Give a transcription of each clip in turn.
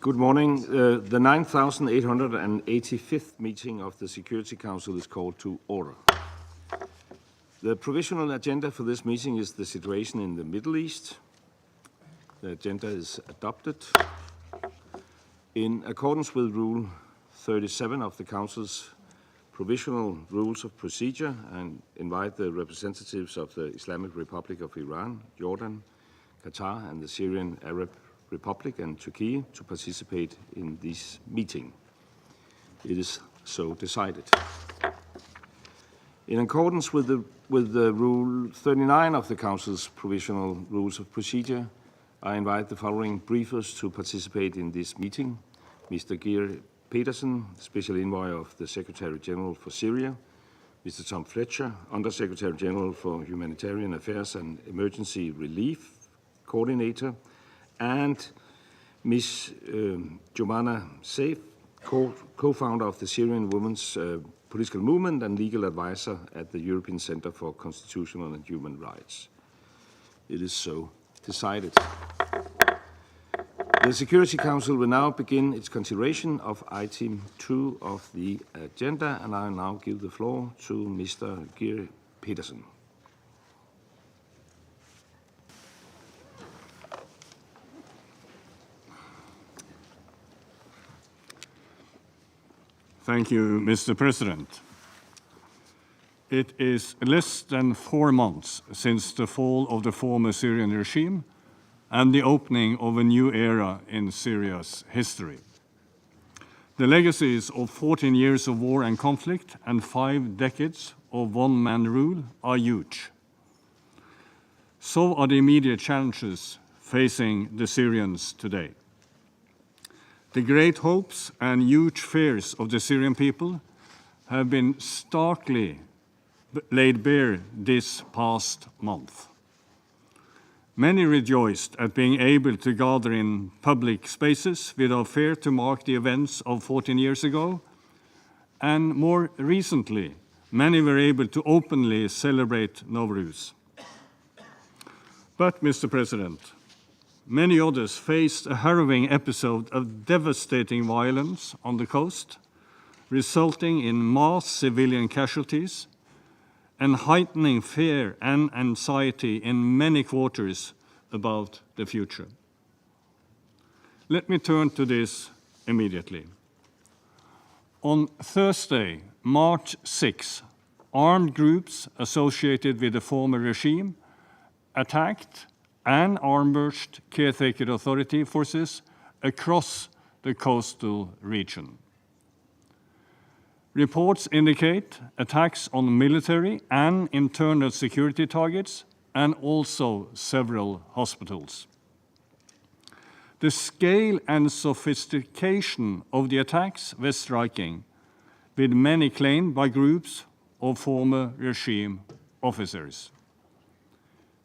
Good morning. The 9,885th meeting of the Security Council is called to order. The provisional agenda for this meeting is the situation in the Middle East. The agenda is adopted. In accordance with Rule 37 of the Council's provisional rules of procedure, and invite the representatives of the Islamic Republic of Iran, Jordan, Qatar, and the Syrian Arab Republic and Turkey to participate in this meeting. It is so decided. In accordance with the Rule 39 of the Council's provisional rules of procedure, I invite the following briefers to participate in this meeting: Mr. Geir Petersen, Special Envoy of the Secretary General for Syria; Mr. Tom Fletcher, Under-Secretary General for Humanitarian Affairs and Emergency Relief Coordinator; and Ms. Jomana Saif, co-founder of the Syrian Women's Political Movement and legal advisor at the European Center for Constitutional and Human Rights. It is so decided. The Security Council will now begin its consideration of item 2 of the agenda, and I now give the floor to Mr. Geir Petersen. Thank you, Mr. President. It is less than 4 months since the fall of the former Syrian regime and the opening of a new era in Syria's history. The legacies of 14 years of war and conflict and 5 decades of one-man rule are huge. So are the immediate challenges facing the Syrians today. The great hopes and huge fears of the Syrian people have been starkly laid bare this past month. Many rejoiced at being able to gather in public spaces without fear to mark the events of 14 years ago, and more recently, many were able to openly celebrate Nowruz. But, Mr. President, many others faced a harrowing episode of devastating violence on the coast, resulting in mass civilian casualties and heightening fear and anxiety in many quarters about the future. Let me turn to this immediately. On Thursday, March 6, armed groups associated with the former regime attacked and ambushed caretaker authority forces across the coastal region. Reports indicate attacks on military and internal security targets and also several hospitals. The scale and sophistication of the attacks were striking, with many claimed by groups of former regime officers.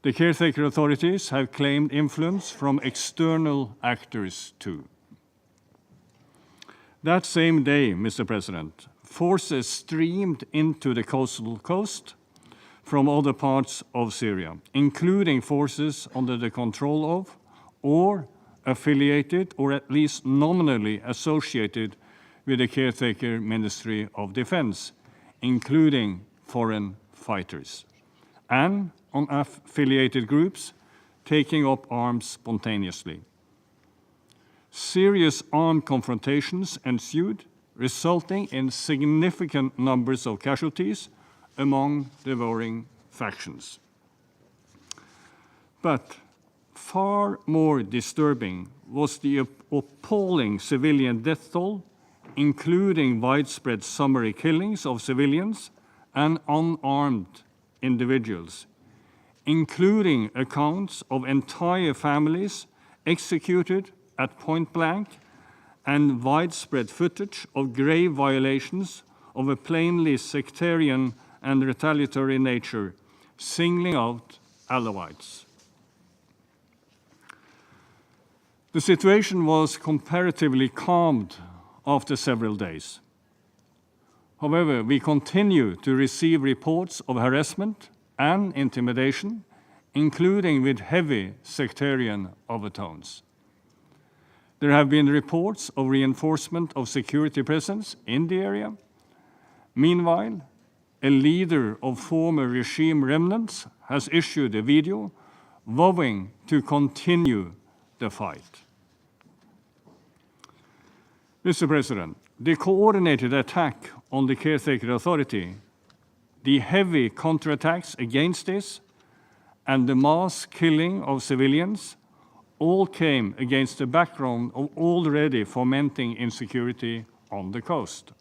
The caretaker authorities have claimed influence from external actors too. That same day, Mr. President, forces streamed into the coastal coast from other parts of Syria, including forces under the control of or affiliated or at least nominally associated with the caretaker Ministry of Defense, including foreign fighters, and unaffiliated groups taking up arms spontaneously. Serious armed confrontations ensued, resulting in significant numbers of casualties among the warring factions. But far more disturbing was the appalling civilian death toll, including widespread summary killings of civilians and unarmed individuals, including accounts of entire families executed at point blank and widespread footage of grave violations of a plainly sectarian and retaliatory nature, singling out Alawites. The situation was comparatively calmed after several days. However, we continue to receive reports of harassment and intimidation, including with heavy sectarian overtones. There have been reports of reinforcement of security presence in the area. Meanwhile, a leader of former regime remnants has issued a video vowing to continue the fight. Mr. President, the coordinated attack on the caretaker authority, the heavy counterattacks against this, and the mass killing of civilians all came against the background of already fomenting insecurity on the coast,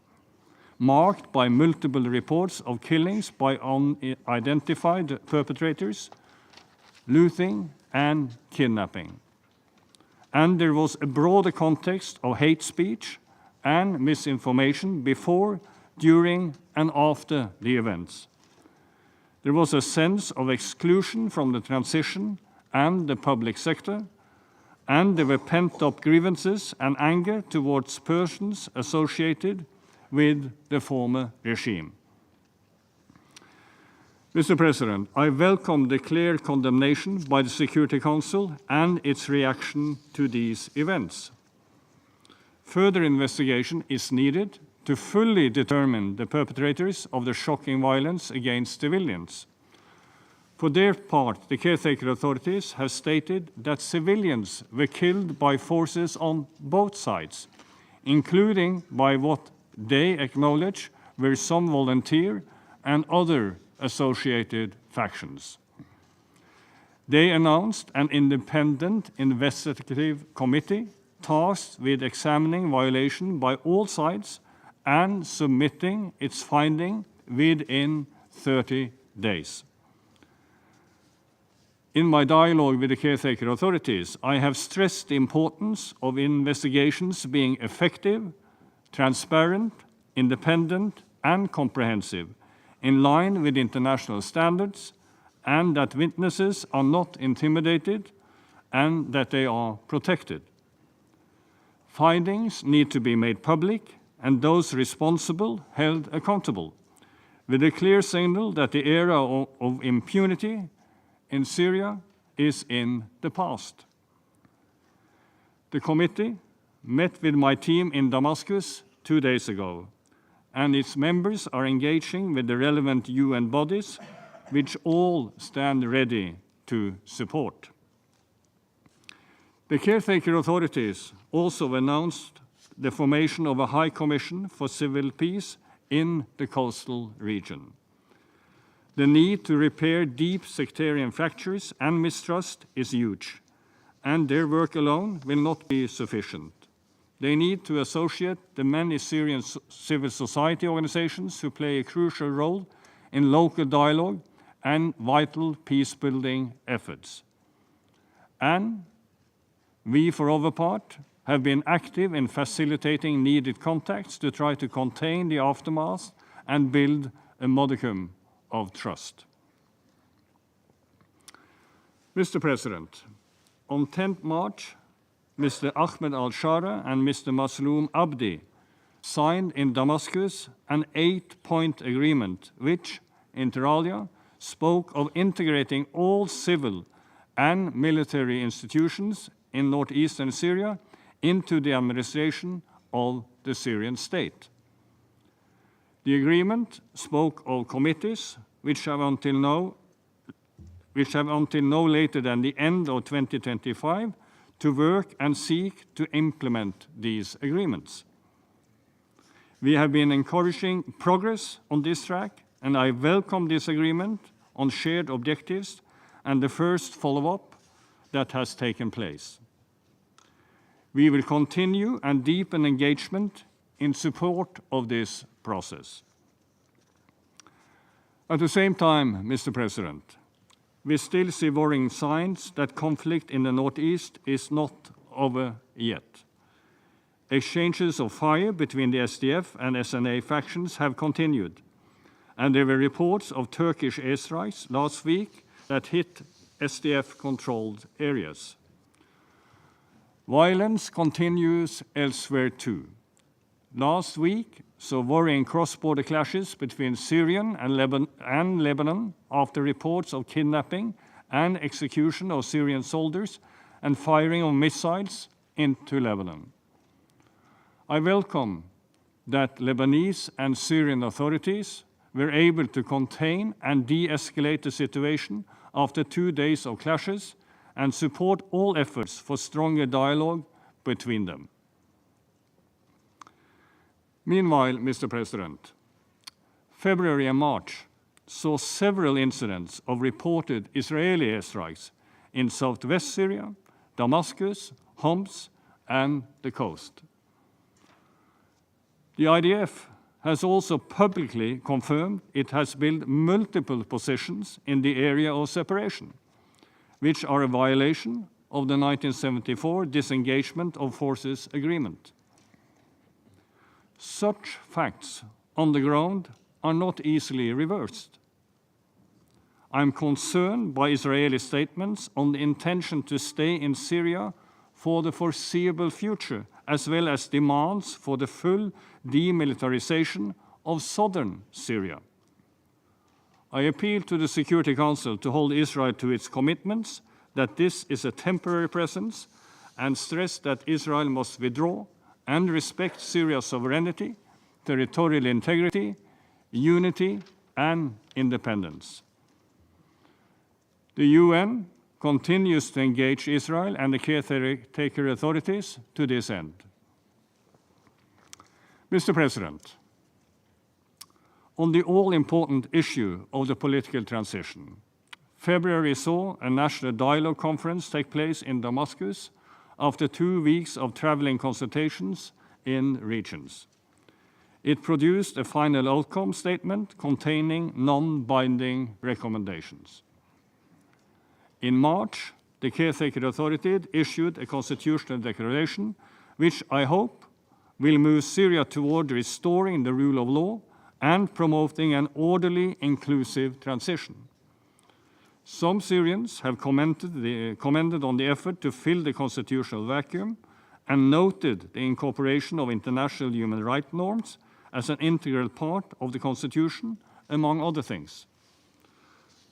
marked by multiple reports of killings by unidentified perpetrators, looting, and kidnapping. And there was a broader context of hate speech and misinformation before, during, and after the events. There was a sense of exclusion from the transition and the public sector, and there were pent-up grievances and anger towards persons associated with the former regime. Mr. President, I welcome the clear condemnation by the Security Council and its reaction to these events. Further investigation is needed to fully determine the perpetrators of the shocking violence against civilians. For their part, the caretaker authorities have stated that civilians were killed by forces on both sides, including by what they acknowledge were some volunteer and other associated factions. They announced an independent investigative committee tasked with examining violation by all sides and submitting its finding within 30 days. In my dialogue with the caretaker authorities, I have stressed the importance of investigations being effective, transparent, independent, and comprehensive, in line with international standards, and that witnesses are not intimidated and that they are protected. Findings need to be made public and those responsible held accountable, with a clear signal that the era of impunity in Syria is in the past. The committee met with my team in Damascus 2 days ago, and its members are engaging with the relevant UN bodies, which all stand ready to support. The caretaker authorities also announced the formation of a High Commission for Civil Peace in the coastal region. The need to repair deep sectarian fractures and mistrust is huge, and their work alone will not be sufficient. They need to associate the many Syrian civil society organizations who play a crucial role in local dialogue and vital peace-building efforts. And we, for our part, have been active in facilitating needed contacts to try to contain the aftermath and build a modicum of trust. Mr. President, on 10th March, Mr. Ahmed al-Shara and Mr. Masloum Abdi signed in Damascus an 8-point agreement which, inter alia, spoke of integrating all civil and military institutions in northeastern Syria into the administration of the Syrian state. The agreement spoke of committees which have until no later than the end of 2025 to work and seek to implement these agreements. We have been encouraging progress on this track, and I welcome this agreement on shared objectives and the first follow-up that has taken place. We will continue and deepen engagement in support of this process. At the same time, Mr. President, we still see worrying signs that conflict in the northeast is not over yet. Exchanges of fire between the SDF and SNA factions have continued, and there were reports of Turkish airstrikes last week that hit SDF-controlled areas. Violence continues elsewhere too. Last week saw worrying cross-border clashes between Syria and Lebanon after reports of kidnapping and execution of Syrian soldiers and firing of missiles into Lebanon. I welcome that Lebanese and Syrian authorities were able to contain and de-escalate the situation after 2 days of clashes and support all efforts for stronger dialogue between them. Meanwhile, Mr. President, February and March saw several incidents of reported Israeli airstrikes in southwest Syria, Damascus, Homs, and the coast. The IDF has also publicly confirmed it has built multiple positions in the area of separation, which are a violation of the 1974 Disengagement of Forces Agreement. Such facts on the ground are not easily reversed. I'm concerned by Israeli statements on the intention to stay in Syria for the foreseeable future, as well as demands for the full demilitarization of southern Syria. I appeal to the Security Council to hold Israel to its commitments that this is a temporary presence and stress that Israel must withdraw and respect Syria's sovereignty, territorial integrity, unity, and independence. The UN continues to engage Israel and the caretaker authorities to this end. Mr. President, on the all-important issue of the political transition, February saw a national dialogue conference take place in Damascus after 2 weeks of traveling consultations in regions. It produced a final outcome statement containing non-binding recommendations. In March, the caretaker authority issued a constitutional declaration, which I hope will move Syria toward restoring the rule of law and promoting an orderly, inclusive transition. Some Syrians have commented on the effort to fill the constitutional vacuum and noted the incorporation of international human rights norms as an integral part of the Constitution, among other things.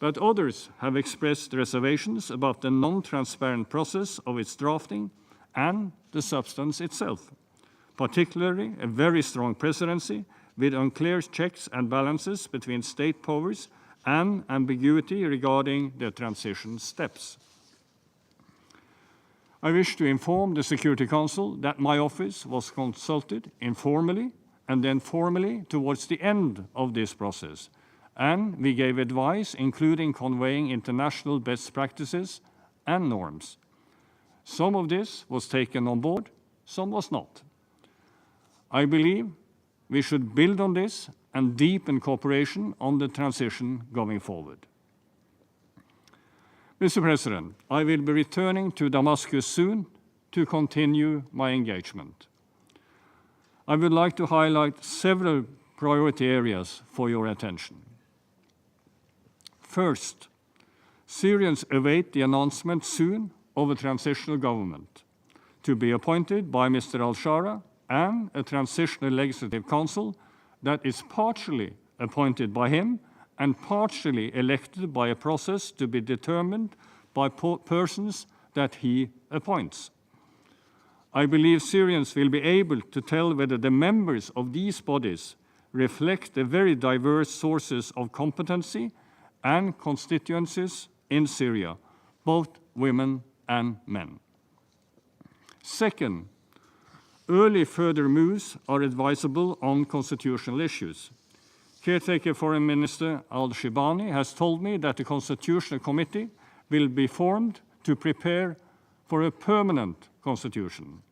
But others have expressed reservations about the non-transparent process of its drafting and the substance itself, particularly a very strong presidency with unclear checks and balances between state powers and ambiguity regarding the transition steps. I wish to inform the Security Council that my office was consulted informally and then formally towards the end of this process, and we gave advice including conveying international best practices and norms. Some of this was taken on board, some was not. I believe we should build on this and deepen cooperation on the transition going forward. Mr. President, I will be returning to Damascus soon to continue my engagement. I would like to highlight several priority areas for your attention. First, Syrians await the announcement soon of a transitional government to be appointed by Mr. al-Shara and a transitional legislative council that is partially appointed by him and partially elected by a process to be determined by persons that he appoints. I believe Syrians will be able to tell whether the members of these bodies reflect the very diverse sources of competency and constituencies in Syria, both women and men. Second, early further moves are advisable on constitutional issues. Caretaker Foreign Minister al-Shibani has told me that the Constitutional Committee will be formed to prepare for a permanent constitution.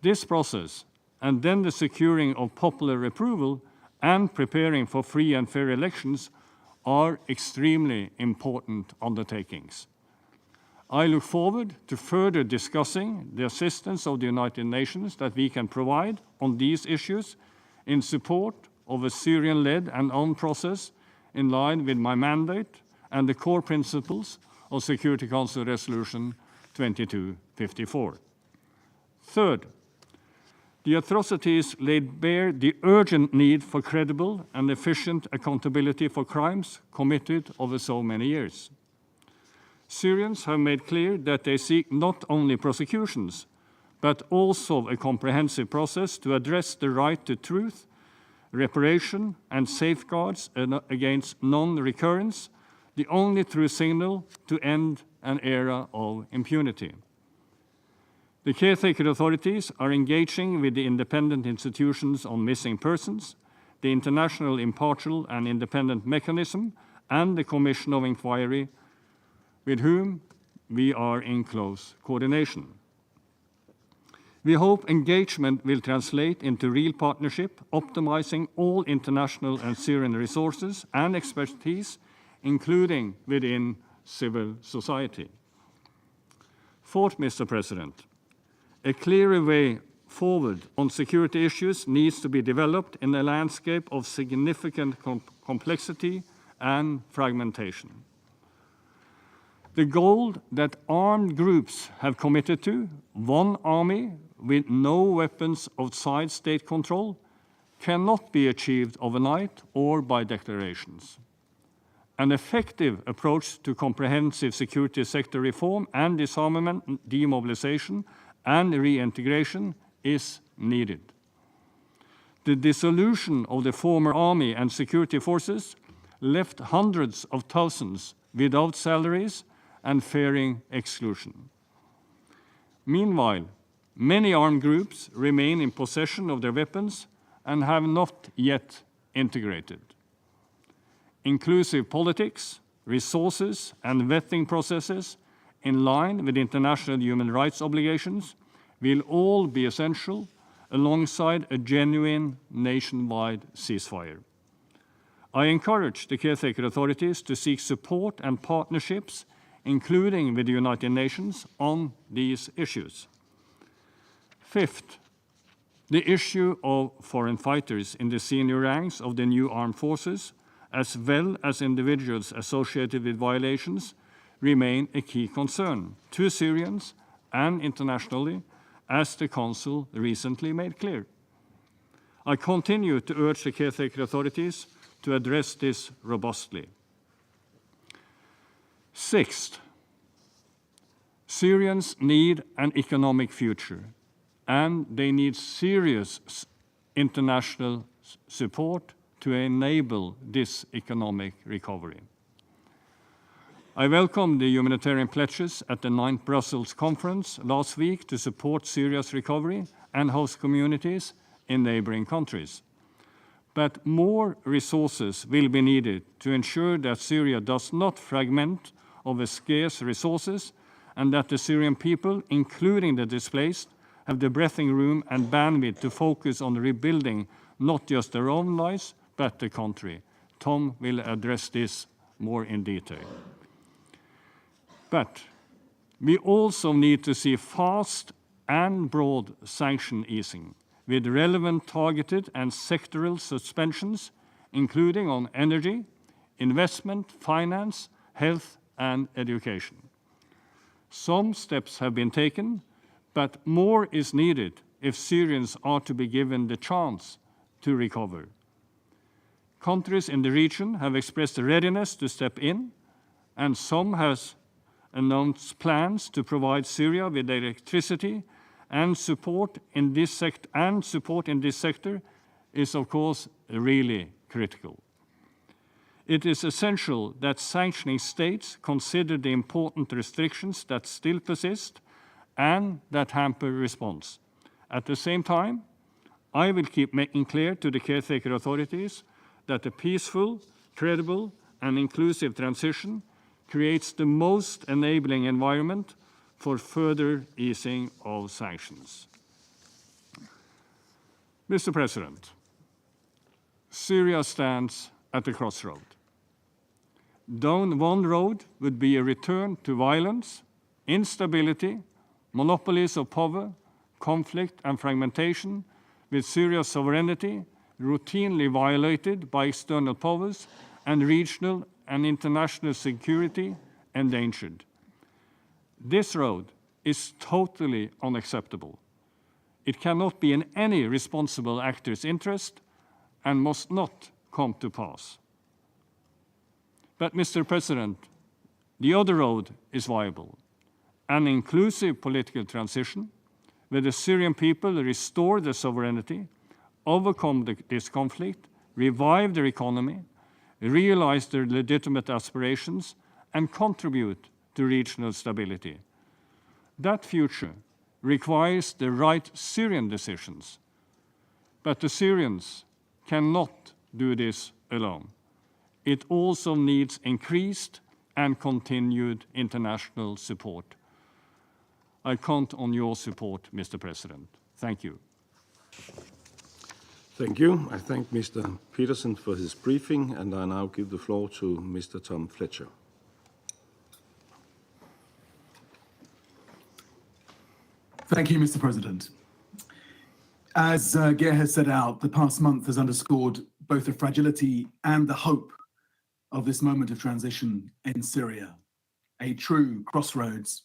This process, and then the securing of popular approval and preparing for free and fair elections, are extremely important undertakings. I look forward to further discussing the assistance of the United Nations that we can provide on these issues in support of a Syrian-led and owned process in line with my mandate and the core principles of Security Council Resolution 2254. Third, the atrocities laid bare the urgent need for credible and efficient accountability for crimes committed over so many years. Syrians have made clear that they seek not only prosecutions, but also a comprehensive process to address the right to truth, reparation, and safeguards against non-recurrence, the only true signal to end an era of impunity. The caretaker authorities are engaging with the independent institutions on missing persons, the International Impartial and Independent Mechanism, and the Commission of Inquiry, with whom we are in close coordination. We hope engagement will translate into real partnership, optimizing all international and Syrian resources and expertise, including within civil society. Fourth, Mr. President, a clearer way forward on security issues needs to be developed in a landscape of significant complexity and fragmentation. The goal that armed groups have committed to, one army with no weapons outside state control, cannot be achieved overnight or by declarations. An effective approach to comprehensive security sector reform and disarmament, demobilization, and reintegration is needed. The dissolution of the former army and security forces left hundreds of thousands without salaries and fearing exclusion. Meanwhile, many armed groups remain in possession of their weapons and have not yet integrated. Inclusive politics, resources, and vetting processes in line with international human rights obligations will all be essential alongside a genuine nationwide ceasefire. I encourage the caretaker authorities to seek support and partnerships, including with the United Nations, on these issues. Fifth, the issue of foreign fighters in the senior ranks of the new armed forces, as well as individuals associated with violations, remain a key concern to Syrians and internationally, as the Council recently made clear. I continue to urge the caretaker authorities to address this robustly. Sixth, Syrians need an economic future, and they need serious international support to enable this economic recovery. I welcome the humanitarian pledges at the 9th Brussels conference last week to support Syria's recovery and host communities in neighboring countries. But more resources will be needed to ensure that Syria does not fragment over scarce resources and that the Syrian people, including the displaced, have the breathing room and bandwidth to focus on rebuilding not just their own lives, but the country. Tom will address this more in detail. But we also need to see fast and broad sanction easing with relevant targeted and sectoral suspensions, including on energy, investment, finance, health, and education. Some steps have been taken, but more is needed if Syrians are to be given the chance to recover. Countries in the region have expressed a readiness to step in, and some have announced plans to provide Syria with electricity, and support in this sector is, of course, really critical. It is essential that sanctioning states consider the important restrictions that still persist and that hamper response. At the same time, I will keep making clear to the caretaker authorities that a peaceful, credible, and inclusive transition creates the most enabling environment for further easing of sanctions. Mr. President, Syria stands at a crossroad. Down one road would be a return to violence, instability, monopolies of power, conflict and fragmentation, with Syria's sovereignty routinely violated by external powers and regional and international security endangered. This road is totally unacceptable. It cannot be in any responsible actor's interest and must not come to pass. But, Mr. President, the other road is viable. An inclusive political transition, where the Syrian people restore their sovereignty, overcome this conflict, revive their economy, realize their legitimate aspirations, and contribute to regional stability. That future requires the right Syrian decisions. But the Syrians cannot do this alone. It also needs increased and continued international support. I count on your support, Mr. President. Thank you. Thank you. I thank Mr. Peterson for his briefing, and I now give the floor to Mr. Tom Fletcher. Thank you, Mr. President. As Geir has set out, the past month has underscored both the fragility and the hope of this moment of transition in Syria, a true crossroads.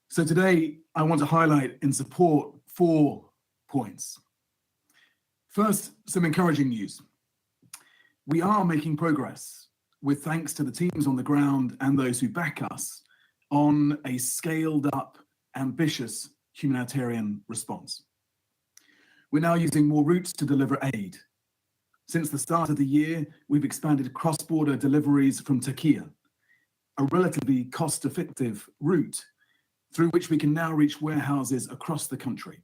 So today, I want to highlight in support 4 points. First, some encouraging news. We are making progress, with thanks to the teams on the ground and those who back us, on a scaled up, ambitious humanitarian response. We're now using more routes to deliver aid. Since the start of the year, we've expanded cross-border deliveries from Turkey, a relatively cost-effective route through which we can now reach warehouses across the country,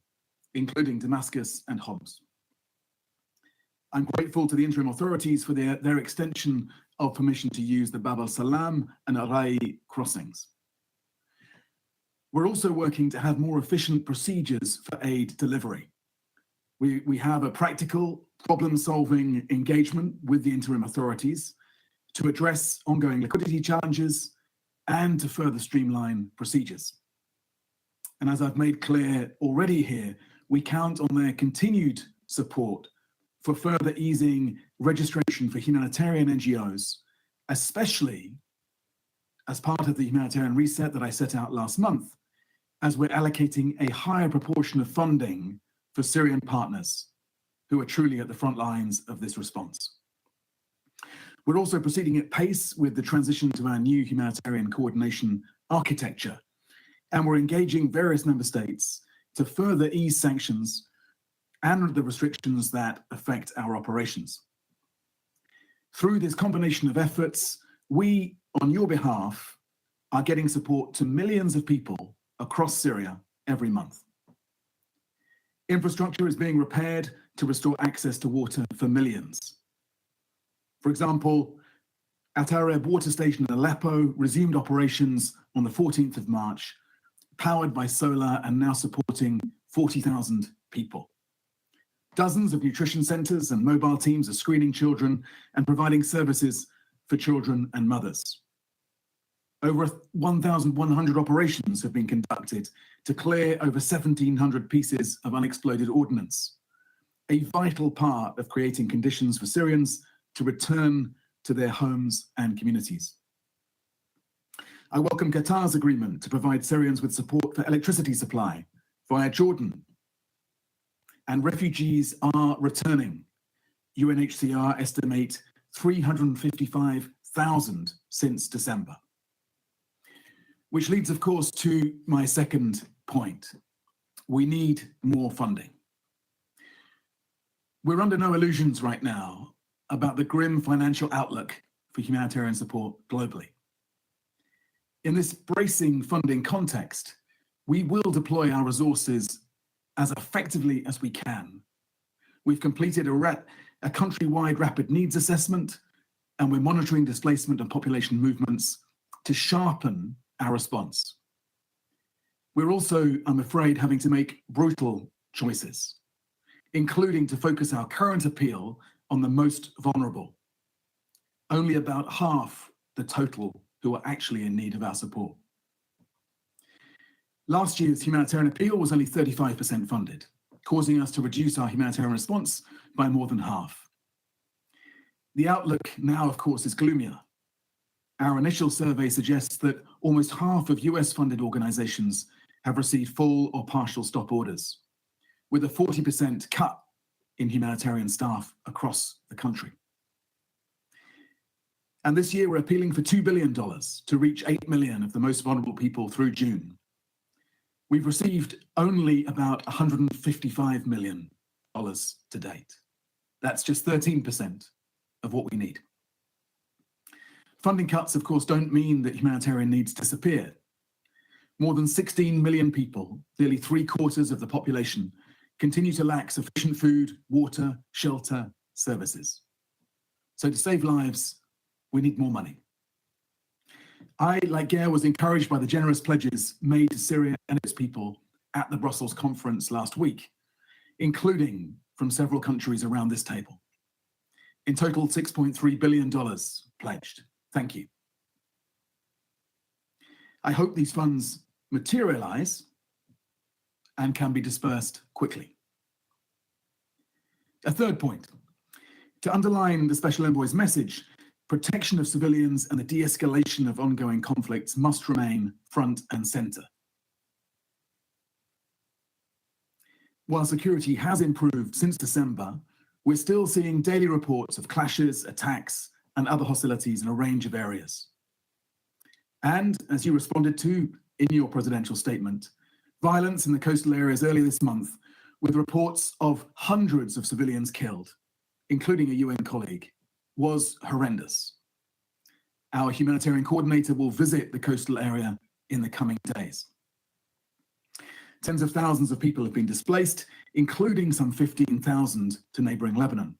including Damascus and Homs. I'm grateful to the interim authorities for their extension of permission to use the Bab al-Salam and Arai crossings. We're also working to have more efficient procedures for aid delivery. We have a practical, problem-solving engagement with the interim authorities to address ongoing liquidity challenges and to further streamline procedures. And as I've made clear already here, we count on their continued support for further easing registration for humanitarian NGOs, especially as part of the humanitarian reset that I set out last month, as we're allocating a higher proportion of funding for Syrian partners who are truly at the front lines of this response. We're also proceeding at pace with the transition to our new humanitarian coordination architecture, and we're engaging various member states to further ease sanctions and the restrictions that affect our operations. Through this combination of efforts, we, on your behalf, are getting support to millions of people across Syria every month. Infrastructure is being repaired to restore access to water for millions. For example, Al Arab water station in Aleppo resumed operations on the 14th of March, powered by solar and now supporting 40,000 people. Dozens of nutrition centers and mobile teams are screening children and providing services for children and mothers. Over 1,100 operations have been conducted to clear over 1,700 pieces of unexploded ordnance, a vital part of creating conditions for Syrians to return to their homes and communities. I welcome Qatar's agreement to provide Syrians with support for electricity supply via Jordan. And refugees are returning. UNHCR estimate 355,000 since December. Which leads, of course, to my second point. We need more funding. We're under no illusions right now about the grim financial outlook for humanitarian support globally. In this bracing funding context, we will deploy our resources as effectively as we can. We've completed a countrywide rapid needs assessment, and we're monitoring displacement and population movements to sharpen our response. We're also, I'm afraid, having to make brutal choices, including to focus our current appeal on the most vulnerable, only about half the total who are actually in need of our support. Last year's humanitarian appeal was only 35% funded, causing us to reduce our humanitarian response by more than half. The outlook now, of course, is gloomier. Our initial survey suggests that almost half of US-funded organizations have received full or partial stop orders, with a 40% cut in humanitarian staff across the country. And this year, we're appealing for $2 billion to reach 8 million of the most vulnerable people through June. We've received only about $155 million to date. That's just 13% of what we need. Funding cuts, of course, don't mean that humanitarian needs disappear. More than 16 million people, nearly 3/4 of the population, continue to lack sufficient food, water, shelter, services. So to save lives, we need more money. I, like Geir, was encouraged by the generous pledges made to Syria and its people at the Brussels conference last week, including from several countries around this table. In total, $6.3 billion pledged. Thank you. I hope these funds materialize and can be dispersed quickly. A third point, to underline the Special Envoy's message, protection of civilians and the de-escalation of ongoing conflicts must remain front and center. While security has improved since December, we're still seeing daily reports of clashes, attacks, and other hostilities in a range of areas. And as you responded to in your presidential statement, violence in the coastal areas earlier this month, with reports of hundreds of civilians killed, including a UN colleague, was horrendous. Our humanitarian coordinator will visit the coastal area in the coming days. Tens of thousands of people have been displaced, including some 15,000 to neighboring Lebanon.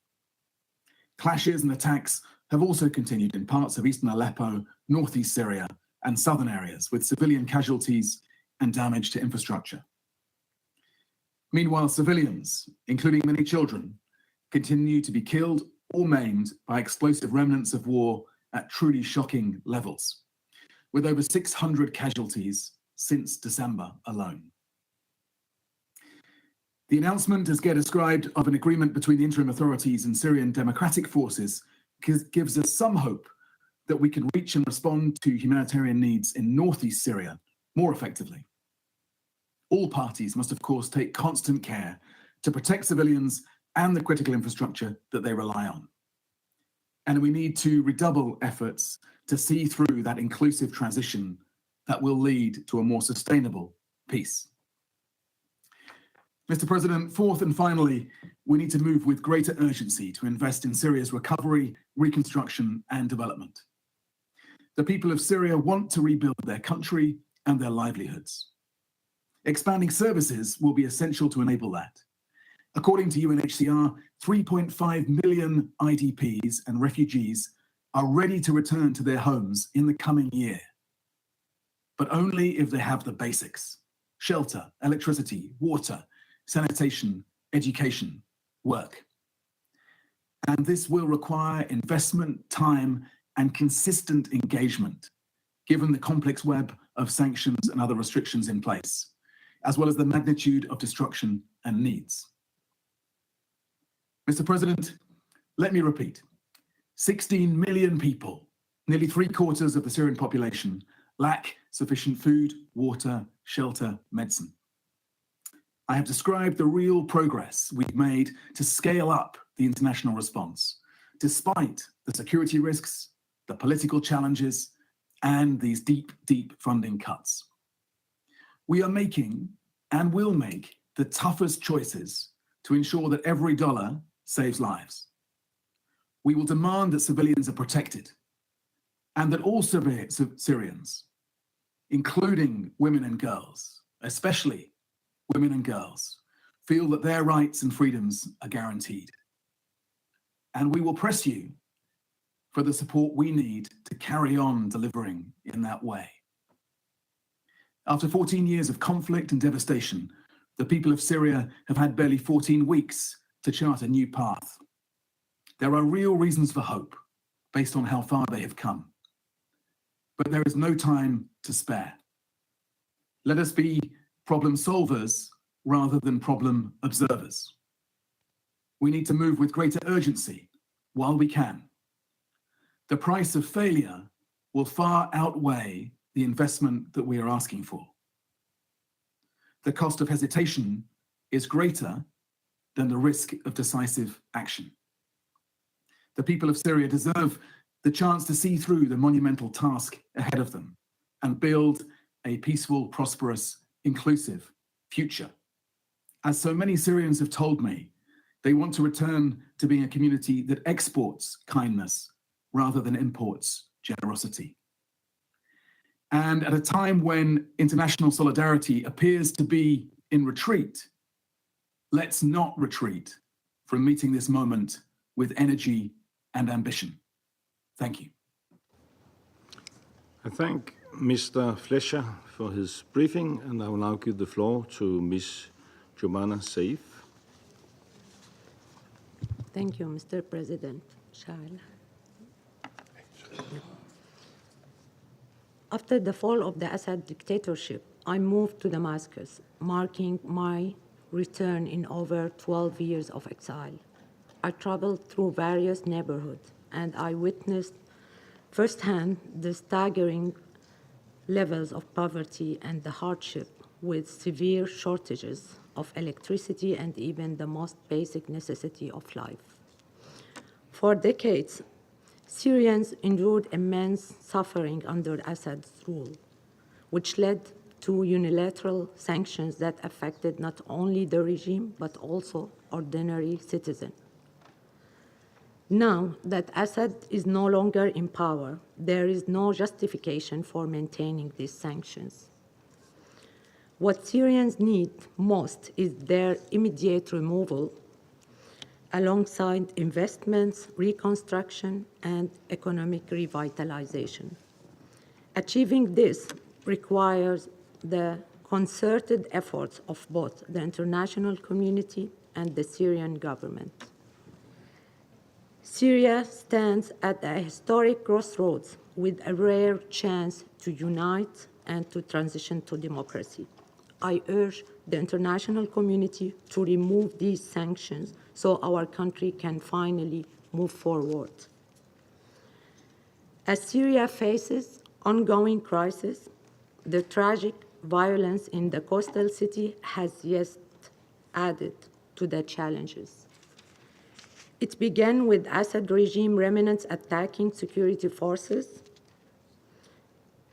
Clashes and attacks have also continued in parts of eastern Aleppo, northeast Syria, and southern areas, with civilian casualties and damage to infrastructure. Meanwhile, civilians, including many children, continue to be killed or maimed by explosive remnants of war at truly shocking levels, with over 600 casualties since December alone. The announcement, as Geir described, of an agreement between the interim authorities and Syrian democratic forces gives us some hope that we can reach and respond to humanitarian needs in northeast Syria more effectively. All parties must, of course, take constant care to protect civilians and the critical infrastructure that they rely on. And we need to redouble efforts to see through that inclusive transition that will lead to a more sustainable peace. Mr. President, fourth and finally, we need to move with greater urgency to invest in Syria's recovery, reconstruction, and development. The people of Syria want to rebuild their country and their livelihoods. Expanding services will be essential to enable that. According to UNHCR, 3.5 million IDPs and refugees are ready to return to their homes in the coming year, but only if they have the basics: shelter, electricity, water, sanitation, education, work. And this will require investment, time, and consistent engagement, given the complex web of sanctions and other restrictions in place, as well as the magnitude of destruction and needs. Mr. President, let me repeat, 16 million people, nearly 3/4 of the Syrian population, lack sufficient food, water, shelter, medicine. I have described the real progress we've made to scale up the international response, despite the security risks, the political challenges, and these deep, deep funding cuts. We are making and will make the toughest choices to ensure that every dollar saves lives. We will demand that civilians are protected and that all Syrians, including women and girls, especially women and girls, feel that their rights and freedoms are guaranteed. And we will press you for the support we need to carry on delivering in that way. After 14 years of conflict and devastation, the people of Syria have had barely 14 weeks to chart a new path. There are real reasons for hope based on how far they have come. But there is no time to spare. Let us be problem solvers rather than problem observers. We need to move with greater urgency while we can. The price of failure will far outweigh the investment that we are asking for. The cost of hesitation is greater than the risk of decisive action. The people of Syria deserve the chance to see through the monumental task ahead of them and build a peaceful, prosperous, inclusive future. As so many Syrians have told me, they want to return to being a community that exports kindness rather than imports generosity. And at a time when international solidarity appears to be in retreat, let's not retreat from meeting this moment with energy and ambition. Thank you. I thank Mr. Fleischer for his briefing, and I will now give the floor to Ms. Jumana Saif. Thank you, Mr. President. After the fall of the Assad dictatorship, I moved to Damascus, marking my return in over 12 years of exile. I traveled through various neighborhoods, and I witnessed firsthand the staggering levels of poverty and the hardship with severe shortages of electricity and even the most basic necessity of life. For decades, Syrians endured immense suffering under Assad's rule, which led to unilateral sanctions that affected not only the regime, but also ordinary citizens. Now that Assad is no longer in power, there is no justification for maintaining these sanctions. What Syrians need most is their immediate removal, alongside investments, reconstruction, and economic revitalization. Achieving this requires the concerted efforts of both the international community and the Syrian government. Syria stands at a historic crossroads with a rare chance to unite and to transition to democracy. I urge the international community to remove these sanctions so our country can finally move forward. As Syria faces ongoing crisis, the tragic violence in the coastal city has yet added to the challenges. It began with Assad regime remnants attacking security forces.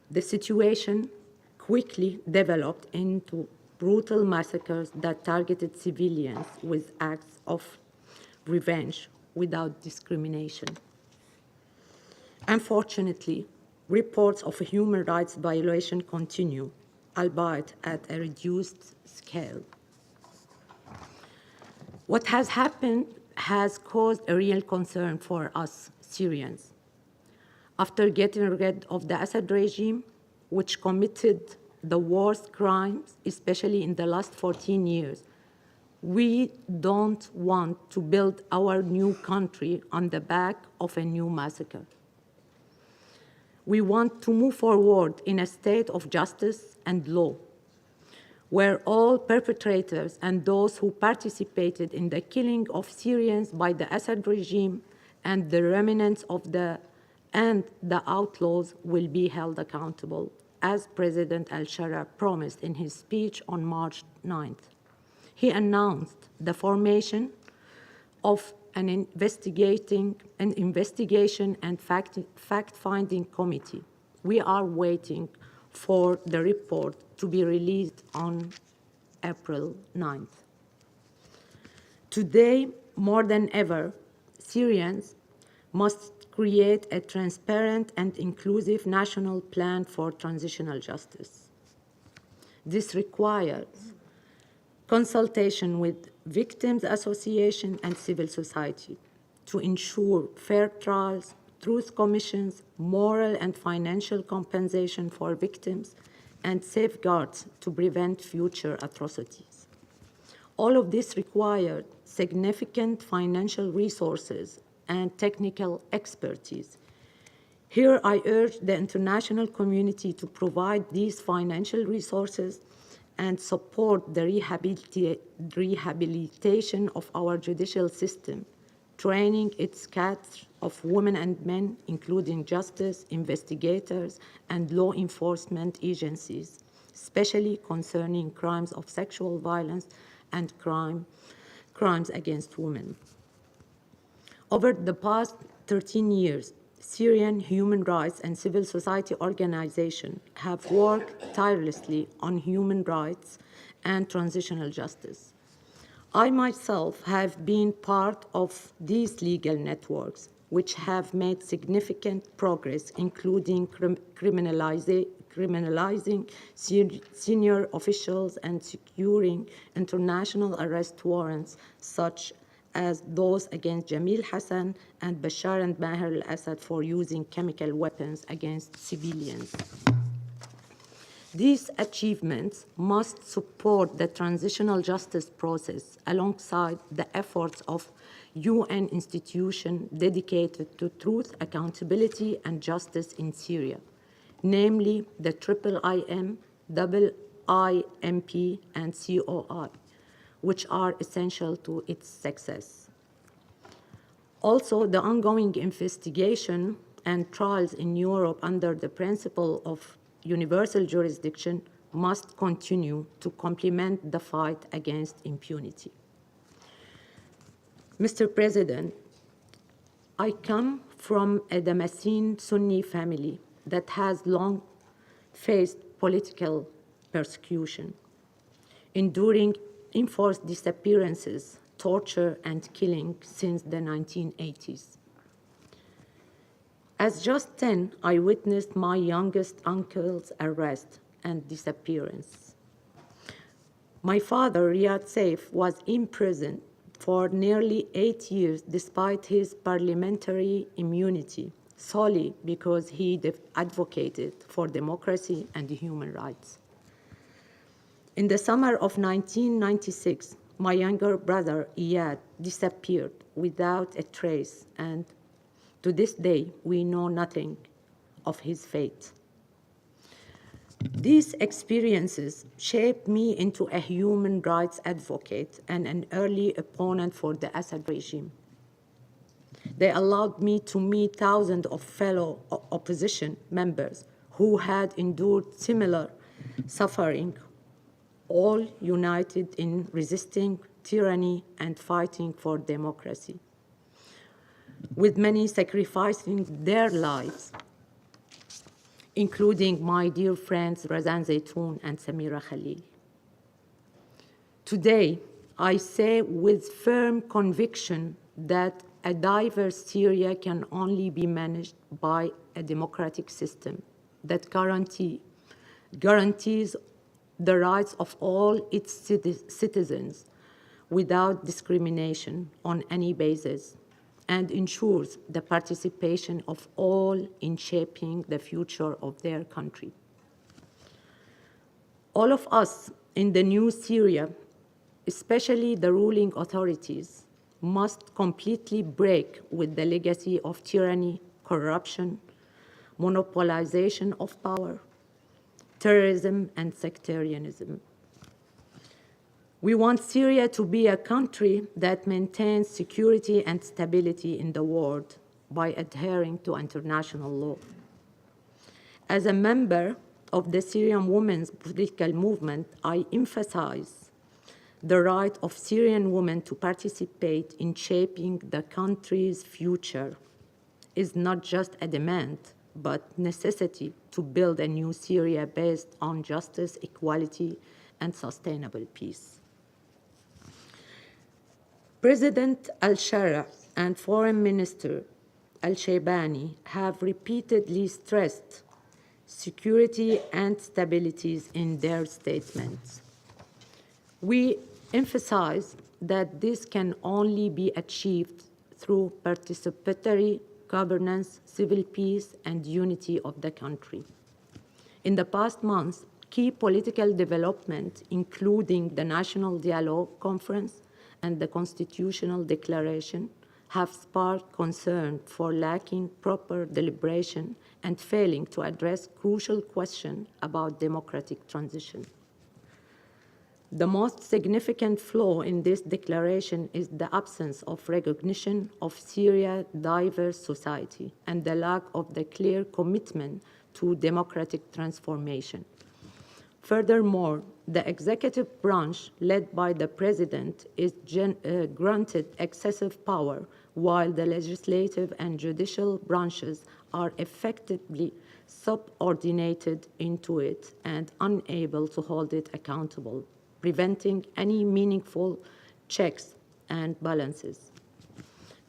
The situation quickly developed into brutal massacres that targeted civilians with acts of revenge without discrimination. Unfortunately, reports of human rights violation continue, albeit at a reduced scale. What has happened has caused a real concern for us Syrians. After getting rid of the Assad regime, which committed the worst crimes, especially in the last 14 years, we don't want to build our new country on the back of a new massacre. We want to move forward in a state of justice and law, where all perpetrators and those who participated in the killing of Syrians by the Assad regime and the remnants of the outlaws will be held accountable, as President al-Shara promised in his speech on March 9th. He announced the formation of an investigation and fact-finding committee. We are waiting for the report to be released on April 9th. Today, more than ever, Syrians must create a transparent and inclusive national plan for transitional justice. This requires consultation with victims' associations and civil society to ensure fair trials, truth commissions, moral and financial compensation for victims, and safeguards to prevent future atrocities. All of this required significant financial resources and technical expertise. Here, I urge the international community to provide these financial resources and support the rehabilitation of our judicial system, training its cadre of women and men, including justice, investigators, and law enforcement agencies, especially concerning crimes of sexual violence and crimes against women. Over the past 13 years, Syrian human rights and civil society organizations have worked tirelessly on human rights and transitional justice. I myself have been part of these legal networks, which have made significant progress, including criminalizing senior officials and securing international arrest warrants, such as those against Jamil Hassan and Bashar and Maher al-Assad for using chemical weapons against civilians. These achievements must support the transitional justice process alongside the efforts of UN institutions dedicated to truth, accountability, and justice in Syria, namely the IIM, IIMP, and COI, which are essential to its success. Also, the ongoing investigation and trials in Europe under the principle of universal jurisdiction must continue to complement the fight against impunity. Mr. President, I come from a Damascene Sunni family that has long faced political persecution, enduring enforced disappearances, torture, and killing since the 1980s. As just 10, I witnessed my youngest uncle's arrest and disappearance. My father, Riyad Saif, was imprisoned for nearly 8 years despite his parliamentary immunity, solely because he advocated for democracy and human rights. In the summer of 1996, my younger brother, Iyad, disappeared without a trace, and to this day, we know nothing of his fate. These experiences shaped me into a human rights advocate and an early opponent for the Assad regime. They allowed me to meet thousands of fellow opposition members who had endured similar suffering, all united in resisting tyranny and fighting for democracy, with many sacrificing their lives, including my dear friends Razan Zaytoun and Samira Khalil. Today, I say with firm conviction that a diverse Syria can only be managed by a democratic system that guarantees the rights of all its citizens without discrimination on any basis, and ensures the participation of all in shaping the future of their country. All of us in the new Syria, especially the ruling authorities, must completely break with the legacy of tyranny, corruption, monopolization of power, terrorism, and sectarianism. We want Syria to be a country that maintains security and stability in the world by adhering to international law. As a member of the Syrian women's political movement, I emphasize the right of Syrian women to participate in shaping the country's future is not just a demand, but necessity to build a new Syria based on justice, equality, and sustainable peace. President al-Shara and Foreign Minister al-Shaybani have repeatedly stressed security and stabilities in their statements. We emphasize that this can only be achieved through participatory governance, civil peace, and unity of the country. In the past months, key political developments, including the National Dialogue Conference and the Constitutional Declaration, have sparked concern for lacking proper deliberation and failing to address crucial questions about democratic transition. The most significant flaw in this declaration is the absence of recognition of Syria's diverse society and the lack of the clear commitment to democratic transformation. Furthermore, the executive branch, led by the president, is granted excessive power while the legislative and judicial branches are effectively subordinated into it and unable to hold it accountable, preventing any meaningful checks and balances.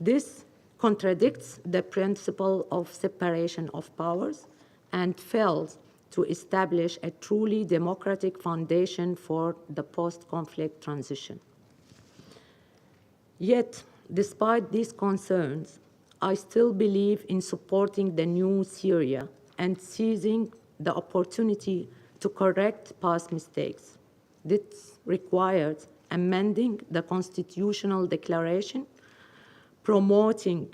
This contradicts the principle of separation of powers and fails to establish a truly democratic foundation for the post-conflict transition. Yet, despite these concerns, I still believe in supporting the new Syria and seizing the opportunity to correct past mistakes. This requires amending the constitutional declaration, promoting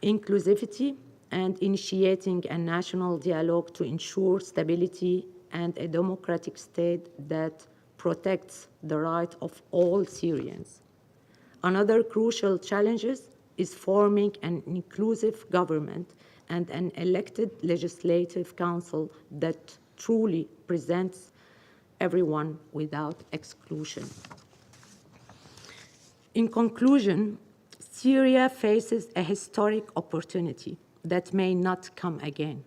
inclusivity, and initiating a national dialogue to ensure stability and a democratic state that protects the right of all Syrians. Another crucial challenge is forming an inclusive government and an elected legislative council that truly presents everyone without exclusion. In conclusion, Syria faces a historic opportunity that may not come again.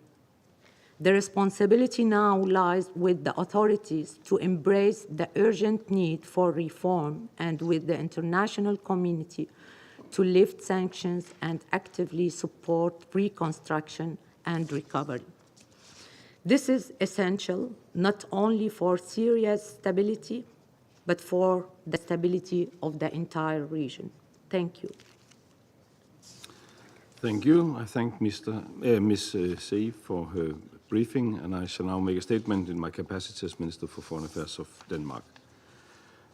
The responsibility now lies with the authorities to embrace the urgent need for reform and with the international community to lift sanctions and actively support reconstruction and recovery. This is essential not only for Syria's stability, but for the stability of the entire region. Thank you. Thank you. I thank Ms. Saif for her briefing, and I shall now make a statement in my capacity as Minister for Foreign Affairs of Denmark.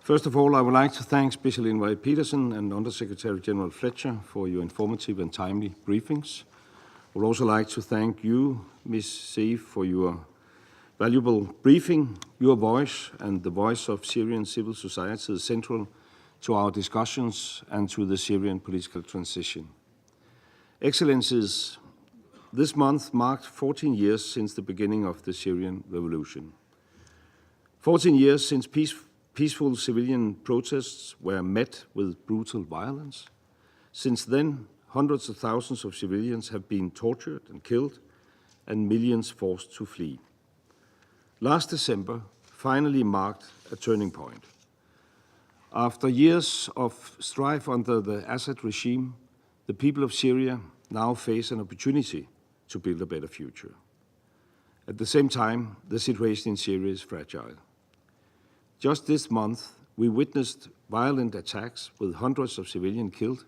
First of all, I would like to thank Special Envoy Peterson and Undersecretary General Fletcher for your informative and timely briefings. I would also like to thank you, Ms. Saif, for your valuable briefing. Your voice and the voice of Syrian civil society is central to our discussions and to the Syrian political transition. Excellencies, this month marked 14 years since the beginning of the Syrian revolution. 14 years since peaceful civilian protests were met with brutal violence. Since then, hundreds of thousands of civilians have been tortured and killed, and millions forced to flee. Last December finally marked a turning point. After years of strife under the Assad regime, the people of Syria now face an opportunity to build a better future. At the same time, the situation in Syria is fragile. Just this month, we witnessed violent attacks with hundreds of civilians killed,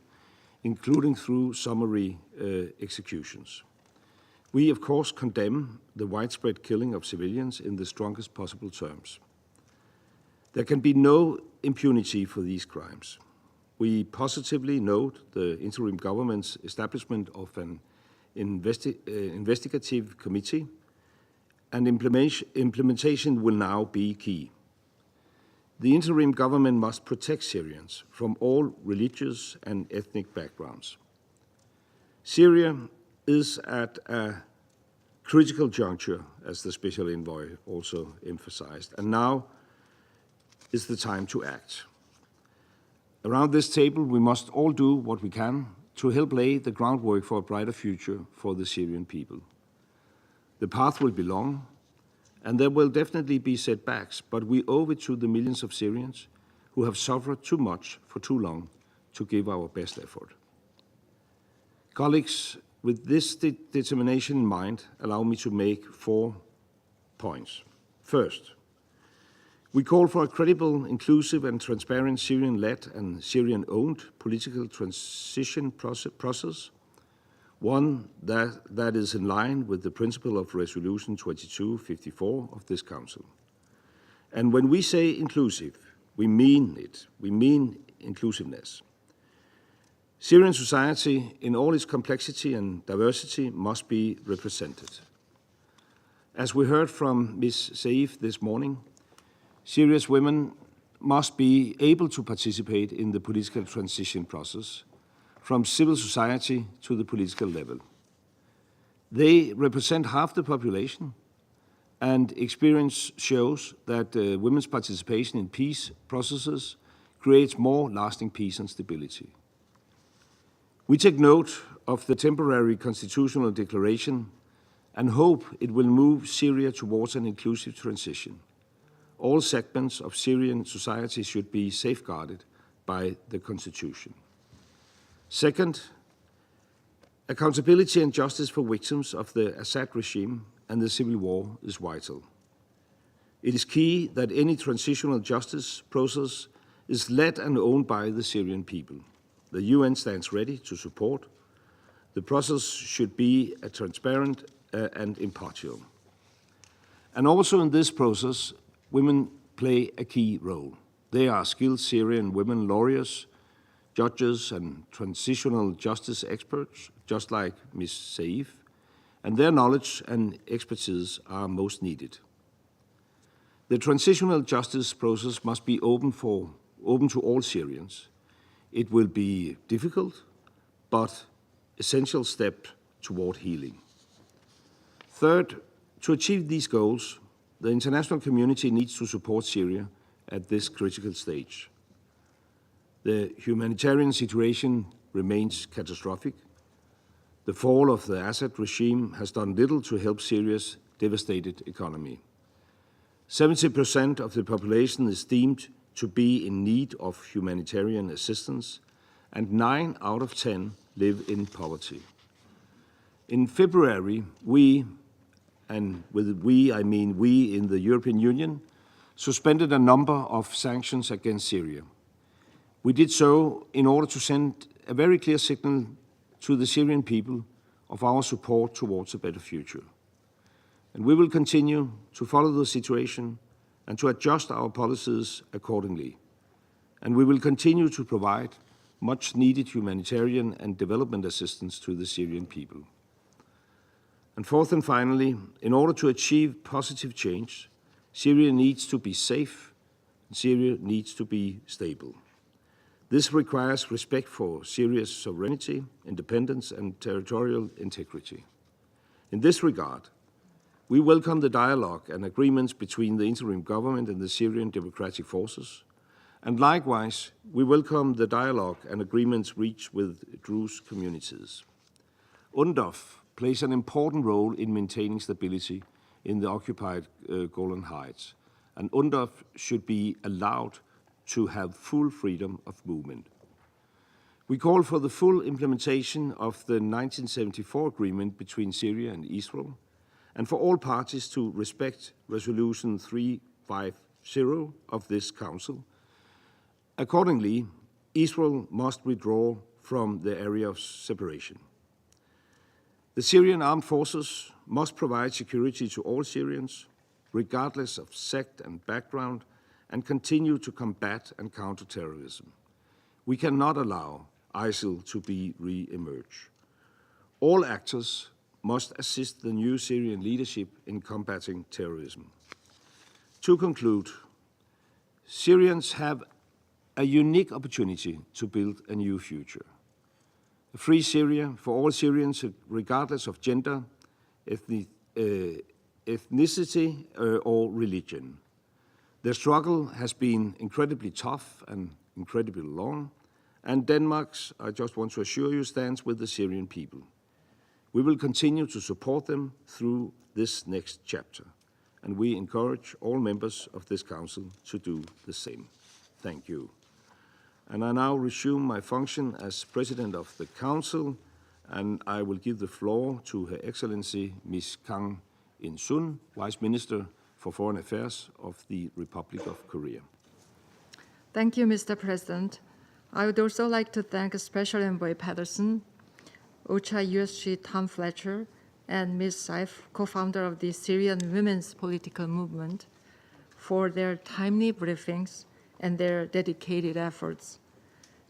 including through summary executions. We, of course, condemn the widespread killing of civilians in the strongest possible terms. There can be no impunity for these crimes. We positively note the interim government's establishment of an investigative committee, and implementation will now be key. The interim government must protect Syrians from all religious and ethnic backgrounds. Syria is at a critical juncture, as the Special Envoy also emphasized, and now is the time to act. Around this table, we must all do what we can to help lay the groundwork for a brighter future for the Syrian people. The path will be long, and there will definitely be setbacks, but we owe it to the millions of Syrians who have suffered too much for too long to give our best effort. Colleagues, with this determination in mind, allow me to make 4 points. First, we call for a credible, inclusive and transparent Syrian-led and Syrian-owned political transition process, one that is in line with the principle of Resolution 2254 of this Council. And when we say inclusive, we mean it. We mean inclusiveness. Syrian society, in all its complexity and diversity, must be represented. As we heard from Ms. Saif this morning, Syria's women must be able to participate in the political transition process, from civil society to the political level. They represent half the population, and experience shows that women's participation in peace processes creates more lasting peace and stability. We take note of the temporary constitutional declaration and hope it will move Syria towards an inclusive transition. All segments of Syrian society should be safeguarded by the constitution. Second, accountability and justice for victims of the Assad regime and the civil war is vital. It is key that any transitional justice process is led and owned by the Syrian people. The UN stands ready to support. The process should be transparent and impartial. And also in this process, women play a key role. They are skilled Syrian women lawyers, judges, and transitional justice experts, just like Ms. Saif, and their knowledge and expertise are most needed. The transitional justice process must be open to all Syrians. It will be difficult, but essential step toward healing. Third, to achieve these goals, the international community needs to support Syria at this critical stage. The humanitarian situation remains catastrophic. The fall of the Assad regime has done little to help Syria's devastated economy. 70% of the population is deemed to be in need of humanitarian assistance, and 9 out of 10 live in poverty. In February, we, and with we I mean we in the European Union, suspended a number of sanctions against Syria. We did so in order to send a very clear signal to the Syrian people of our support towards a better future. And we will continue to follow the situation and to adjust our policies accordingly. And we will continue to provide much needed humanitarian and development assistance to the Syrian people. And fourth and finally, in order to achieve positive change, Syria needs to be safe, and Syria needs to be stable. This requires respect for Syria's sovereignty, independence, and territorial integrity. In this regard, we welcome the dialogue and agreements between the interim government and the Syrian Democratic Forces, and likewise, we welcome the dialogue and agreements reached with Druze communities. UNDOF plays an important role in maintaining stability in the occupied Golan Heights, and UNDOF should be allowed to have full freedom of movement. We call for the full implementation of the 1974 agreement between Syria and Israel, and for all parties to respect Resolution 350 of this Council. Accordingly, Israel must withdraw from the area of separation. The Syrian armed forces must provide security to all Syrians, regardless of sect and background, and continue to combat and counter terrorism. We cannot allow ISIL to re-emerge. All actors must assist the new Syrian leadership in combating terrorism. To conclude, Syrians have a unique opportunity to build a new future. A free Syria for all Syrians, regardless of gender, ethnicity, or religion. The struggle has been incredibly tough and incredibly long, and Denmark's, I just want to assure you, stands with the Syrian people. We will continue to support them through this next chapter, and we encourage all members of this Council to do the same. Thank you. And I now resume my function as President of the Council, and I will give the floor to Her Excellency Ms. Kang In-sun, Vice Minister for Foreign Affairs of the Republic of Korea. Thank you, Mr. President. I would also like to thank Special Envoy Patterson, OCHA USG Tom Fletcher, and Ms. Saif, co-founder of the Syrian Women's Political Movement, for their timely briefings and their dedicated efforts.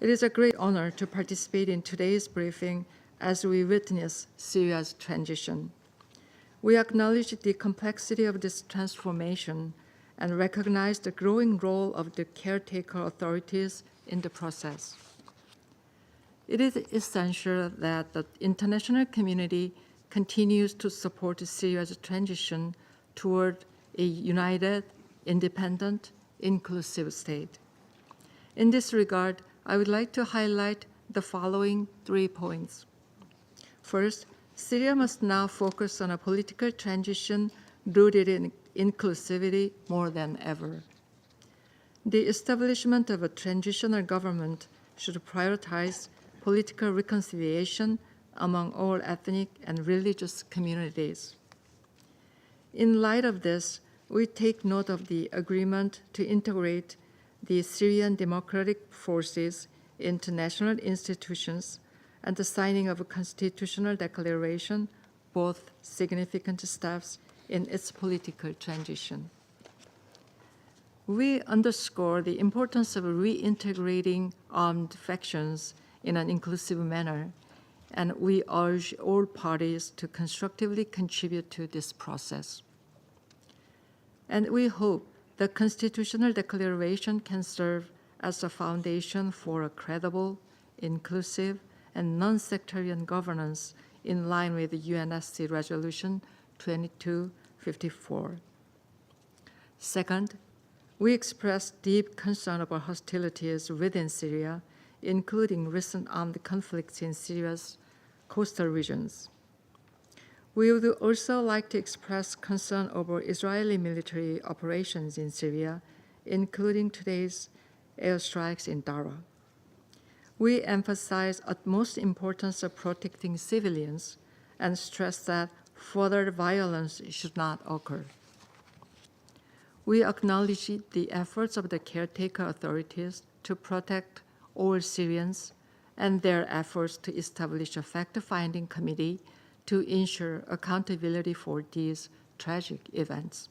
It is a great honor to participate in today's briefing as we witness Syria's transition. We acknowledge the complexity of this transformation and recognize the growing role of the caretaker authorities in the process. It is essential that the international community continues to support Syria's transition toward a united, independent, inclusive state. In this regard, I would like to highlight the following 3 points. First, Syria must now focus on a political transition rooted in inclusivity more than ever. The establishment of a transitional government should prioritize political reconciliation among all ethnic and religious communities. In light of this, we take note of the agreement to integrate the Syrian Democratic Forces into national institutions and the signing of a constitutional declaration, both significant steps in its political transition. We underscore the importance of reintegrating armed factions in an inclusive manner, and we urge all parties to constructively contribute to this process. And we hope the constitutional declaration can serve as a foundation for a credible, inclusive, and non-sectarian governance in line with the UNSC Resolution 2254. Second, we express deep concern about hostilities within Syria, including recent armed conflicts in Syria's coastal regions. We would also like to express concern over Israeli military operations in Syria, including today's airstrikes in Dara. We emphasize utmost importance of protecting civilians and stress that further violence should not occur. We acknowledge the efforts of the caretaker authorities to protect all Syrians and their efforts to establish a fact-finding committee to ensure accountability for these tragic events.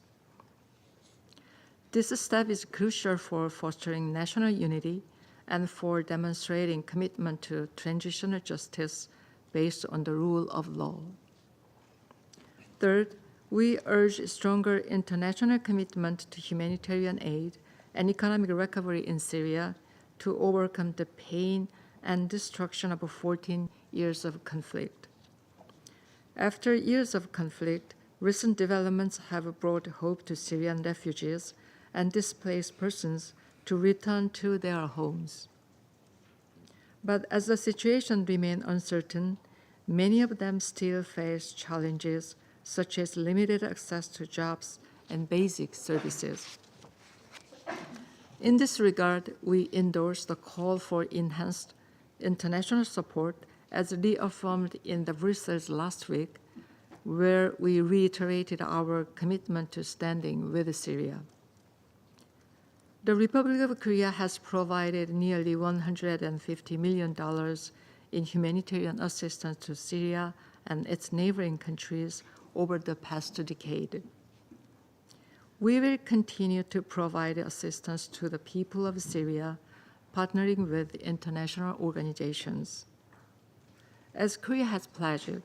This step is crucial for fostering national unity and for demonstrating commitment to transitional justice based on the rule of law. Third, we urge stronger international commitment to humanitarian aid and economic recovery in Syria to overcome the pain and destruction of 14 years of conflict. After years of conflict, recent developments have brought hope to Syrian refugees and displaced persons to return to their homes. But as the situation remains uncertain, many of them still face challenges such as limited access to jobs and basic services. In this regard, we endorse the call for enhanced international support as reaffirmed in the Brussels last week, where we reiterated our commitment to standing with Syria. The Republic of Korea has provided nearly $150 million in humanitarian assistance to Syria and its neighboring countries over the past decade. We will continue to provide assistance to the people of Syria, partnering with international organizations. As Korea has pledged,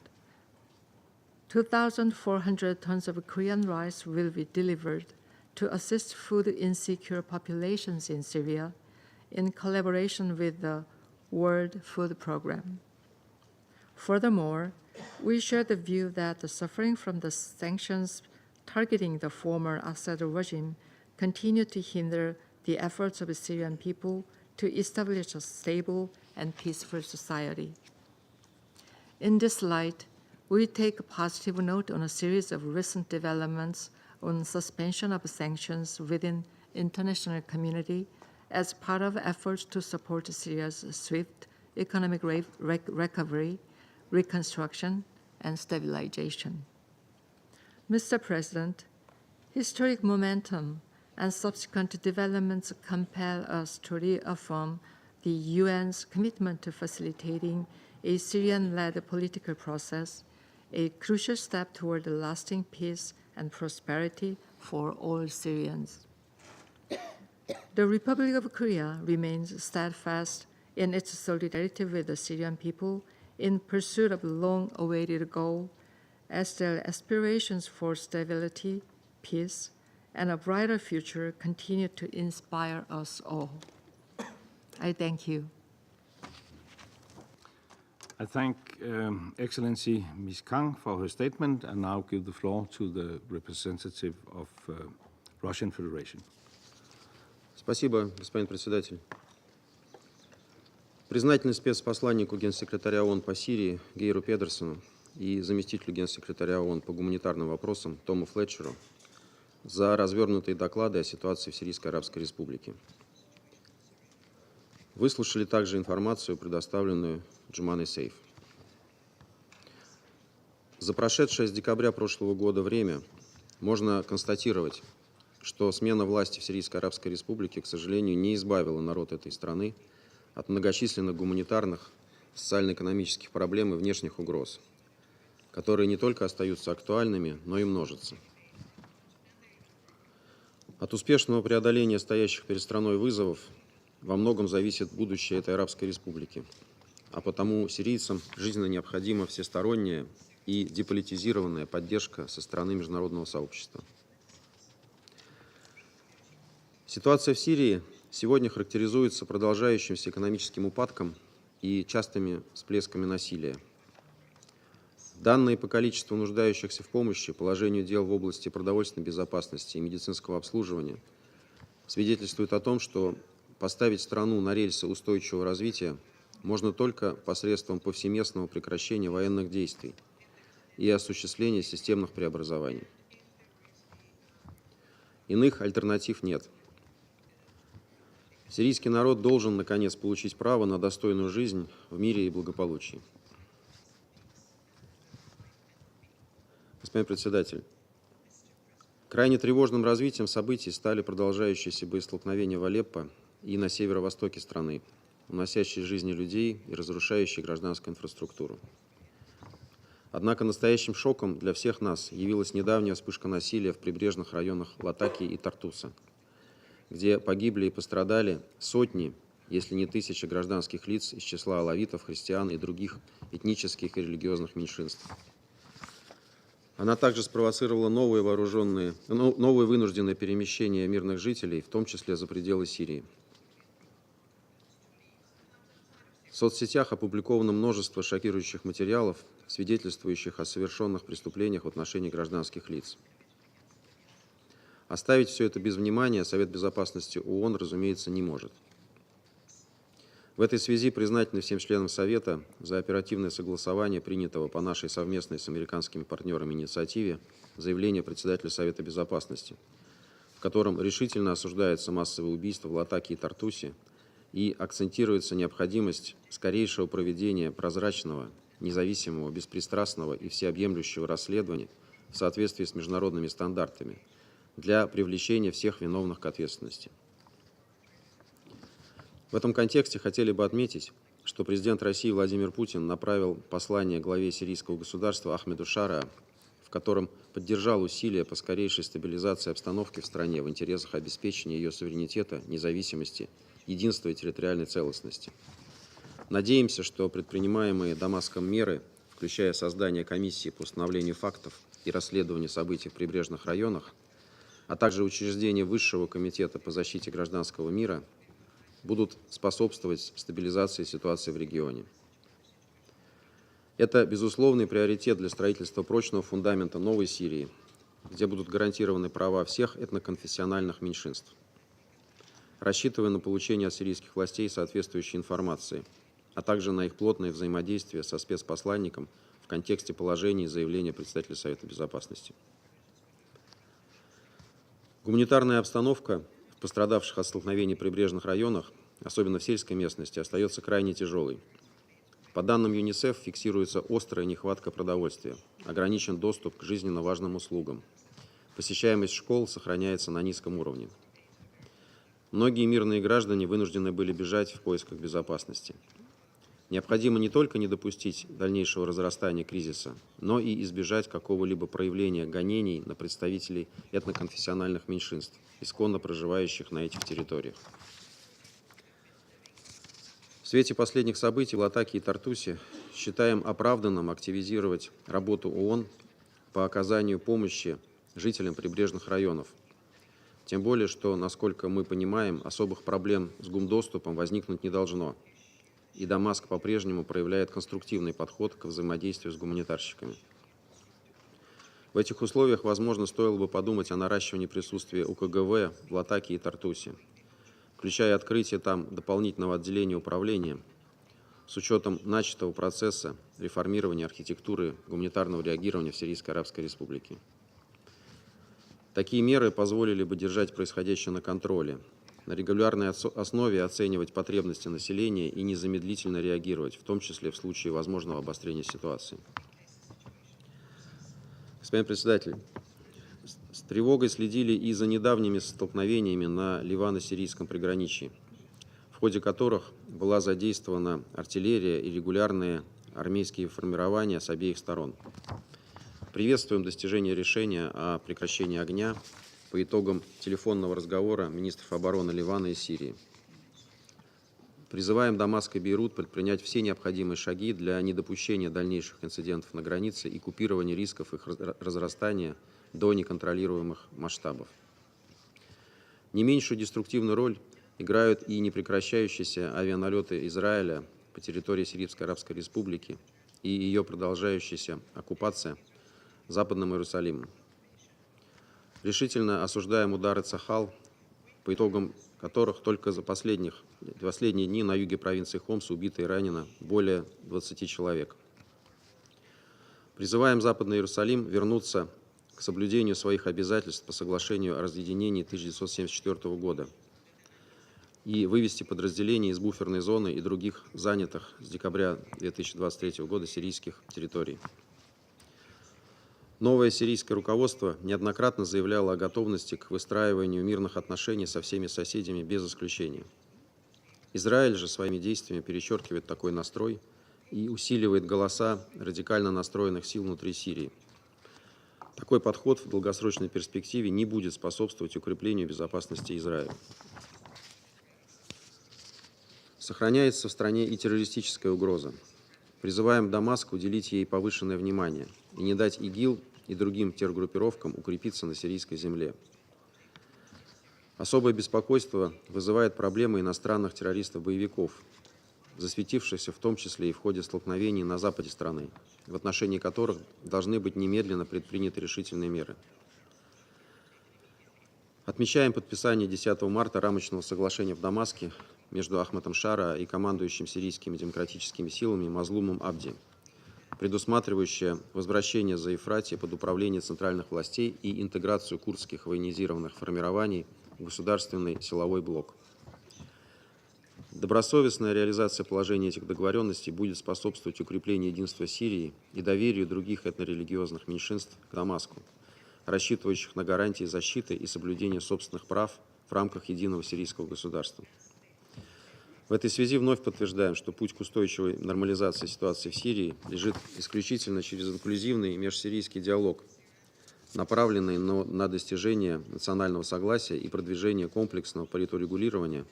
2,400 tons of Korean rice will be delivered to assist food insecure populations in Syria in collaboration with the World Food Programme. Furthermore, we share the view that the suffering from the sanctions targeting the former Assad regime continue to hinder the efforts of the Syrian people to establish a stable and peaceful society. In this light, we take a positive note on a series of recent developments on suspension of sanctions within international community as part of efforts to support Syria's swift economic recovery, reconstruction, and stabilization. Mr. President, historic momentum and subsequent developments compel us to reaffirm the UN's commitment to facilitating a Syrian-led political process, a crucial step toward lasting peace and prosperity for all Syrians. The Republic of Korea remains steadfast in its solidarity with the Syrian people in pursuit of a long-awaited goal, as their aspirations for stability, peace, and a brighter future continue to inspire us all. I thank you. I thank Excellency Ms. Kang for her statement and now give the floor to the representative of Russian Federation. Спасибо, господин председатель. Признательный спецпосланнику Генсекретаря ООН по Сирии Гейру Педерсону и заместителю Генсекретаря ООН по гуманитарным вопросам Тому Флетчеру за развернутые доклады о ситуации в Сирийской Арабской Республике. Выслушали также информацию, предоставленную Джуманой Сейф. За прошедшее с декабря прошлого года время можно констатировать, что смена власти в Сирийской Арабской Республике, к сожалению, не избавила народ этой страны от многочисленных гуманитарных, социально-экономических проблем и внешних угроз, которые не только остаются актуальными, но и множатся. От успешного преодоления стоящих перед страной вызовов во многом зависит будущее этой Арабской Республики, а потому сирийцам жизненно необходима всесторонняя и деполитизированная поддержка со стороны международного сообщества. Ситуация в Сирии сегодня характеризуется продолжающимся экономическим упадком и частыми всплесками насилия. Данные по количеству нуждающихся в помощи, положению дел в области продовольственной безопасности и медицинского обслуживания свидетельствуют о том, что поставить страну на рельсы устойчивого развития можно только посредством повсеместного прекращения военных действий и осуществления системных преобразований. Иных альтернатив нет. Сирийский народ должен, наконец, получить право на достойную жизнь в мире и благополучии. Господин председатель, крайне тревожным развитием событий стали продолжающиеся боестолкновения в Алеппо и на северо-востоке страны, уносящие жизни людей и разрушающие гражданскую инфраструктуру. Однако настоящим шоком для всех нас явилась недавняя вспышка насилия в прибрежных районах Латакии и Тартуса, где погибли и пострадали сотни, если не тысячи гражданских лиц из числа алавитов, христиан и других этнических и религиозных меньшинств. Она также спровоцировала новые вынужденные перемещения мирных жителей, в том числе за пределы Сирии. В соцсетях опубликовано множество шокирующих материалов, свидетельствующих о совершенных преступлениях в отношении гражданских лиц. Оставить все это без внимания Совет Безопасности ООН, разумеется, не может. В этой связи признательны всем членам Совета за оперативное согласование принятого по нашей совместной с американскими партнерами инициативе заявления председателя Совета Безопасности, в котором решительно осуждается массовое убийство в Латакии и Тартусе и акцентируется необходимость скорейшего проведения прозрачного, независимого, беспристрастного и всеобъемлющего расследования в соответствии с международными стандартами для привлечения всех виновных к ответственности. В этом контексте хотели бы отметить, что президент России Владимир Путин направил послание главе сирийского государства Ахмеду Шараа, в котором поддержал усилия по скорейшей стабилизации обстановки в стране в интересах обеспечения ее суверенитета, независимости, единства и территориальной целостности. Надеемся, что предпринимаемые Дамаском меры, включая создание комиссии по установлению фактов и расследованию событий в прибрежных районах, а также учреждение Высшего комитета по защите гражданского мира, будут способствовать стабилизации ситуации в регионе. Это безусловный приоритет для строительства прочного фундамента новой Сирии, где будут гарантированы права всех этноконфессиональных меньшинств. Рассчитывая на получение от сирийских властей соответствующей информации, а также на их плотное взаимодействие со спецпосланником в контексте положений и заявления председателя Совета Безопасности. Гуманитарная обстановка в пострадавших от столкновений прибрежных районах, особенно в сельской местности, остается крайне тяжелой. По данным ЮНИСЕФ, фиксируется острая нехватка продовольствия, ограничен доступ к жизненно важным услугам. Посещаемость школ сохраняется на низком уровне. Многие мирные граждане вынуждены были бежать в поисках безопасности. Необходимо не только не допустить дальнейшего разрастания кризиса, но и избежать какого-либо проявления гонений на представителей этноконфессиональных меньшинств, исконно проживающих на этих территориях. В свете последних событий в Латакии и Тартусе считаем оправданным активизировать работу ООН по оказанию помощи жителям прибрежных районов. Тем более, что, насколько мы понимаем, особых проблем с гумдоступом возникнуть не должно. И Дамаск по-прежнему проявляет конструктивный подход к взаимодействию с гуманитарщиками. В этих условиях, возможно, стоило бы подумать о наращивании присутствия УКГВ в Латакии и Тартусе, включая открытие там дополнительного отделения управления с учетом начатого процесса реформирования архитектуры гуманитарного реагирования в Сирийской Арабской Республике. Такие меры позволили бы держать происходящее на контроле, на регулярной основе оценивать потребности населения и незамедлительно реагировать, в том числе в случае возможного обострения ситуации. Господин председатель, с тревогой следили и за недавними столкновениями на ливано-сирийском приграничье, в ходе которых была задействована артиллерия и регулярные армейские формирования с обеих сторон. Приветствуем достижение решения о прекращении огня по итогам телефонного разговора министров обороны Ливана и Сирии. Призываем Дамаск и Бейрут предпринять все необходимые шаги для недопущения дальнейших инцидентов на границе и купирования рисков их разрастания до неконтролируемых масштабов. Не меньшую деструктивную роль играют и непрекращающиеся авианалеты Израиля по территории Сирийской Арабской Республики и ее продолжающаяся оккупация Западным Иерусалимом. Решительно осуждаем удары Цахал, по итогам которых только за последние дни на юге провинции Хомс убито и ранено более 20 человек. Призываем Западный Иерусалим вернуться к соблюдению своих обязательств по соглашению о разъединении 1974 года и вывести подразделения из буферной зоны и других занятых с декабря 2023 года сирийских территорий. Новое сирийское руководство неоднократно заявляло о готовности к выстраиванию мирных отношений со всеми соседями без исключения. Израиль же своими действиями перечеркивает такой настрой и усиливает голоса радикально настроенных сил внутри Сирии. Такой подход в долгосрочной перспективе не будет способствовать укреплению безопасности Израиля. Сохраняется в стране и террористическая угроза. Призываем Дамаск уделить ей повышенное внимание и не дать ИГИЛ и другим терроргруппировкам укрепиться на сирийской земле. Особое беспокойство вызывает проблема иностранных террористов-боевиков, засветившихся в том числе и в ходе столкновений на западе страны, в отношении которых должны быть немедленно предприняты решительные меры. Отмечаем подписание 10 марта рамочного соглашения в Дамаске между Ахмедом Шара и командующим сирийскими демократическими силами Мазлумом Абди, предусматривающее возвращение Заифратии под управление центральных властей и интеграцию курдских военизированных формирований в государственный силовой блок. Добросовестная реализация положений этих договоренностей будет способствовать укреплению единства Сирии и доверию других этнорелигиозных меньшинств к Дамаску, рассчитывающих на гарантии защиты и соблюдения собственных прав в рамках единого сирийского государства. В этой связи вновь подтверждаем, что путь к устойчивой нормализации ситуации в Сирии лежит исключительно через инклюзивный межсирийский диалог, направленный на достижение национального согласия и продвижение комплексного политурегулирования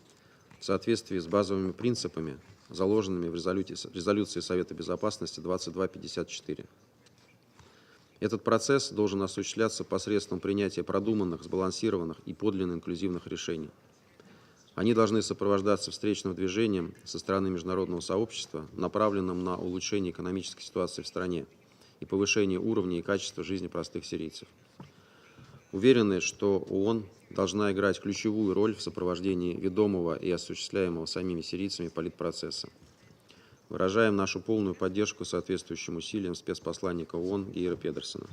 в соответствии с базовыми принципами, заложенными в резолюции Совета Безопасности 2254. Этот процесс должен осуществляться посредством принятия продуманных, сбалансированных и подлинно инклюзивных решений. Они должны сопровождаться встречным движением со стороны международного сообщества, направленным на улучшение экономической ситуации в стране и повышение уровня и качества жизни простых сирийцев. Уверены, что ООН должна играть ключевую роль в сопровождении ведомого и осуществляемого самими сирийцами политпроцесса. Выражаем нашу полную поддержку соответствующим усилиям спецпосланника ООН Гейра Педерсена.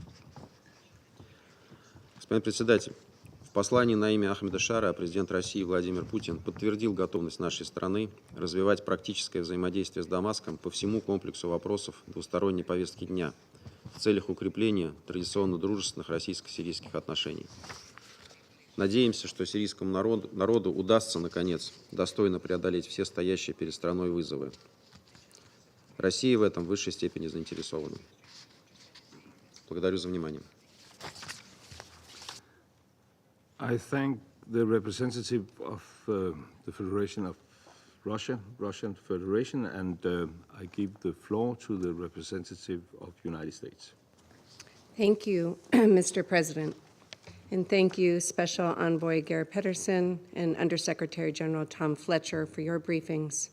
Господин председатель, в послании на имя Ахмеда Шара президент России Владимир Путин подтвердил готовность нашей страны развивать практическое взаимодействие с Дамаском по всему комплексу вопросов двусторонней повестки дня в целях укрепления традиционно дружественных российско-сирийских отношений. Надеемся, что сирийскому народу удастся, наконец, достойно преодолеть все стоящие перед страной вызовы. Россия в этом в высшей степени заинтересована. Благодарю за внимание. I thank the representative of the Federation of Russia, Russian Federation, and I give the floor to the representative of the United States. Thank you, Mr. President. And thank you, Special Envoy Gare Pedersen and Undersecretary General Tom Fletcher for your briefings.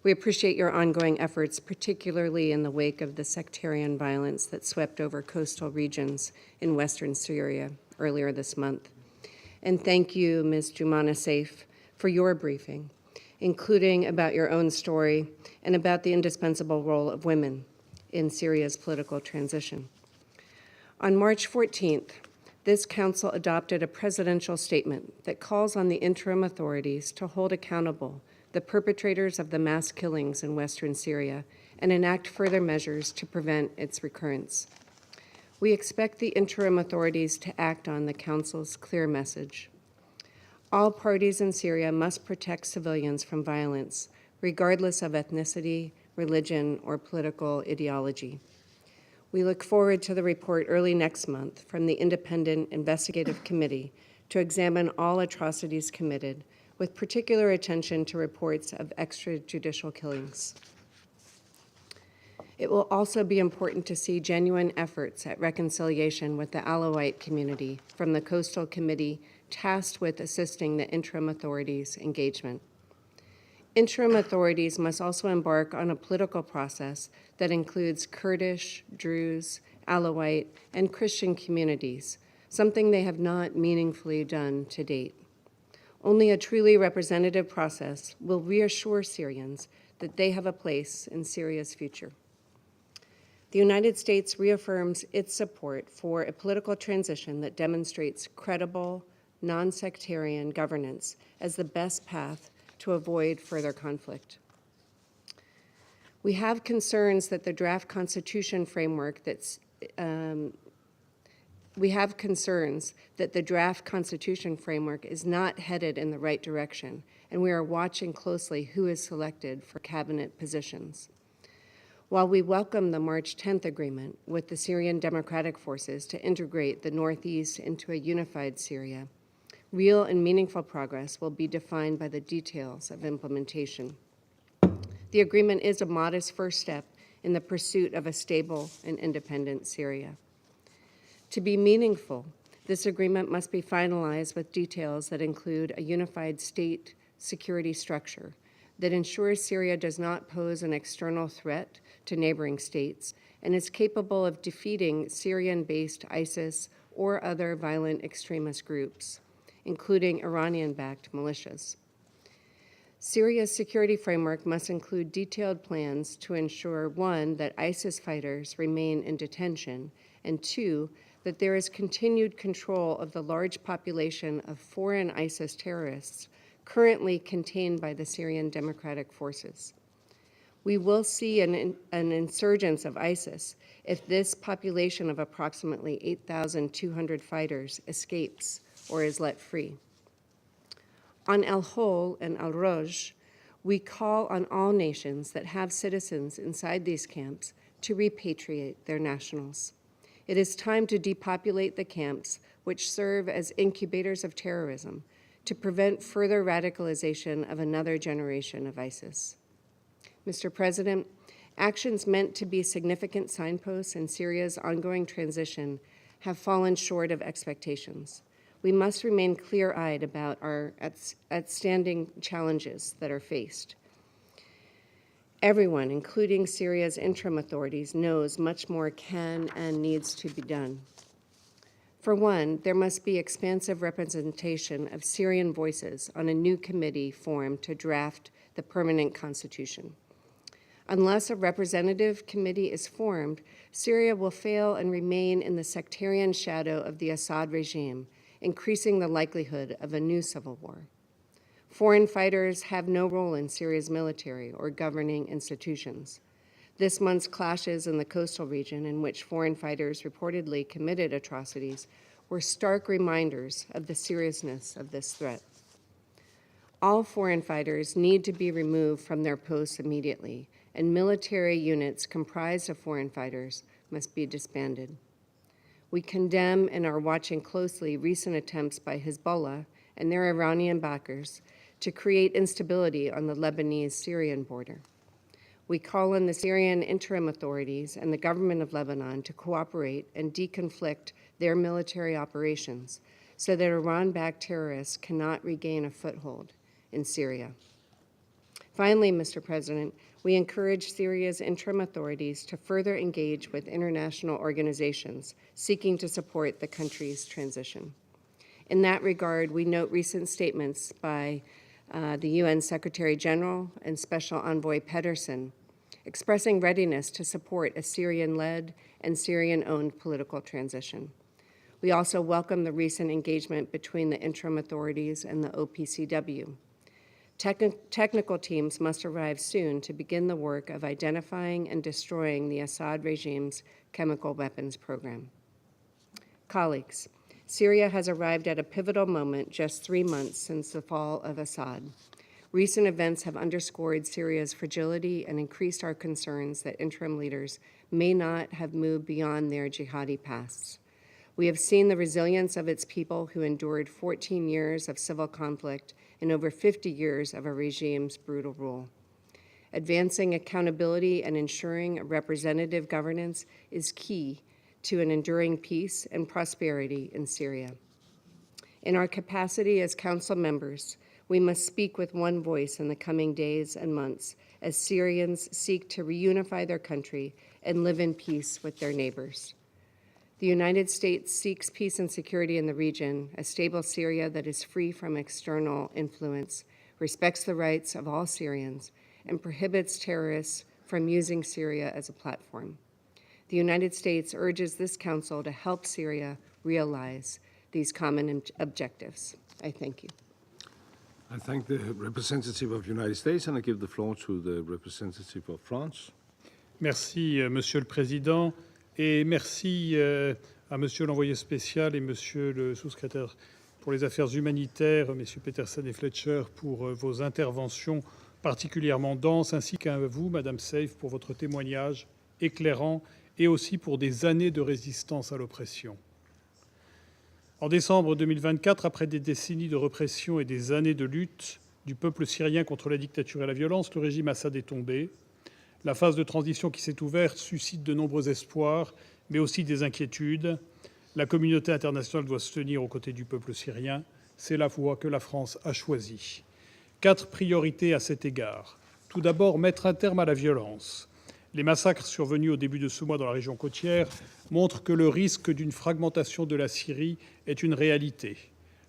We appreciate your ongoing efforts, particularly in the wake of the sectarian violence that swept over coastal regions in western Syria earlier this month. And thank you, Ms. Jumana Saif, for your briefing, including about your own story and about the indispensable role of women in Syria's political transition. On March 14th, this Council adopted a presidential statement that calls on the interim authorities to hold accountable the perpetrators of the mass killings in western Syria and enact further measures to prevent its recurrence. We expect the interim authorities to act on the Council's clear message. All parties in Syria must protect civilians from violence, regardless of ethnicity, religion, or political ideology. We look forward to the report early next month from the Independent Investigative Committee to examine all atrocities committed, with particular attention to reports of extrajudicial killings. It will also be important to see genuine efforts at reconciliation with the Alawite community from the Coastal Committee tasked with assisting the interim authorities' engagement. Interim authorities must also embark on a political process that includes Kurdish, Druze, Alawite, and Christian communities, something they have not meaningfully done to date. Only a truly representative process will reassure Syrians that they have a place in Syria's future. The United States reaffirms its support for a political transition that demonstrates credible, non-sectarian governance as the best path to avoid further conflict. We have concerns that the draft constitution framework is not headed in the right direction, and we are watching closely who is selected for cabinet positions. While we welcome the March 10th agreement with the Syrian Democratic Forces to integrate the Northeast into a unified Syria, real and meaningful progress will be defined by the details of implementation. The agreement is a modest first step in the pursuit of a stable and independent Syria. To be meaningful, this agreement must be finalized with details that include a unified state security structure that ensures Syria does not pose an external threat to neighboring states and is capable of defeating Syrian-based ISIS or other violent extremist groups, including Iranian-backed militias. Syria's security framework must include detailed plans to ensure, 1, that ISIS fighters remain in detention, and 2, that there is continued control of the large population of foreign ISIS terrorists currently contained by the Syrian Democratic Forces. We will see an insurgence of ISIS if this population of approximately 8,200 fighters escapes or is let free. On El Hol and Al Roj, we call on all nations that have citizens inside these camps to repatriate their nationals. It is time to depopulate the camps, which serve as incubators of terrorism, to prevent further radicalization of another generation of ISIS. Mr. President, actions meant to be significant signposts in Syria's ongoing transition have fallen short of expectations. We must remain clear-eyed about our outstanding challenges that are faced. Everyone, including Syria's interim authorities, knows much more can and needs to be done. For one, there must be expansive representation of Syrian voices on a new committee formed to draft the permanent constitution. Unless a representative committee is formed, Syria will fail and remain in the sectarian shadow of the Assad regime, increasing the likelihood of a new civil war. Foreign fighters have no role in Syria's military or governing institutions. This month's clashes in the coastal region, in which foreign fighters reportedly committed atrocities, were stark reminders of the seriousness of this threat. All foreign fighters need to be removed from their posts immediately, and military units comprised of foreign fighters must be disbanded. We condemn and are watching closely recent attempts by Hezbollah and their Iranian backers to create instability on the Lebanese-Syrian border. We call on the Syrian interim authorities and the government of Lebanon to cooperate and deconflict their military operations so that Iran-backed terrorists cannot regain a foothold in Syria. Finally, Mr. President, we encourage Syria's interim authorities to further engage with international organizations seeking to support the country's transition. In that regard, we note recent statements by the UN Secretary General and Special Envoy Pedersen, expressing readiness to support a Syrian-led and Syrian-owned political transition. We also welcome the recent engagement between the interim authorities and the OPCW. Technical teams must arrive soon to begin the work of identifying and destroying the Assad regime's chemical weapons program. Colleagues, Syria has arrived at a pivotal moment just 3 months since the fall of Assad. Recent events have underscored Syria's fragility and increased our concerns that interim leaders may not have moved beyond their jihadi pasts. We have seen the resilience of its people who endured 14 years of civil conflict and over 50 years of a regime's brutal rule. Advancing accountability and ensuring representative governance is key to an enduring peace and prosperity in Syria. In our capacity as Council members, we must speak with one voice in the coming days and months as Syrians seek to reunify their country and live in peace with their neighbors. The United States seeks peace and security in the region, a stable Syria that is free from external influence, respects the rights of all Syrians, and prohibits terrorists from using Syria as a platform. The United States urges this Council to help Syria realize these common objectives. I thank you. I thank the representative of the United States, and I give the floor to the representative of France. Merci, Monsieur le Président, et merci à Monsieur l'envoyé spécial et Monsieur le sous-secrétaire pour les affaires humanitaires, Messieurs Petersen et Fletcher, pour vos interventions particulièrement denses, ainsi qu'à vous, Madame Saïf, pour votre témoignage éclairant et aussi pour des années de résistance à l'oppression. En décembre 2024, après des décennies de répression et des années de lutte du peuple syrien contre la dictature et la violence, le régime Assad est tombé. La phase de transition qui s'est ouverte suscite de nombreux espoirs, mais aussi des inquiétudes. La communauté internationale doit se tenir aux côtés du peuple syrien. C'est la voie que la France a choisie. 4 priorités à cet égard. Tout d'abord, mettre un terme à la violence. Les massacres survenus au début de ce mois dans la région côtière montrent que le risque d'une fragmentation de la Syrie est une réalité.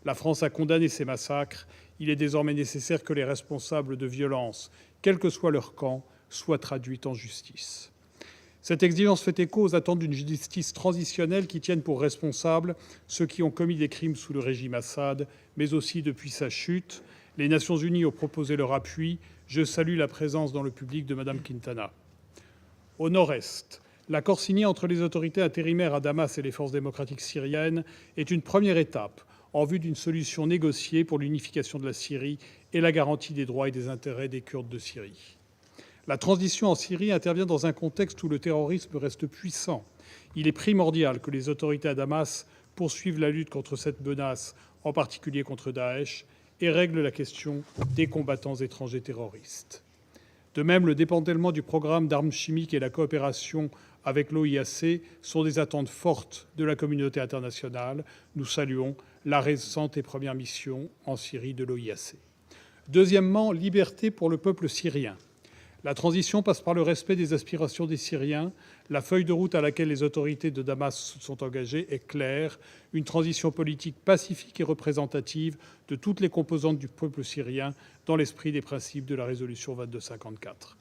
La France a condamné ces massacres. Il est désormais nécessaire que les responsables de violences, quel que soit leur camp, soient traduits en justice. Cette exigence fait écho aux attentes d'une justice transitionnelle qui tienne pour responsables ceux qui ont commis des crimes sous le régime Assad, mais aussi depuis sa chute. Les Nations unies ont proposé leur appui. Je salue la présence dans le public de Mme Quintana. Au nord-est, l'accord signé entre les autorités intérimaires à Damas et les forces démocratiques syriennes est une première étape en vue d'une solution négociée pour l'unification de la Syrie et la garantie des droits et des intérêts des Kurdes de Syrie. La transition en Syrie intervient dans un contexte où le terrorisme reste puissant. Il est primordial que les autorités à Damas poursuivent la lutte contre cette menace, en particulier contre Daesh, et règlent la question des combattants étrangers terroristes. De même, le démantèlement du programme d'armes chimiques et la coopération avec l'OIAC sont des attentes fortes de la communauté internationale. Nous saluons la récente et première mission en Syrie de l'OIAC. Deuxièmement, liberté pour le peuple syrien. La transition passe par le respect des aspirations des Syriens. La feuille de route à laquelle les autorités de Damas se sont engagées est claire. Une transition politique pacifique et représentative de toutes les composantes du peuple syrien dans l'esprit des principes de la résolution 2254.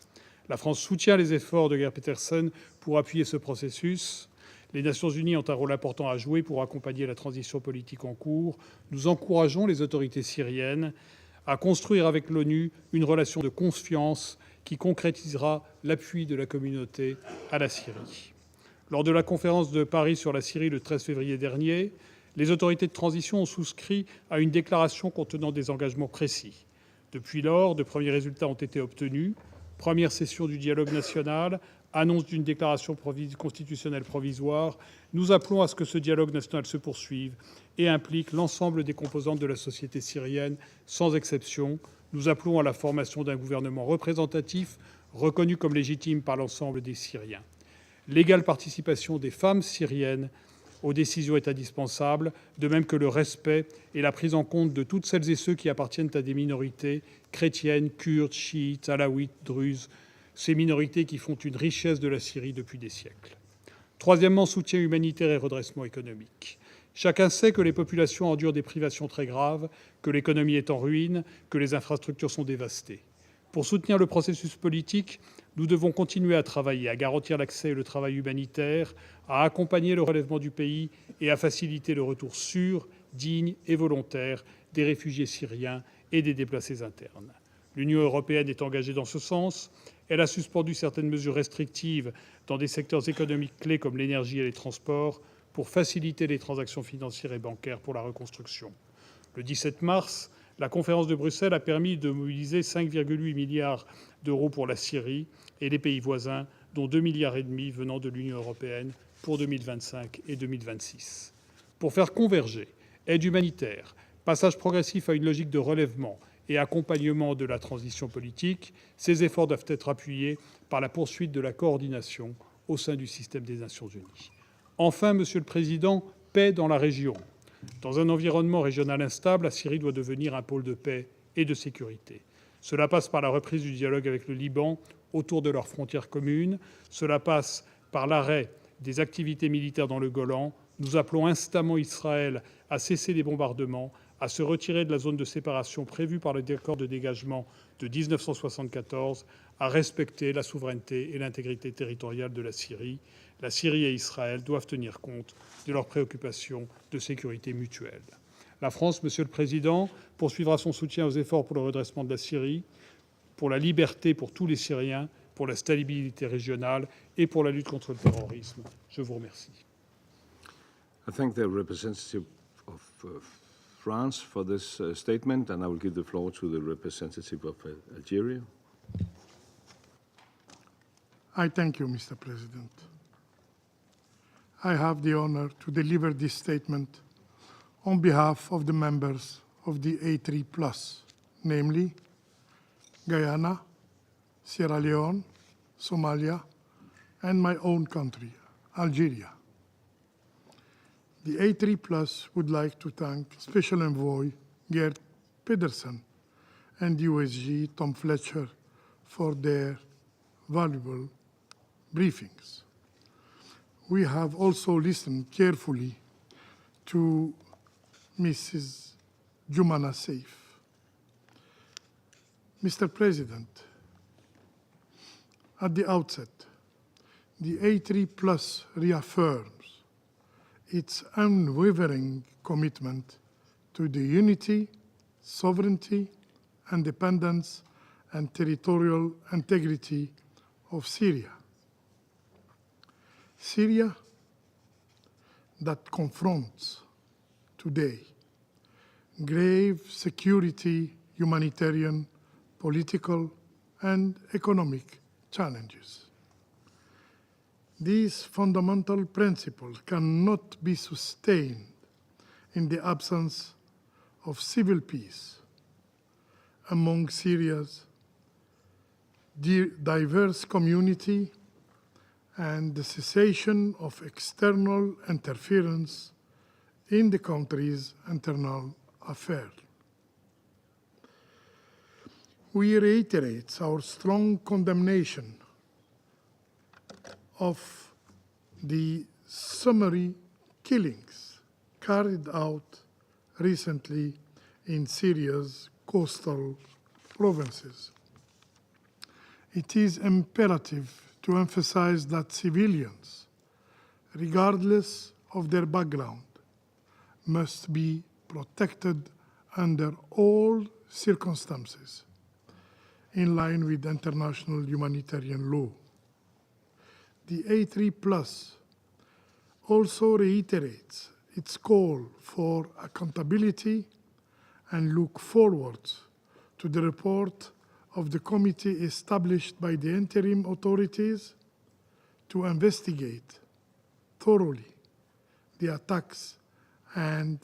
La France soutient les efforts de Geir Petersen pour appuyer ce processus. Les Nations unies ont un rôle important à jouer pour accompagner la transition politique en cours. Nous encourageons les autorités syriennes à construire avec l'ONU une relation de confiance qui concrétisera l'appui de la communauté à la Syrie. Lors de la conférence de Paris sur la Syrie le 13 février dernier, les autorités de transition ont souscrit à une déclaration contenant des engagements précis. Depuis lors, de premiers résultats ont été obtenus. Première session du dialogue national, annonce d'une déclaration constitutionnelle provisoire. Nous appelons à ce que ce dialogue national se poursuive et implique l'ensemble des composantes de la société syrienne, sans exception. Nous appelons à la formation d'un gouvernement représentatif, reconnu comme légitime par l'ensemble des Syriens. L'égale participation des femmes syriennes aux décisions est indispensable, de même que le respect et la prise en compte de toutes celles et ceux qui appartiennent à des minorités chrétiennes, kurdes, chiites, alaouites, druzes, ces minorités qui font une richesse de la Syrie depuis des siècles. Troisièmement, soutien humanitaire et redressement économique. Chacun sait que les populations endurent des privations très graves, que l'économie est en ruine, que les infrastructures sont dévastées. Pour soutenir le processus politique, nous devons continuer à travailler, à garantir l'accès et le travail humanitaire, à accompagner le relèvement du pays et à faciliter le retour sûr, digne et volontaire des réfugiés syriens et des déplacés internes. L'Union européenne est engagée dans ce sens. Elle a suspendu certaines mesures restrictives dans des secteurs économiques clés comme l'énergie et les transports pour faciliter les transactions financières et bancaires pour la reconstruction. Le 17 mars, la conférence de Bruxelles a permis de mobiliser 5,8 milliards d'euros pour la Syrie et les pays voisins, dont 2,5 milliards venant de l'Union européenne pour 2025 et 2026. Pour faire converger aide humanitaire, passage progressif à une logique de relèvement et accompagnement de la transition politique, ces efforts doivent être appuyés par la poursuite de la coordination au sein du système des Nations unies. Enfin, Monsieur le Président, paix dans la région. Dans un environnement régional instable, la Syrie doit devenir un pôle de paix et de sécurité. Cela passe par la reprise du dialogue avec le Liban autour de leurs frontières communes. Cela passe par l'arrêt des activités militaires dans le Golan. Nous appelons instamment Israël à cesser les bombardements, à se retirer de la zone de séparation prévue par le accord de dégagement de 1974, à respecter la souveraineté et l'intégrité territoriale de la Syrie. La Syrie et Israël doivent tenir compte de leurs préoccupations de sécurité mutuelle. La France, Monsieur le Président, poursuivra son soutien aux efforts pour le redressement de la Syrie, pour la liberté pour tous les Syriens, pour la stabilité régionale et pour la lutte contre le terrorisme. Je vous remercie. I thank the representative of France for this statement, and I will give the floor to the representative of Algeria. I thank you, Mr. President. I have the honor to deliver this statement on behalf of the members of the A3+, namely Guyana, Sierra Leone, Somalia, and my own country, Algeria. The A3+ would like to thank Special Envoy Gerd Pedersen and USG Tom Fletcher for their valuable briefings. We have also listened carefully to Mrs. Jumana Saif. Mr. President, at the outset, the A3+ reaffirms its unwavering commitment to the unity, sovereignty, independence, and territorial integrity of Syria. Syria that confronts today grave security, humanitarian, political, and economic challenges. These fundamental principles cannot be sustained in the absence of civil peace among Syria's diverse community and the cessation of external interference in the country's internal affairs. We reiterate our strong condemnation of the summary killings carried out recently in Syria's coastal provinces. It is imperative to emphasize that civilians, regardless of their background, must be protected under all circumstances in line with international humanitarian law. The A3+ also reiterates its call for accountability and look forward to the report of the committee established by the interim authorities to investigate thoroughly the attacks and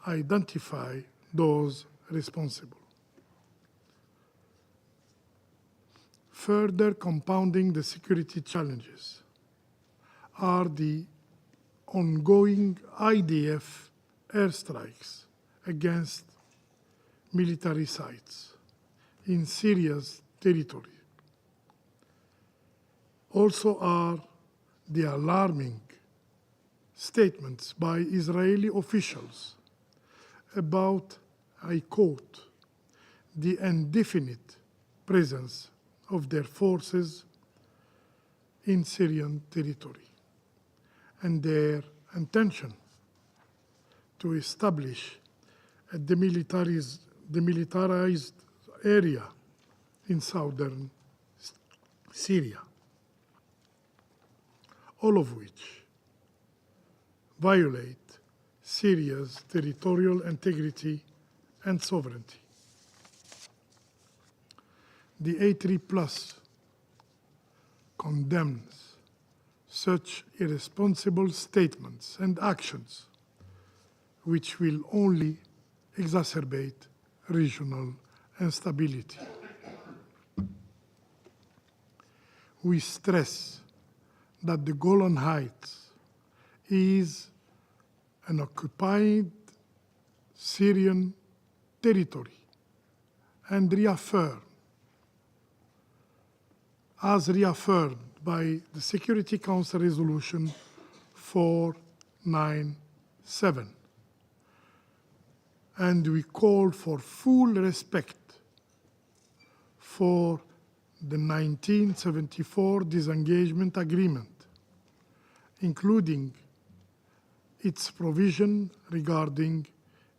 identify those responsible. Further compounding the security challenges are the ongoing IDF airstrikes against military sites in Syria's territory. Also are the alarming statements by Israeli officials about, I quote, the indefinite presence of their forces in Syrian territory and their intention to establish a demilitarized area in southern Syria, all of which violate Syria's territorial integrity and sovereignty. The A3+ condemns such irresponsible statements and actions which will only exacerbate regional instability. We stress that the Golan Heights is an occupied Syrian territory and reaffirmed by the Security Council Resolution 497. And we call for full respect for the 1974 disengagement agreement, including its provision regarding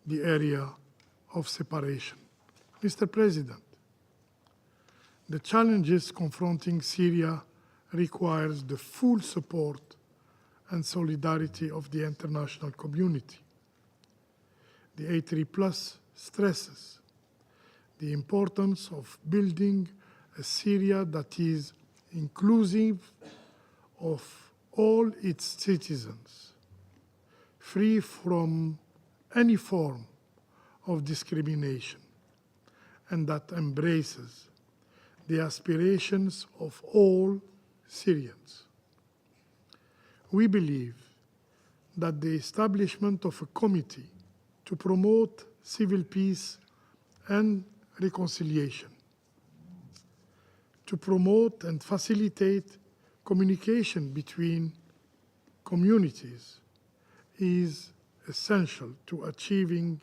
the area of separation. Mr. President, the challenges confronting Syria requires the full support and solidarity of the international community. The A3+ stresses the importance of building a Syria that is inclusive of all its citizens, free from any form of discrimination, and that embraces the aspirations of all Syrians. We believe that the establishment of a committee to promote civil peace and reconciliation, to promote and facilitate communication between communities is essential to achieving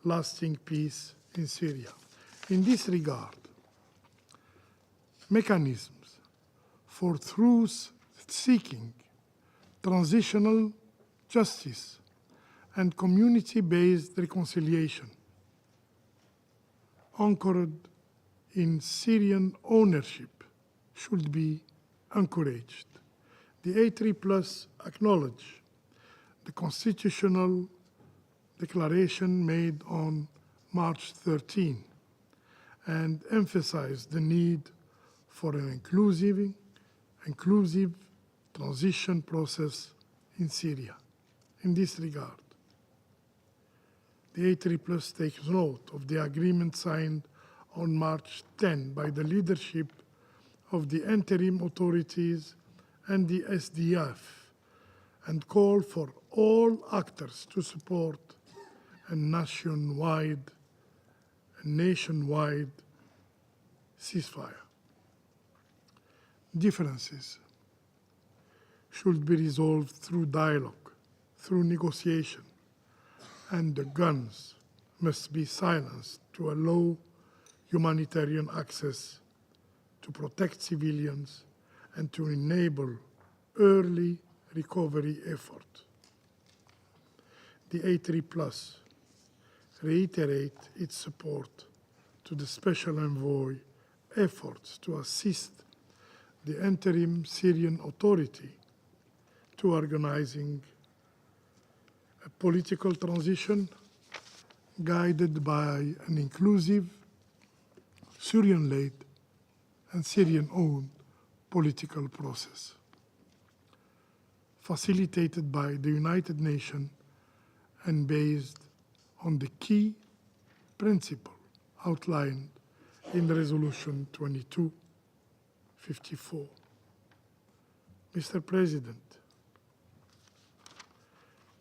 lasting peace in Syria. In this regard, mechanisms for truth-seeking, transitional justice, and community-based reconciliation, anchored in Syrian ownership, should be encouraged. The A3+ acknowledge the constitutional declaration made on March 13 and emphasize the need for an inclusive transition process in Syria. In this regard, the A3+ takes note of the agreement signed on March 10 by the leadership of the interim authorities and the SDF, and call for all actors to support a nationwide ceasefire. Differences should be resolved through dialogue, through negotiation, and the guns must be silenced to allow humanitarian access, to protect civilians, and to enable early recovery effort. The A3+ reiterate its support to the Special Envoy efforts to assist the interim Syrian Authority to organizing a political transition guided by an inclusive, Syrian-led and Syrian-owned political process, facilitated by the United Nations and based on the key principle outlined in Resolution 2254. Mr. President,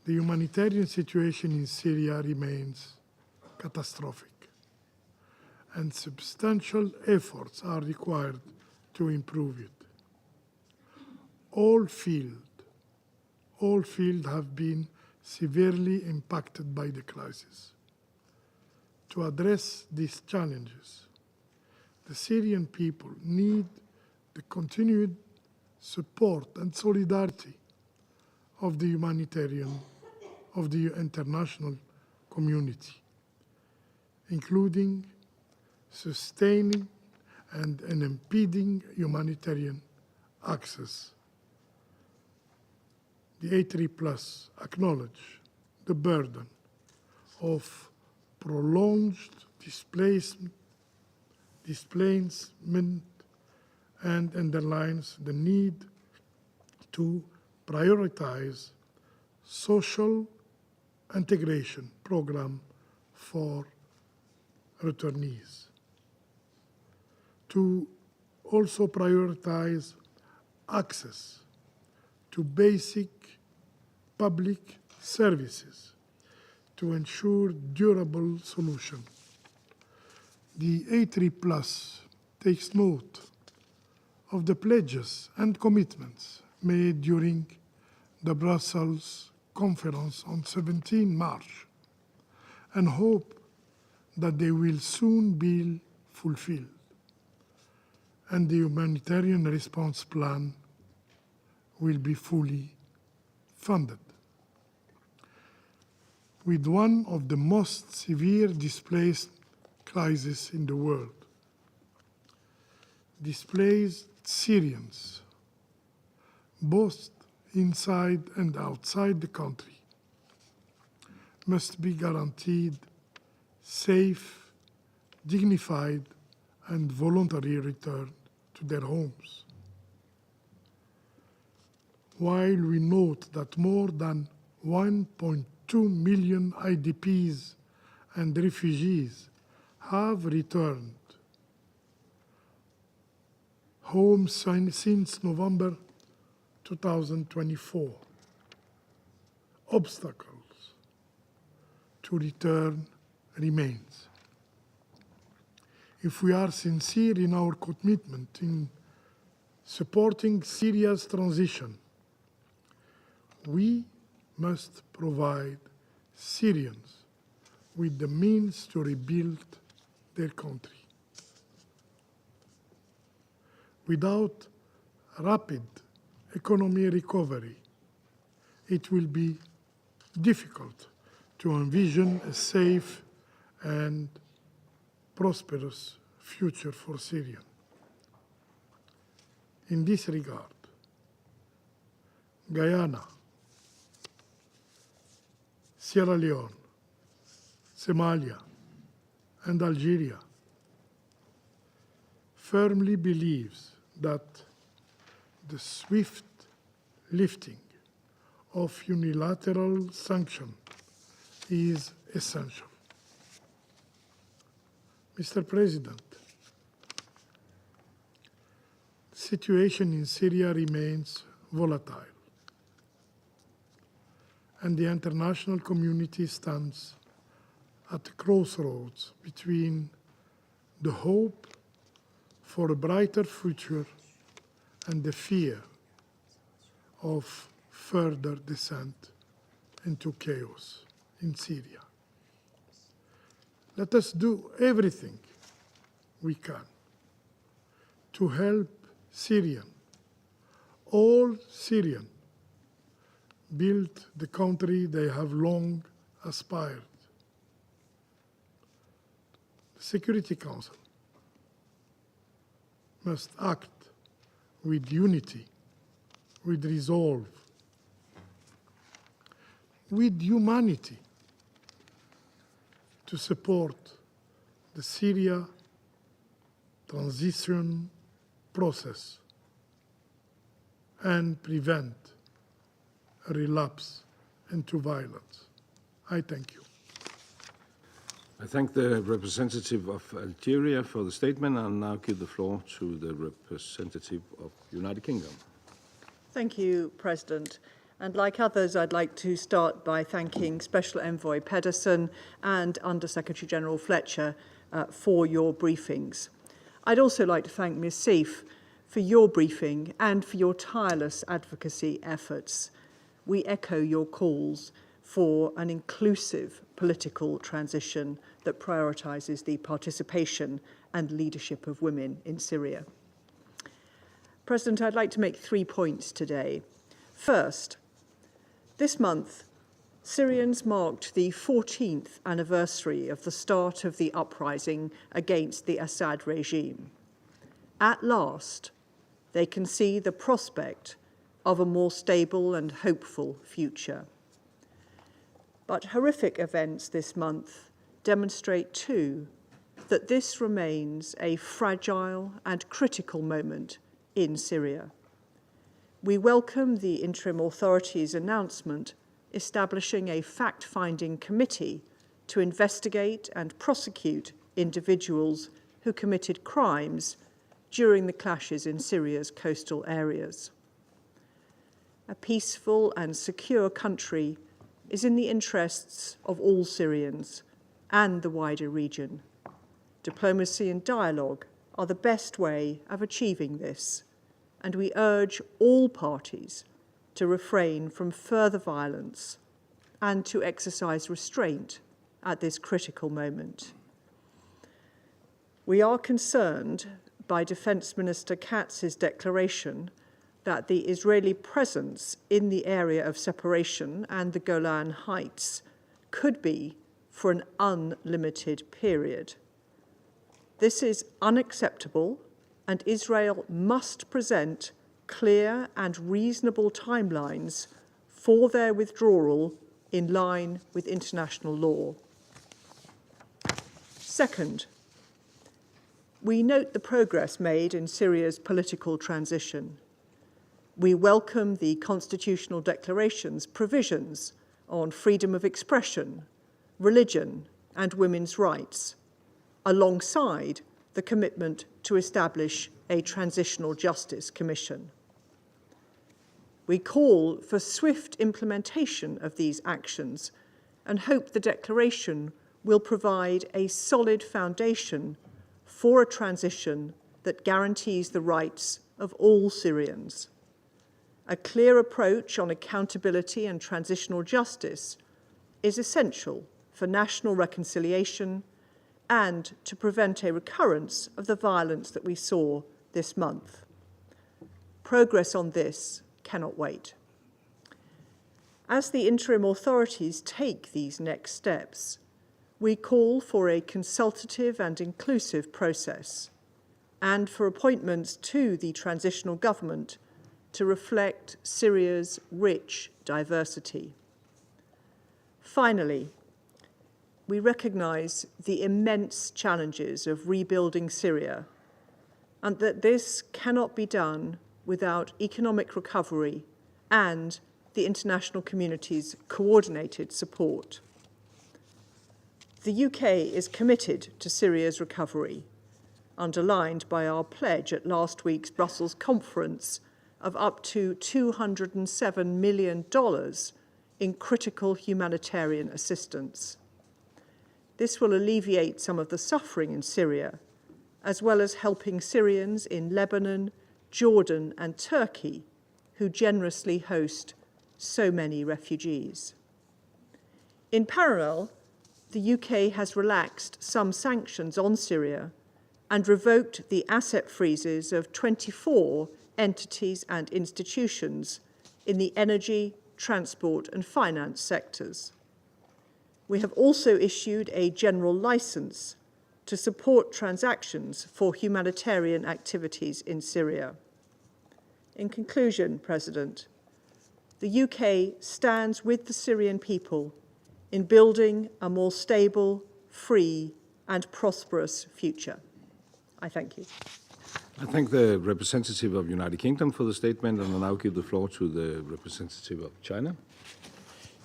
the humanitarian situation in Syria remains catastrophic, and substantial efforts are required to improve it. all fields have been severely impacted by the crisis. To address these challenges, the Syrian people need the continued support and solidarity of the international community, including sustaining and unimpeding humanitarian access. The A3+ acknowledge the burden of prolonged displacement and underlines the need to prioritize social integration program for returnees, to also prioritize access to basic public services to ensure durable solution. The A3+ takes note of the pledges and commitments made during the Brussels conference on 17 March and hope that they will soon be fulfilled and the humanitarian response plan will be fully funded. With one of the most severe displaced crises in the world, displaced Syrians, both inside and outside the country, must be guaranteed safe, dignified, and voluntary return to their homes. While we note that more than 1.2 million IDPs and refugees have returned home since November 2024, obstacles to return remains. If we are sincere in our commitment in supporting Syria's transition, we must provide Syrians with the means to rebuild their country. Without rapid economic recovery, it will be difficult to envision a safe and prosperous future for Syria. In this regard, Guyana, Sierra Leone, Somalia, and Algeria firmly believes that the swift lifting of unilateral sanctions is essential. Mr. President, the situation in Syria remains volatile, and the international community stands at the crossroads between the hope for a brighter future and the fear of further descent into chaos in Syria. Let us do everything we can to help all Syrians, build the country they have long aspired. The Security Council must act with unity, with resolve, with humanity to support the Syria transition process and prevent a relapse into violence. I thank you. I thank the representative of Algeria for the statement and now give the floor to the representative of the United Kingdom. Thank you, President. And like others, I'd like to start by thanking Special Envoy Pedersen and Under-Secretary General Fletcher for your briefings. I'd also like to thank Ms. Seif for your briefing and for your tireless advocacy efforts. We echo your calls for an inclusive political transition that prioritises the participation and leadership of women in Syria. President, I'd like to make 3 points today. First, this month, Syrians marked the 14th anniversary of the start of the uprising against the Assad regime. At last, they can see the prospect of a more stable and hopeful future. But horrific events this month demonstrate too that this remains a fragile and critical moment in Syria. We welcome the interim authorities' announcement establishing a fact-finding committee to investigate and prosecute individuals who committed crimes during the clashes in Syria's coastal areas. A peaceful and secure country is in the interests of all Syrians and the wider region. Diplomacy and dialogue are the best way of achieving this, and we urge all parties to refrain from further violence and to exercise restraint at this critical moment. We are concerned by Defence Minister Katz's declaration that the Israeli presence in the area of separation and the Golan Heights could be for an unlimited period. This is unacceptable, and Israel must present clear and reasonable timelines for their withdrawal in line with international law. Second, we note the progress made in Syria's political transition. We welcome the constitutional declaration's provisions on freedom of expression, religion, and women's rights, alongside the commitment to establish a Transitional Justice Commission. We call for swift implementation of these actions and hope the declaration will provide a solid foundation for a transition that guarantees the rights of all Syrians. A clear approach on accountability and transitional justice is essential for national reconciliation and to prevent a recurrence of the violence that we saw this month. Progress on this cannot wait. As the interim authorities take these next steps, we call for a consultative and inclusive process and for appointments to the transitional government to reflect Syria's rich diversity. Finally, we recognise the immense challenges of rebuilding Syria and that this cannot be done without economic recovery and the international community's coordinated support. The UK is committed to Syria's recovery, underlined by our pledge at last week's Brussels conference of up to $207 million in critical humanitarian assistance. This will alleviate some of the suffering in Syria, as well as helping Syrians in Lebanon, Jordan, and Turkey, who generously host so many refugees. In parallel, the UK has relaxed some sanctions on Syria and revoked the asset freezes of 24 entities and institutions in the energy, transport, and finance sectors. We have also issued a general license to support transactions for humanitarian activities in Syria. In conclusion, President, the UK stands with the Syrian people in building a more stable, free, and prosperous future. I thank you. I thank the representative of United Kingdom for the statement, and I now give the floor to the representative of China.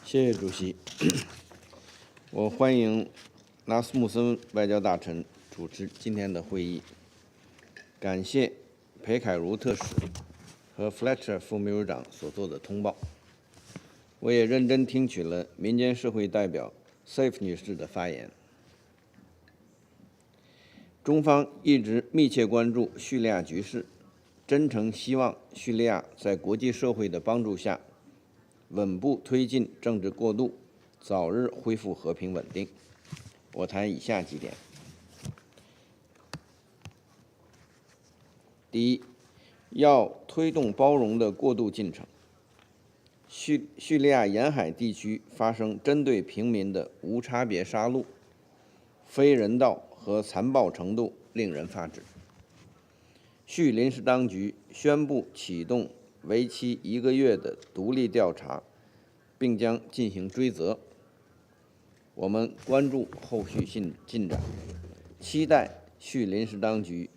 谢谢主席。我欢迎拉斯穆森外交大臣主持今天的会议，感谢裴凯如特使和 Fletcher 副秘书长所做的通报。我也认真听取了民间社会代表 Saif 女士的发言。中方一直密切关注叙利亚局势，真诚希望叙利亚在国际社会的帮助下，稳步推进政治过渡，早日恢复和平稳定。我谈以下几点：第一，要推动包容的过渡进程。叙利亚沿海地区发生针对平民的无差别杀戮，非人道和残暴程度令人发指。叙临时当局宣布启动为期1个月的独立调查，并将进行追责。我们关注后续进展，期待叙临时当局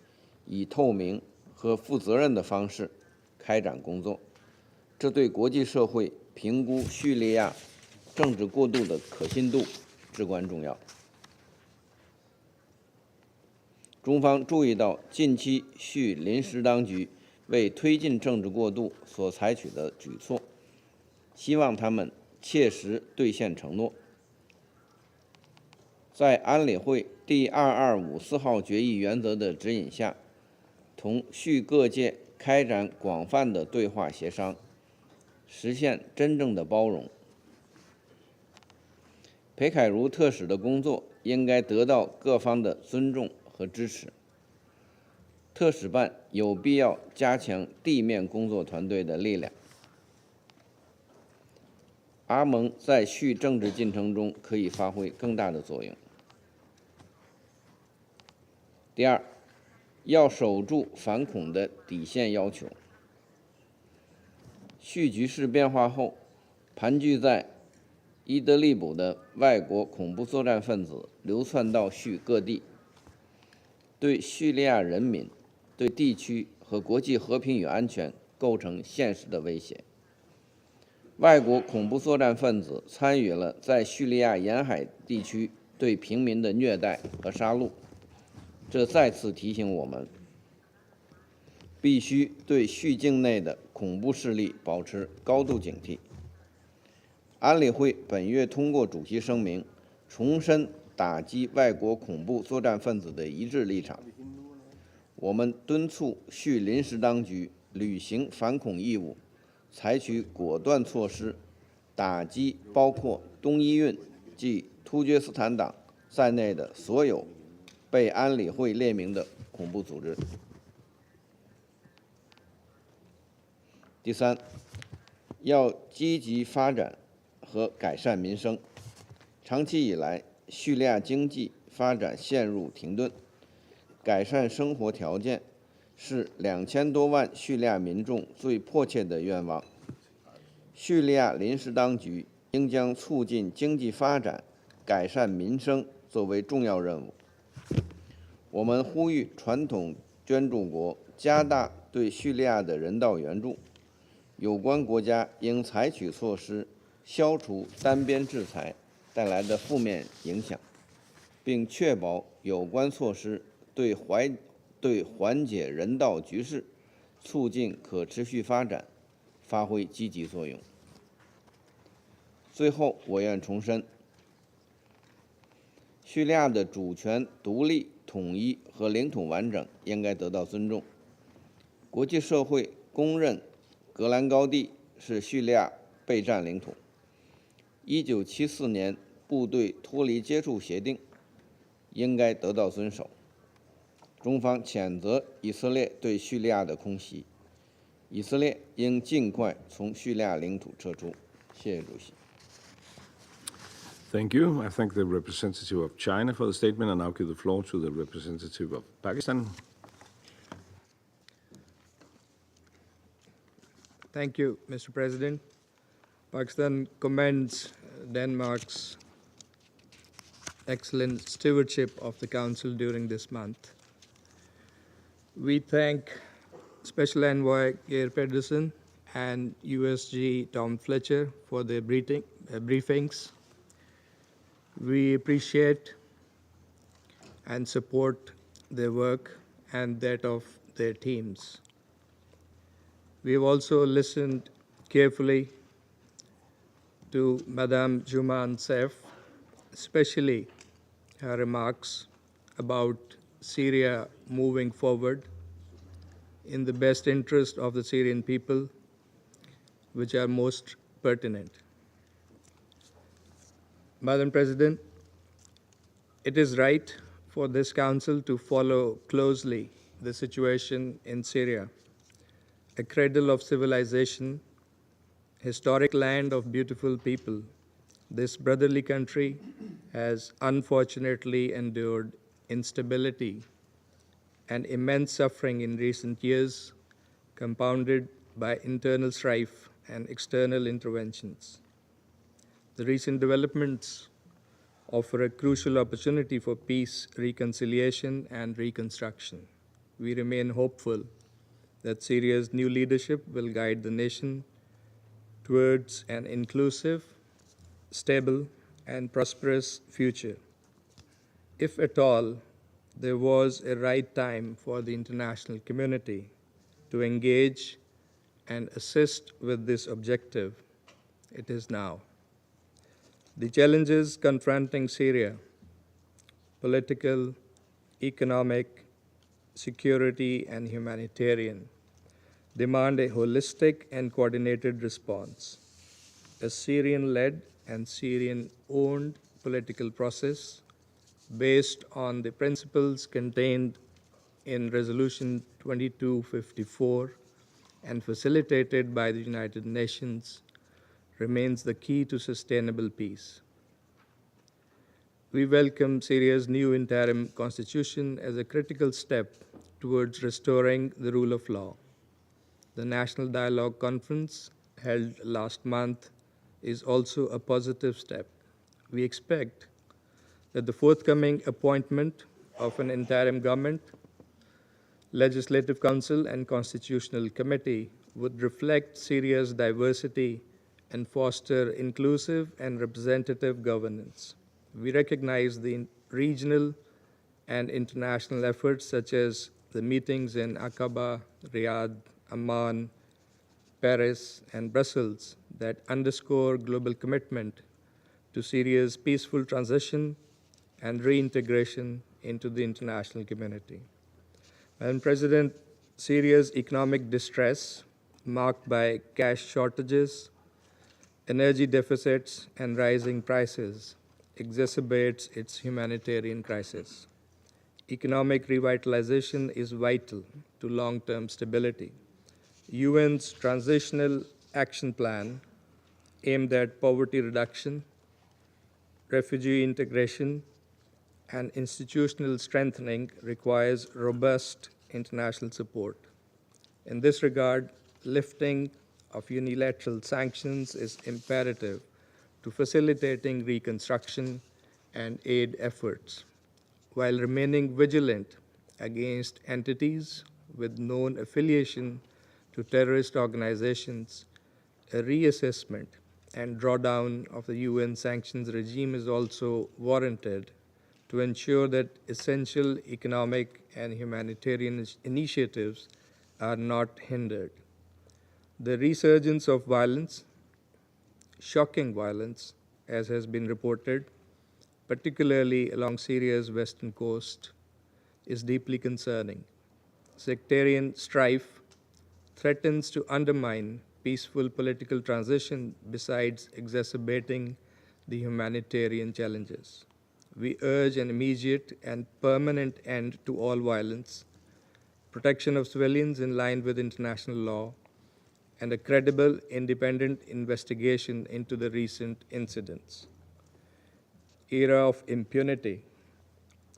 以透明和负责任的方式开展工作，这对国际社会评估叙利亚政治过渡的可信度至关重要。中方注意到近期叙临时当局为推进政治过渡所采取的举措，希望他们切实兑现承诺。在安理会第2254号决议原则的指引下，同叙各界开展广泛的对话协商，实现真正的包容。裴凯如特使的工作应该得到各方的尊重和支持。特使办有必要加强地面工作团队的力量。阿盟在叙政治进程中可以发挥更大的作用。第二，要守住反恐的底线要求。叙局势变化后，盘踞在伊德利卜的外国恐怖作战分子流窜到叙各地，对叙利亚人民、对地区和国际和平与安全构成现实的威胁。外国恐怖作战分子参与了在叙利亚沿海地区对平民的虐待和杀戮，这再次提醒我们，必须对叙境内的恐怖势力保持高度警惕。安理会本月通过主席声明，重申打击外国恐怖作战分子的一致立场。我们敦促叙临时当局履行反恐义务，采取果断措施，打击包括东伊运及突厥斯坦党在内的所有被安理会列明的恐怖组织。第三，要积极发展和改善民生。长期以来，叙利亚经济发展陷入停顿，改善生活条件是2000多万叙利亚民众最迫切的愿望。叙利亚临时当局应将促进经济发展、改善民生作为重要任务。我们呼吁传统捐助国加大对叙利亚的人道援助，有关国家应采取措施消除单边制裁带来的负面影响，并确保有关措施对缓解人道局势、促进可持续发展发挥积极作用。最后，我愿重申，叙利亚的主权、独立、统一和领土完整应该得到尊重。国际社会公认戈兰高地是叙利亚备战领土。1974年部队脱离接触协定应该得到遵守。中方谴责以色列对叙利亚的空袭，以色列应尽快从叙利亚领土撤出。谢谢主席。Thank you. I thank the representative of China for the statement. I now give the floor to the representative of Pakistan. Thank you, Mr. President. Pakistan commends Denmark's excellent stewardship of the Council during this month. We thank Special Envoy Geir Pedersen and USG Tom Fletcher for their briefings. We appreciate and support their work and that of their teams. We have also listened carefully to Madame Juman Saif, especially her remarks about Syria moving forward in the best interest of the Syrian people, which are most pertinent. Madam President, it is right for this Council to follow closely the situation in Syria, a cradle of civilization, historic land of beautiful people. This brotherly country has unfortunately endured instability and immense suffering in recent years, compounded by internal strife and external interventions. The recent developments offer a crucial opportunity for peace, reconciliation, and reconstruction. We remain hopeful that Syria's new leadership will guide the nation towards an inclusive, stable, and prosperous future. If at all there was a right time for the international community to engage and assist with this objective, it is now. The challenges confronting Syria, political, economic, security, and humanitarian, demand a holistic and coordinated response. A Syrian-led and Syrian-owned political process based on the principles contained in Resolution 2254 and facilitated by the United Nations remains the key to sustainable peace. We welcome Syria's new interim constitution as a critical step towards restoring the rule of law. The National Dialogue Conference held last month is also a positive step. We expect that the forthcoming appointment of an interim government, Legislative Council, and Constitutional Committee would reflect Syria's diversity and foster inclusive and representative governance. We recognize the regional and international efforts such as the meetings in Aqaba, Riyadh, Amman, Paris, and Brussels that underscore global commitment to Syria's peaceful transition and reintegration into the international community. Madam President, Syria's economic distress, marked by cash shortages, energy deficits, and rising prices, exacerbates its humanitarian crisis. Economic revitalization is vital to long-term stability. UN's Transitional Action Plan, aimed at poverty reduction, refugee integration, and institutional strengthening, requires robust international support. In this regard, lifting of unilateral sanctions is imperative to facilitating reconstruction and aid efforts, while remaining vigilant against entities with known affiliation to terrorist organizations. A reassessment and drawdown of the UN sanctions regime is also warranted to ensure that essential economic and humanitarian initiatives are not hindered. The resurgence of violence, shocking violence, as has been reported, particularly along Syria's western coast, is deeply concerning. Sectarian strife threatens to undermine peaceful political transition besides exacerbating the humanitarian challenges. We urge an immediate and permanent end to all violence, protection of civilians in line with international law, and a credible, independent investigation into the recent incidents. Era of impunity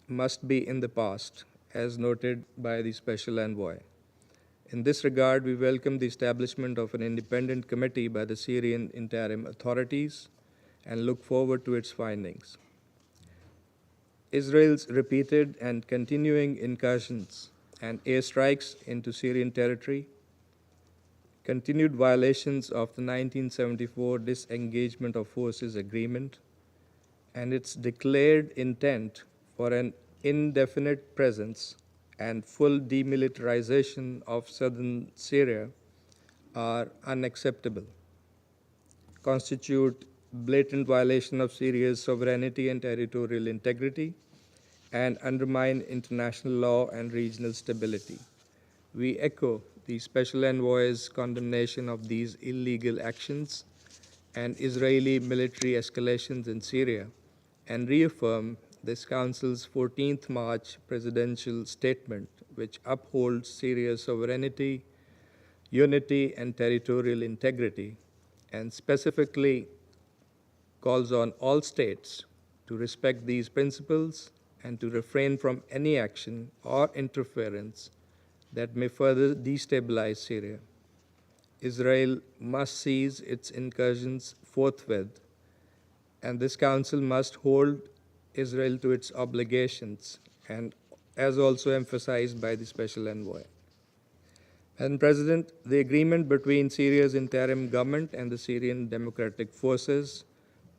must be in the past, as noted by the Special Envoy. In this regard, we welcome the establishment of an independent committee by the Syrian interim authorities and look forward to its findings. Israel's repeated and continuing incursions and airstrikes into Syrian territory, continued violations of the 1974 Disengagement of Forces Agreement, and its declared intent for an indefinite presence and full demilitarization of southern Syria are unacceptable, constitute blatant violation of Syria's sovereignty and territorial integrity, and undermine international law and regional stability. We echo the Special Envoy's condemnation of these illegal actions and Israeli military escalations in Syria, and reaffirm this Council's 14th March presidential statement, which upholds Syria's sovereignty, unity, and territorial integrity, and specifically calls on all states to respect these principles and to refrain from any action or interference that may further destabilize Syria. Israel must cease its incursions forthwith, and this Council must hold Israel to its obligations, and as also emphasized by the Special Envoy. Madam President, the agreement between Syria's interim government and the Syrian Democratic Forces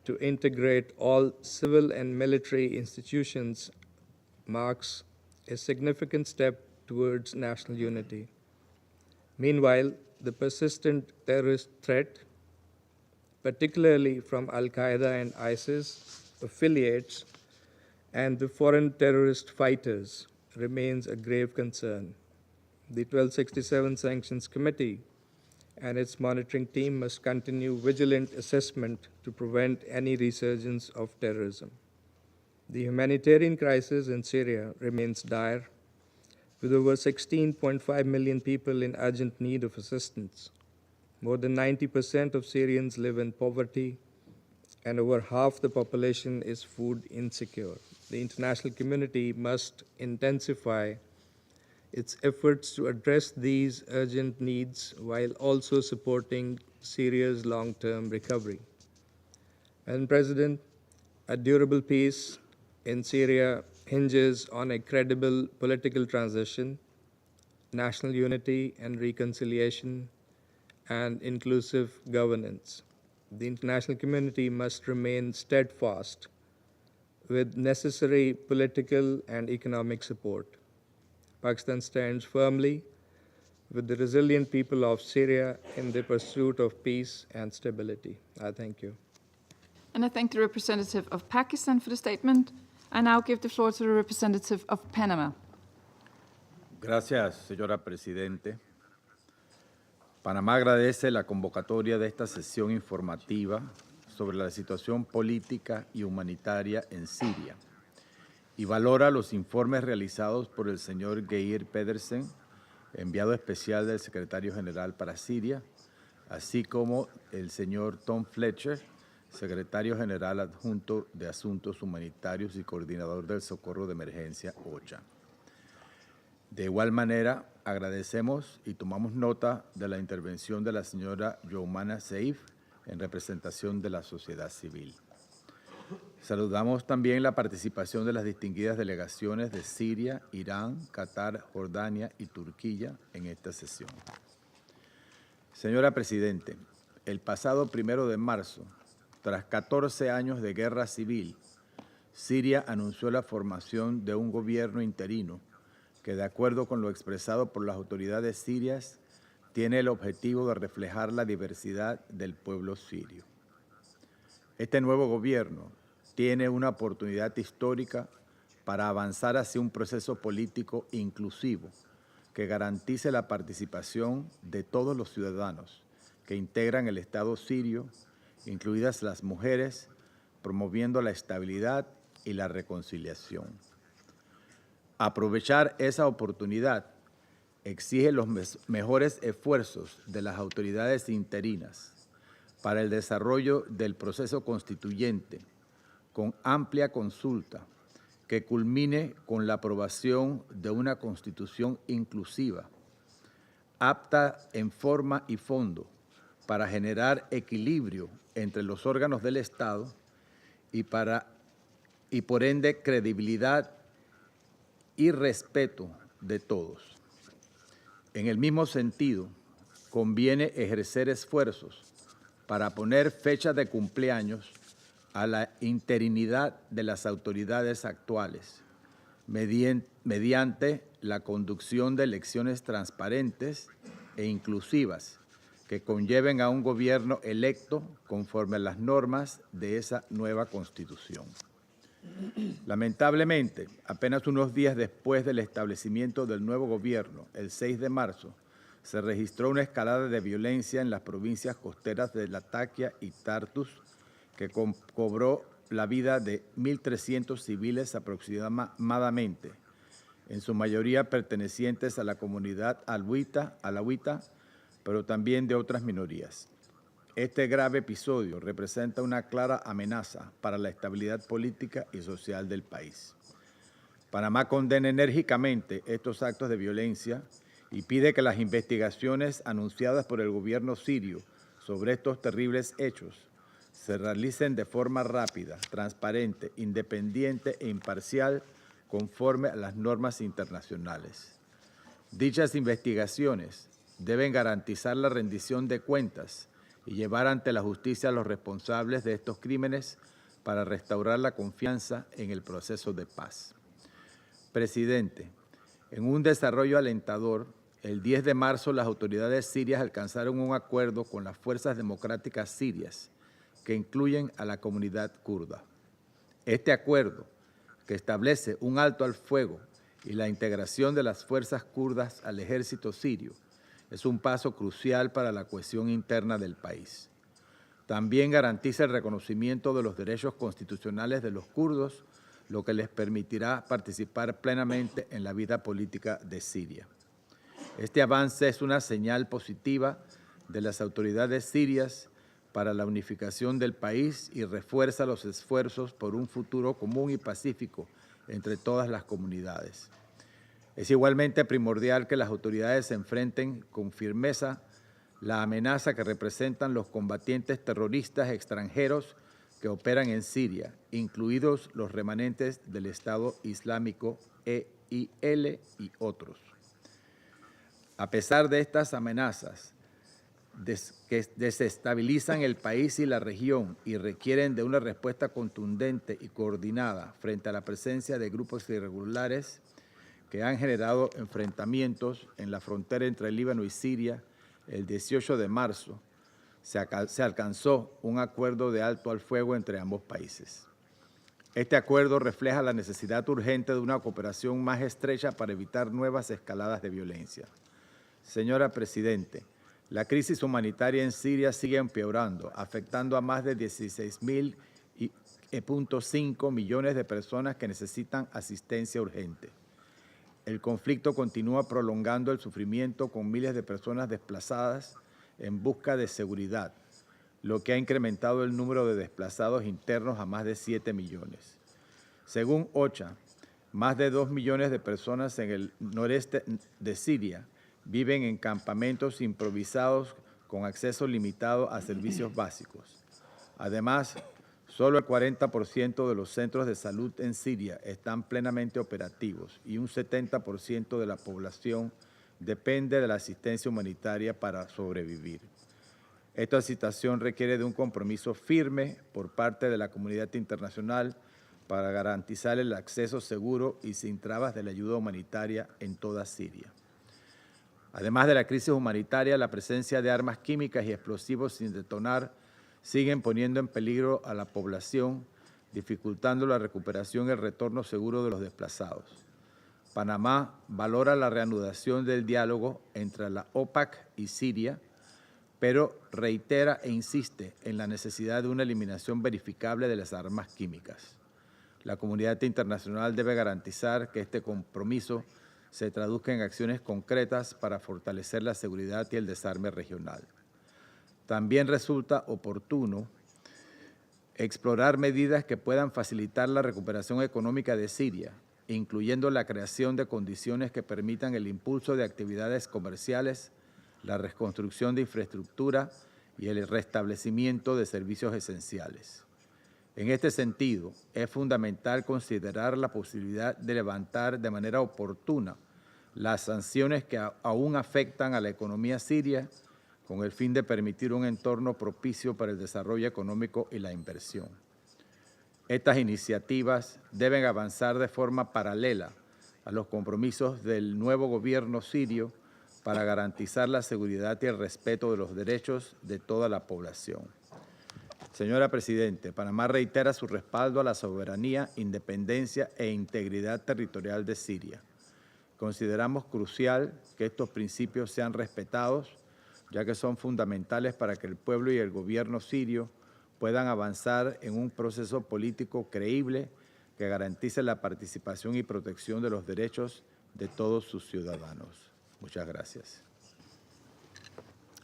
to integrate all civil and military institutions marks a significant step towards national unity. Meanwhile, the persistent terrorist threat, particularly from Al-Qaeda and ISIS affiliates and the foreign terrorist fighters, remains a grave concern. The 1267 Sanctions Committee and its monitoring team must continue vigilant assessment to prevent any resurgence of terrorism. The humanitarian crisis in Syria remains dire, with over 16.5 million people in urgent need of assistance. More than 90% of Syrians live in poverty, and over half the population is food insecure. The international community must intensify its efforts to address these urgent needs while also supporting Syria's long-term recovery. Madam President, a durable peace in Syria hinges on a credible political transition, national unity and reconciliation, and inclusive governance. The international community must remain steadfast with necessary political and economic support. Pakistan stands firmly with the resilient people of Syria in the pursuit of peace and stability. I thank you. And I thank the representative of Pakistan for the statement. I now give the floor to the representative of Panama. Gracias, señora Presidente. Panamá agradece la convocatoria de esta sesión informativa sobre la situación política y humanitaria en Siria y valora los informes realizados por el señor Geir Pedersen, enviado especial del Secretario General para Siria, así como el señor Tom Fletcher, Secretario General Adjunto de Asuntos Humanitarios y Coordinador del Socorro de Emergencia OCHA. De igual manera, agradecemos y tomamos nota de la intervención de la señora Youmana Seif en representación de la sociedad civil. Saludamos también la participación de las distinguidas delegaciones de Siria, Irán, Qatar, Jordania y Turquía en esta sesión. Señora Presidente, el pasado 1 de marzo, tras 14 años de guerra civil, Siria anunció la formación de un gobierno interino que, de acuerdo con lo expresado por las autoridades sirias, tiene el objetivo de reflejar la diversidad del pueblo sirio. Este nuevo gobierno tiene una oportunidad histórica para avanzar hacia un proceso político inclusivo que garantice la participación de todos los ciudadanos que integran el Estado sirio, incluidas las mujeres, promoviendo la estabilidad y la reconciliación. Aprovechar esa oportunidad exige los mejores esfuerzos de las autoridades interinas para el desarrollo del proceso constituyente, con amplia consulta que culmine con la aprobación de una constitución inclusiva, apta en forma y fondo para generar equilibrio entre los órganos del Estado y por ende credibilidad y respeto de todos. En el mismo sentido, conviene ejercer esfuerzos para poner fecha de cumpleaños a la interinidad de las autoridades actuales, mediante la conducción de elecciones transparentes e inclusivas que conlleven a un gobierno electo conforme a las normas de esa nueva Constitución. Lamentablemente, apenas unos días después del establecimiento del nuevo gobierno, el 6 de marzo, se registró una escalada de violencia en las provincias costeras de Latakia y Tartus, que cobró la vida de 1.300 civiles aproximadamente, en su mayoría pertenecientes a la comunidad alawita, pero también de otras minorías. Este grave episodio representa una clara amenaza para la estabilidad política y social del país. Panamá condena enérgicamente estos actos de violencia y pide que las investigaciones anunciadas por el gobierno sirio sobre estos terribles hechos se realicen de forma rápida, transparente, independiente e imparcial conforme a las normas internacionales. Dichas investigaciones deben garantizar la rendición de cuentas y llevar ante la justicia a los responsables de estos crímenes para restaurar la confianza en el proceso de paz. Presidente, en un desarrollo alentador, el 10 de marzo las autoridades sirias alcanzaron un acuerdo con las fuerzas democráticas sirias que incluyen a la comunidad kurda. Este acuerdo, que establece un alto al fuego y la integración de las fuerzas kurdas al ejército sirio, es un paso crucial para la cohesión interna del país. También garantiza el reconocimiento de los derechos constitucionales de los kurdos, lo que les permitirá participar plenamente en la vida política de Siria. Este avance es una señal positiva de las autoridades sirias para la unificación del país y refuerza los esfuerzos por un futuro común y pacífico entre todas las comunidades. Es igualmente primordial que las autoridades se enfrenten con firmeza la amenaza que representan los combatientes terroristas extranjeros que operan en Siria, incluidos los remanentes del Estado Islámico EIL y otros. A pesar de estas amenazas que desestabilizan el país y la región y requieren de una respuesta contundente y coordinada frente a la presencia de grupos irregulares que han generado enfrentamientos en la frontera entre el Líbano y Siria, el 18 de marzo se alcanzó un acuerdo de alto al fuego entre ambos países. Este acuerdo refleja la necesidad urgente de una cooperación más estrecha para evitar nuevas escaladas de violencia. Señora Presidente, la crisis humanitaria en Siria sigue empeorando, afectando a más de 16.5 millones de personas que necesitan asistencia urgente. El conflicto continúa prolongando el sufrimiento con miles de personas desplazadas en busca de seguridad, lo que ha incrementado el número de desplazados internos a más de 7 millones. Según OCHA, más de 2 millones de personas en el noreste de Siria viven en campamentos improvisados con acceso limitado a servicios básicos. Además, solo el 40% de los centros de salud en Siria están plenamente operativos y un 70% de la población depende de la asistencia humanitaria para sobrevivir. Esta situación requiere de un compromiso firme por parte de la comunidad internacional para garantizar el acceso seguro y sin trabas de la ayuda humanitaria en toda Siria. Además de la crisis humanitaria, la presencia de armas químicas y explosivos sin detonar siguen poniendo en peligro a la población, dificultando la recuperación y el retorno seguro de los desplazados. Panamá valora la reanudación del diálogo entre la OPAC y Siria, pero reitera e insiste en la necesidad de una eliminación verificable de las armas químicas. La comunidad internacional debe garantizar que este compromiso se traduzca en acciones concretas para fortalecer la seguridad y el desarme regional. También resulta oportuno explorar medidas que puedan facilitar la recuperación económica de Siria, incluyendo la creación de condiciones que permitan el impulso de actividades comerciales, la reconstrucción de infraestructura y el restablecimiento de servicios esenciales. En este sentido, es fundamental considerar la posibilidad de levantar de manera oportuna las sanciones que aún afectan a la economía siria, con el fin de permitir un entorno propicio para el desarrollo económico y la inversión. Estas iniciativas deben avanzar de forma paralela a los compromisos del nuevo gobierno sirio para garantizar la seguridad y el respeto de los derechos de toda la población. Señora Presidente, Panamá reitera su respaldo a la soberanía, independencia e integridad territorial de Siria. Consideramos crucial que estos principios sean respetados, ya que son fundamentales para que el pueblo y el gobierno sirio puedan avanzar en un proceso político creíble que garantice la participación y protección de los derechos de todos sus ciudadanos. Muchas gracias.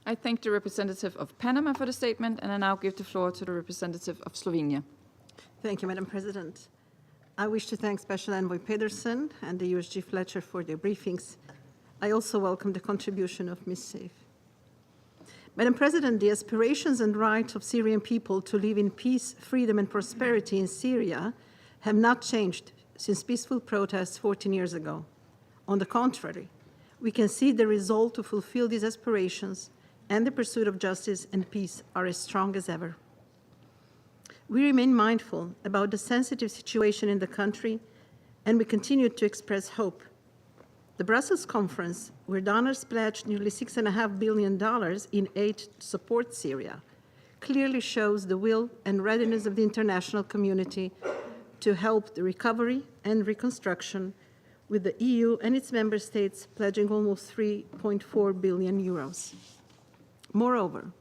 I thank the representative of Panama for the statement, and I now give the floor to the representative of Slovenia. Thank you, Madam President. I wish to thank Special Envoy Pedersen and the USG Fletcher for their briefings. I also welcome the contribution of Ms. Saif. Madam President, the aspirations and rights of Syrian people to live in peace, freedom, and prosperity in Syria have not changed since peaceful protests 14 years ago. On the contrary, we can see the resolve to fulfill these aspirations and the pursuit of justice and peace are as strong as ever. We remain mindful about the sensitive situation in the country, and we continue to express hope. The Brussels conference, where donors pledged nearly $6.5 billion in aid to support Syria, clearly shows the will and readiness of the international community to help the recovery and reconstruction, with the EU and its member states pledging almost 3.4 billion euros. Moreover,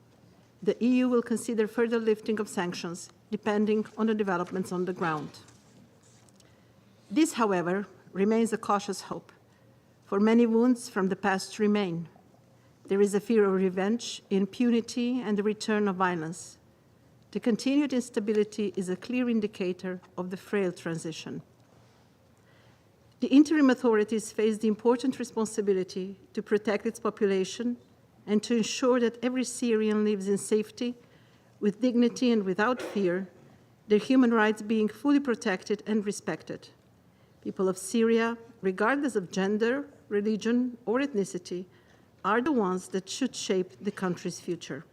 the EU will consider further lifting of sanctions depending on the developments on the ground. This, however, remains a cautious hope, for many wounds from the past remain. There is a fear of revenge, impunity, and the return of violence. The continued instability is a clear indicator of the frail transition. The interim authorities face the important responsibility to protect its population and to ensure that every Syrian lives in safety, with dignity and without fear, their human rights being fully protected and respected. People of Syria, regardless of gender, religion, or ethnicity, are the ones that should shape the country's future.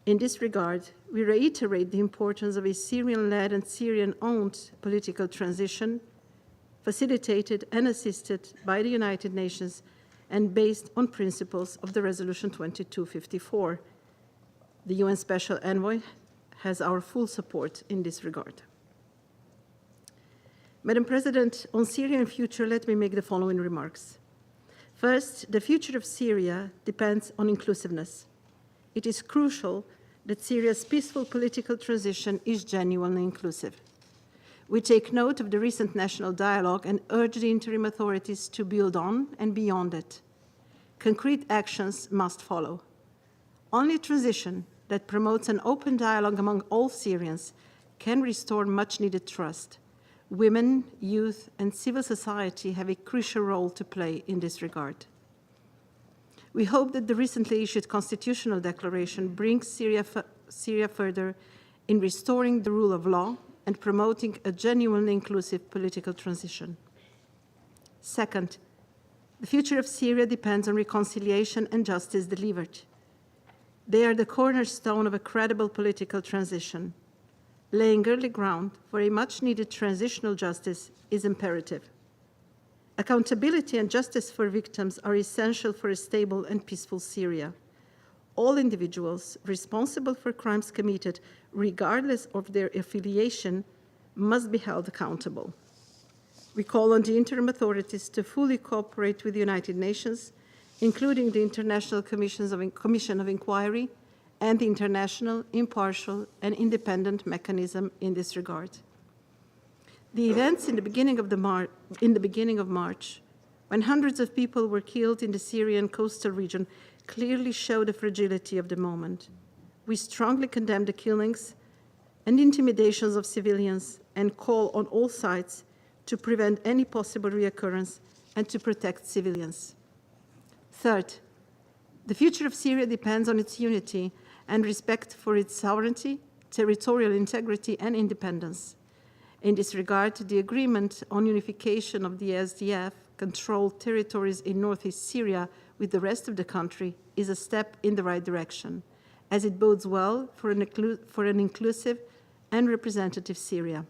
In this regard, we reiterate the importance of a Syrian-led and Syrian-owned political transition, facilitated and assisted by the United Nations and based on principles of the Resolution 2254. The UN Special Envoy has our full support in this regard. Madam President, on Syrian future, let me make the following remarks. First, the future of Syria depends on inclusiveness. It is crucial that Syria's peaceful political transition is genuinely inclusive. We take note of the recent national dialogue and urge the interim authorities to build on and beyond it. Concrete actions must follow. Only a transition that promotes an open dialogue among all Syrians can restore much-needed trust. Women, youth, and civil society have a crucial role to play in this regard. We hope that the recently issued constitutional declaration brings Syria further in restoring the rule of law and promoting a genuinely inclusive political transition. Second, the future of Syria depends on reconciliation and justice delivered. They are the cornerstone of a credible political transition. Laying early ground for a much-needed transitional justice is imperative. Accountability and justice for victims are essential for a stable and peaceful Syria. All individuals responsible for crimes committed, regardless of their affiliation, must be held accountable. We call on the interim authorities to fully cooperate with the United Nations, including the International Commission of Inquiry and the international, impartial, and independent mechanism in this regard. The events in the beginning of March, when hundreds of people were killed in the Syrian coastal region, clearly show the fragility of the moment. We strongly condemn the killings and intimidations of civilians and call on all sides to prevent any possible reoccurrence and to protect civilians. Third, the future of Syria depends on its unity and respect for its sovereignty, territorial integrity, and independence. In this regard, the agreement on unification of the SDF-controlled territories in northeast Syria with the rest of the country is a step in the right direction, as it bodes well for an inclusive and representative Syria.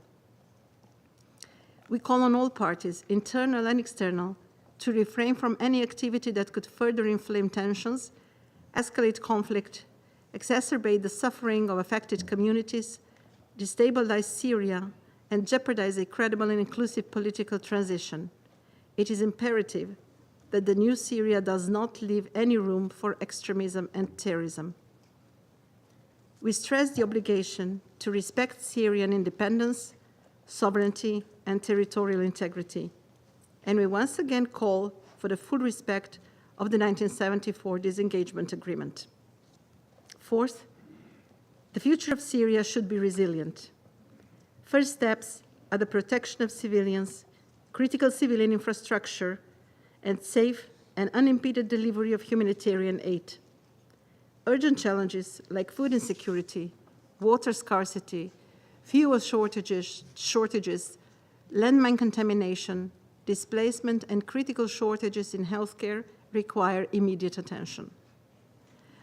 We call on all parties, internal and external, to refrain from any activity that could further inflame tensions, escalate conflict, exacerbate the suffering of affected communities, destabilize Syria, and jeopardize a credible and inclusive political transition. It is imperative that the new Syria does not leave any room for extremism and terrorism. We stress the obligation to respect Syrian independence, sovereignty, and territorial integrity, and we once again call for the full respect of the 1974 disengagement agreement. Fourth, the future of Syria should be resilient. First steps are the protection of civilians, critical civilian infrastructure, and safe and unimpeded delivery of humanitarian aid. Urgent challenges like food insecurity, water scarcity, fuel shortages, landmine contamination, displacement, and critical shortages in healthcare require immediate attention.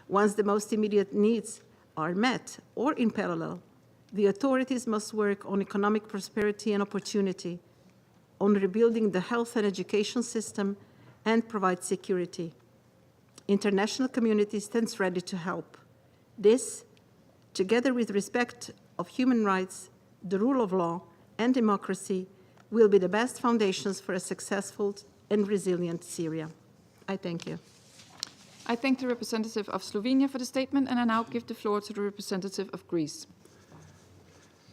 Once the most immediate needs are met or in parallel, the authorities must work on economic prosperity and opportunity, on rebuilding the health and education system, and provide security. International community stands ready to help. This, together with respect of human rights, the rule of law, and democracy, will be the best foundations for a successful and resilient Syria. I thank you. I thank the representative of Slovenia for the statement, and I now give the floor to the representative of Greece.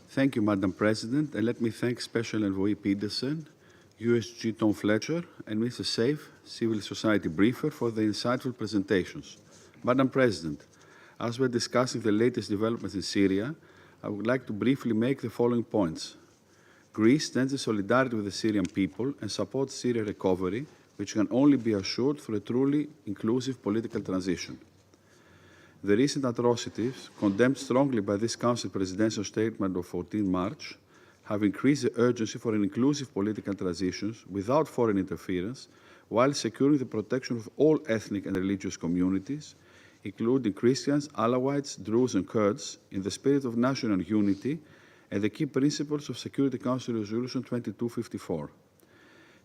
Thank you, Madam President, and let me thank Special Envoy Peterson, USG Tom Fletcher, and Mr. Saif, Civil Society Briefer, for the insightful presentations. Madam President, as we're discussing the latest developments in Syria, I would like to briefly make the following points. Greece stands in solidarity with the Syrian people and supports Syria's recovery, which can only be assured through a truly inclusive political transition. The recent atrocities, condemned strongly by this Council presidential statement of 14 March, have increased the urgency for an inclusive political transition without foreign interference, while securing the protection of all ethnic and religious communities, including Christians, Alawites, Druze, and Kurds, in the spirit of national unity and the key principles of Security Council Resolution 2254.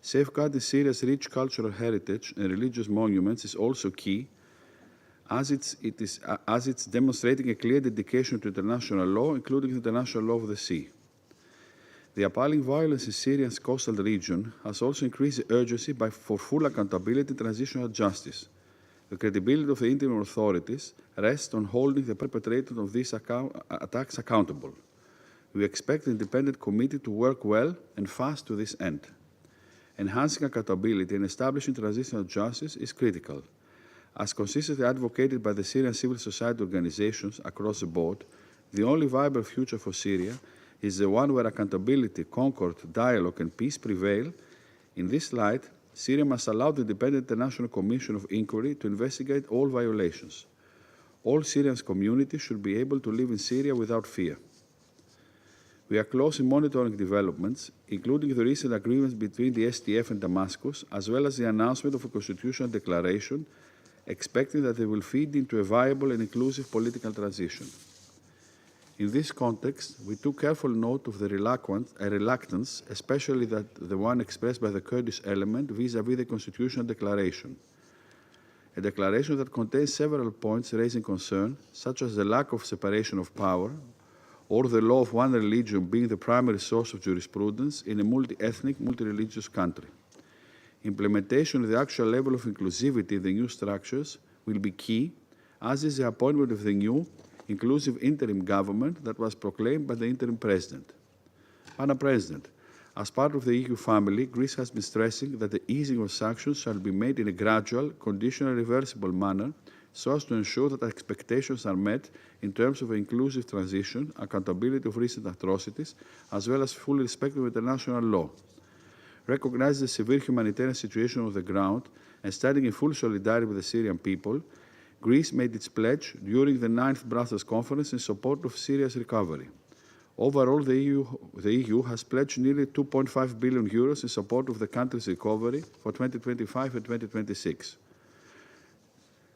Safeguarding Syria's rich cultural heritage and religious monuments is also key, as it's demonstrating a clear dedication to international law, including the international law of the sea. The appalling violence in Syria's coastal region has also increased the urgency for full accountability and transitional justice. The credibility of the interim authorities rests on holding the perpetrators of these attacks accountable. We expect the independent committee to work well and fast to this end. Enhancing accountability and establishing transitional justice is critical. As consistently advocated by the Syrian civil society organizations across the board, the only viable future for Syria is the one where accountability, concord, dialogue, and peace prevail. In this light, Syria must allow the Independent International Commission of Inquiry to investigate all violations. All Syrian communities should be able to live in Syria without fear. We are closely monitoring developments, including the recent agreements between the SDF and Damascus, as well as the announcement of a constitutional declaration, expecting that they will feed into a viable and inclusive political transition. In this context, we took careful note of the reluctance, especially the one expressed by the Kurdish element vis-à-vis the constitutional declaration. A declaration that contains several points raising concern, such as the lack of separation of power, or the law of one religion being the primary source of jurisprudence in a multi-ethnic, multi-religious country. Implementation of the actual level of inclusivity in the new structures will be key, as is the appointment of the new inclusive interim government that was proclaimed by the interim president. Madam President, as part of the EU family, Greece has been stressing that the easing of sanctions shall be made in a gradual, conditional, reversible manner so as to ensure that expectations are met in terms of an inclusive transition, accountability of recent atrocities, as well as full respect of international law. Recognizing the severe humanitarian situation on the ground and standing in full solidarity with the Syrian people, Greece made its pledge during the 9th Brussels Conference in support of Syria's recovery. Overall, the EU has pledged nearly 2.5 billion euros in support of the country's recovery for 2025 and 2026.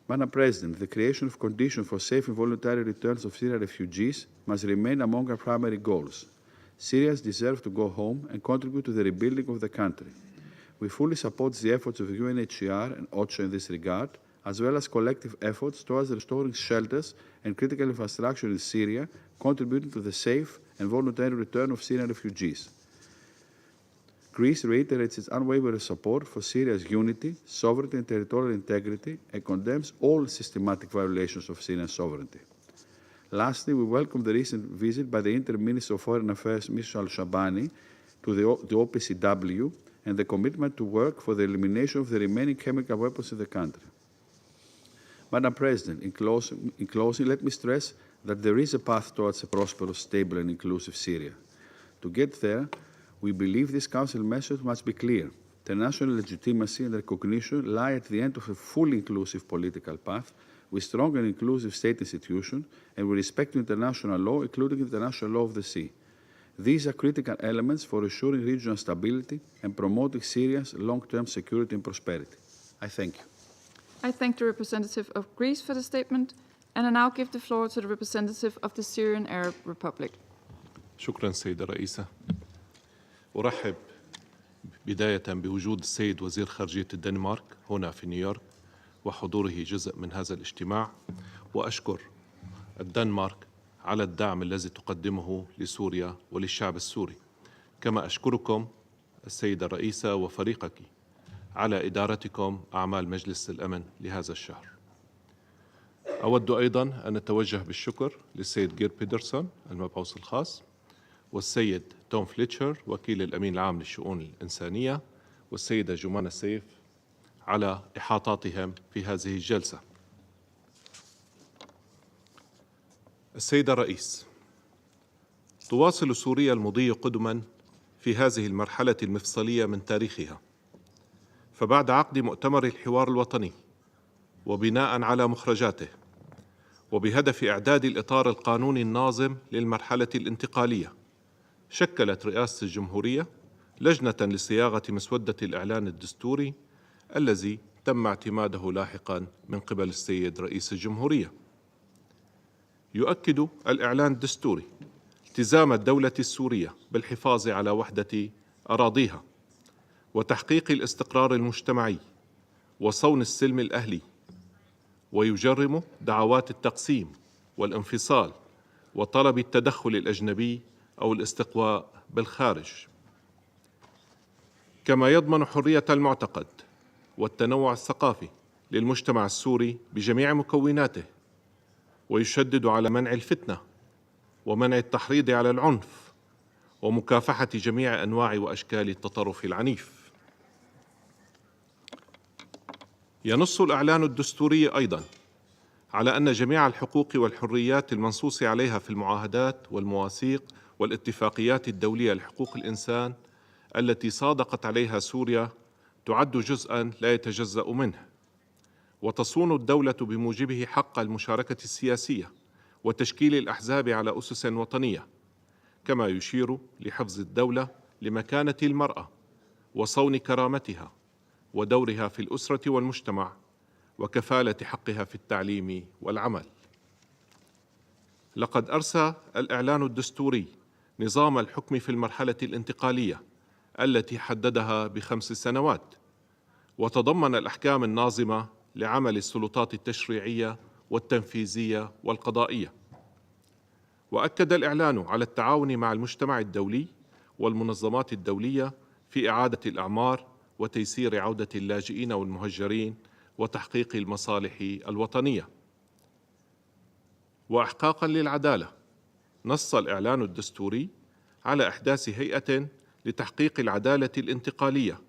Madam President, the creation of conditions for safe and voluntary returns of Syrian refugees must remain among our primary goals. Syrians deserve to go home and contribute to the rebuilding of the country. We fully support the efforts of UNHCR and OCHA in this regard, as well as collective efforts towards restoring shelters and critical infrastructure in Syria, contributing to the safe and voluntary return of Syrian refugees. Greece reiterates its unwavering support for Syria's unity, sovereignty, and territorial integrity, and condemns all systematic violations of Syrian sovereignty. Lastly, we welcome the recent visit by the Interim Minister of Foreign Affairs, Mr. Al-Shabani, to the OPCW, and the commitment to work for the elimination of the remaining chemical weapons in the country. Madam President, in closing, let me stress that there is a path towards a prosperous, stable, and inclusive Syria. To get there, we believe this Council message must be clear. International legitimacy and recognition lie at the end of a fully inclusive political path with strong and inclusive state institutions and with respect to international law, including international law of the sea. These are critical elements for assuring regional stability and promoting Syria's long-term security and prosperity. I thank you. I thank the representative of Greece for the statement, and I now give the floor to the representative of the Syrian Arab Republic. شكرا سيدة الرئيسة. أرحب بداية بوجود السيد وزير خارجية الدنمارك هنا في نيويورك وحضوره جزء من هذا الاجتماع، وأشكر الدنمارك على الدعم الذي تقدمه لسوريا وللشعب السوري، كما أشكركم السيدة الرئيسة وفريقك على إدارتكم أعمال مجلس الأمن لهذا الشهر. أود أيضا أن أتوجه بالشكر للسيد جير بيدرسون المبعوث الخاص، والسيد توم فليتشر وكيل الأمين العام للشؤون الإنسانية، والسيدة جمانة سيف على إحاطاتهم في هذه الجلسة. السيدة الرئيس، تواصل سوريا المضي قدما في هذه المرحلة المفصلية من تاريخها، فبعد عقد مؤتمر الحوار الوطني وبناء على مخرجاته وبهدف إعداد الإطار القانوني الناظم للمرحلة الانتقالية، شكلت رئاسة الجمهورية لجنة لصياغة مسودة الإعلان الدستوري الذي تم اعتماده لاحقا من قبل السيد رئيس الجمهورية. يؤكد الإعلان الدستوري التزام الدولة السورية بالحفاظ على وحدة أراضيها وتحقيق الاستقرار المجتمعي وصون السلم الأهلي، ويجرم دعوات التقسيم والانفصال وطلب التدخل الأجنبي أو الاستقواء بالخارج، كما يضمن حرية المعتقد والتنوع الثقافي للمجتمع السوري بجميع مكوناته، ويشدد على منع الفتنة ومنع التحريض على العنف ومكافحة جميع أنواع وأشكال التطرف العنيف. ينص الإعلان الدستوري أيضاً على أن جميع الحقوق والحريات المنصوص عليها في المعاهدات والمواثيق والاتفاقيات الدولية لحقوق الإنسان التي صادقت عليها سوريا تعد جزءاً لا يتجزأ منه، وتصون الدولة بموجبه حق المشاركة السياسية وتشكيل الأحزاب على أسس وطنية، كما يشير لحفظ الدولة لمكانة المرأة وصون كرامتها ودورها في الأسرة والمجتمع وكفالة حقها في التعليم والعمل. لقد أرسى الإعلان الدستوري نظام الحكم في المرحلة الانتقالية التي حددها ب5 سنوات، وتضمن الأحكام الناظمة لعمل السلطات التشريعية والتنفيذية والقضائية. وأكد الإعلان على التعاون مع المجتمع الدولي والمنظمات الدولية في إعادة الأعمار وتيسير عودة اللاجئين والمهجرين وتحقيق المصالح الوطنية. وإحقاقاً للعدالة، نص الإعلان الدستوري على إحداث هيئة لتحقيق العدالة الانتقالية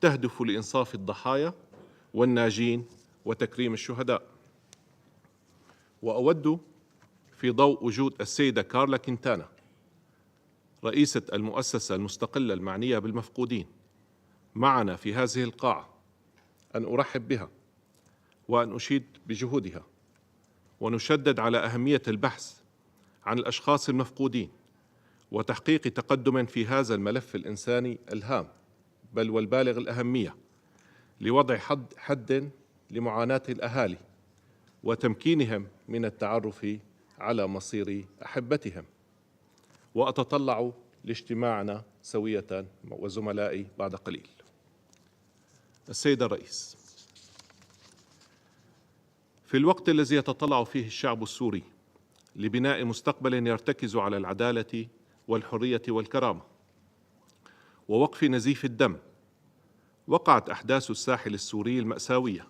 تهدف لإنصاف الضحايا والناجين وتكريم الشهداء. وأود في ضوء وجود السيدة كارلا كينتانا رئيسة المؤسسة المستقلة المعنية بالمفقودين معنا في هذه القاعة أن أرحب بها وأن أشيد بجهودها، ونشدد على أهمية البحث عن الأشخاص المفقودين وتحقيق تقدم في هذا الملف الإنساني الهام بل والبالغ الأهمية لوضع حد لمعاناة الأهالي وتمكينهم من التعرف على مصير أحبتهم. وأتطلع لاجتماعنا سوية وزملائي بعد قليل. السيد الرئيس، في الوقت الذي يتطلع فيه الشعب السوري لبناء مستقبل يرتكز على العدالة والحرية والكرامة ووقف نزيف الدم، وقعت أحداث الساحل السوري المأساوية،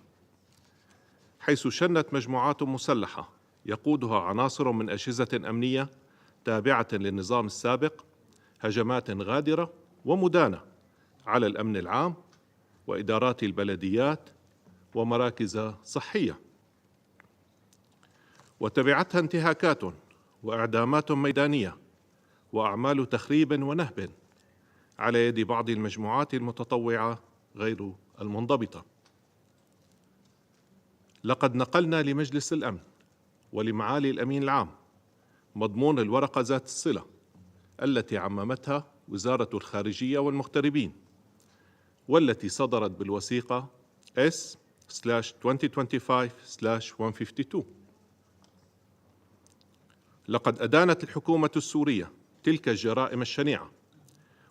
حيث شنت مجموعات مسلحة يقودها عناصر من أجهزة أمنية تابعة للنظام السابق هجمات غادرة ومدانة على الأمن العام وإدارات البلديات ومراكز صحية، وتبعتها انتهاكات وإعدامات ميدانية وأعمال تخريب ونهب على يد بعض المجموعات المتطوعة غير المنضبطة. لقد نقلنا لمجلس الأمن ولمعالي الأمين العام مضمون الورقة ذات الصلة التي عممتها وزارة الخارجية والمغتربين، والتي صدرت بالوثيقة S/2025/152. لقد أدانت الحكومة السورية تلك الجرائم الشنيعة،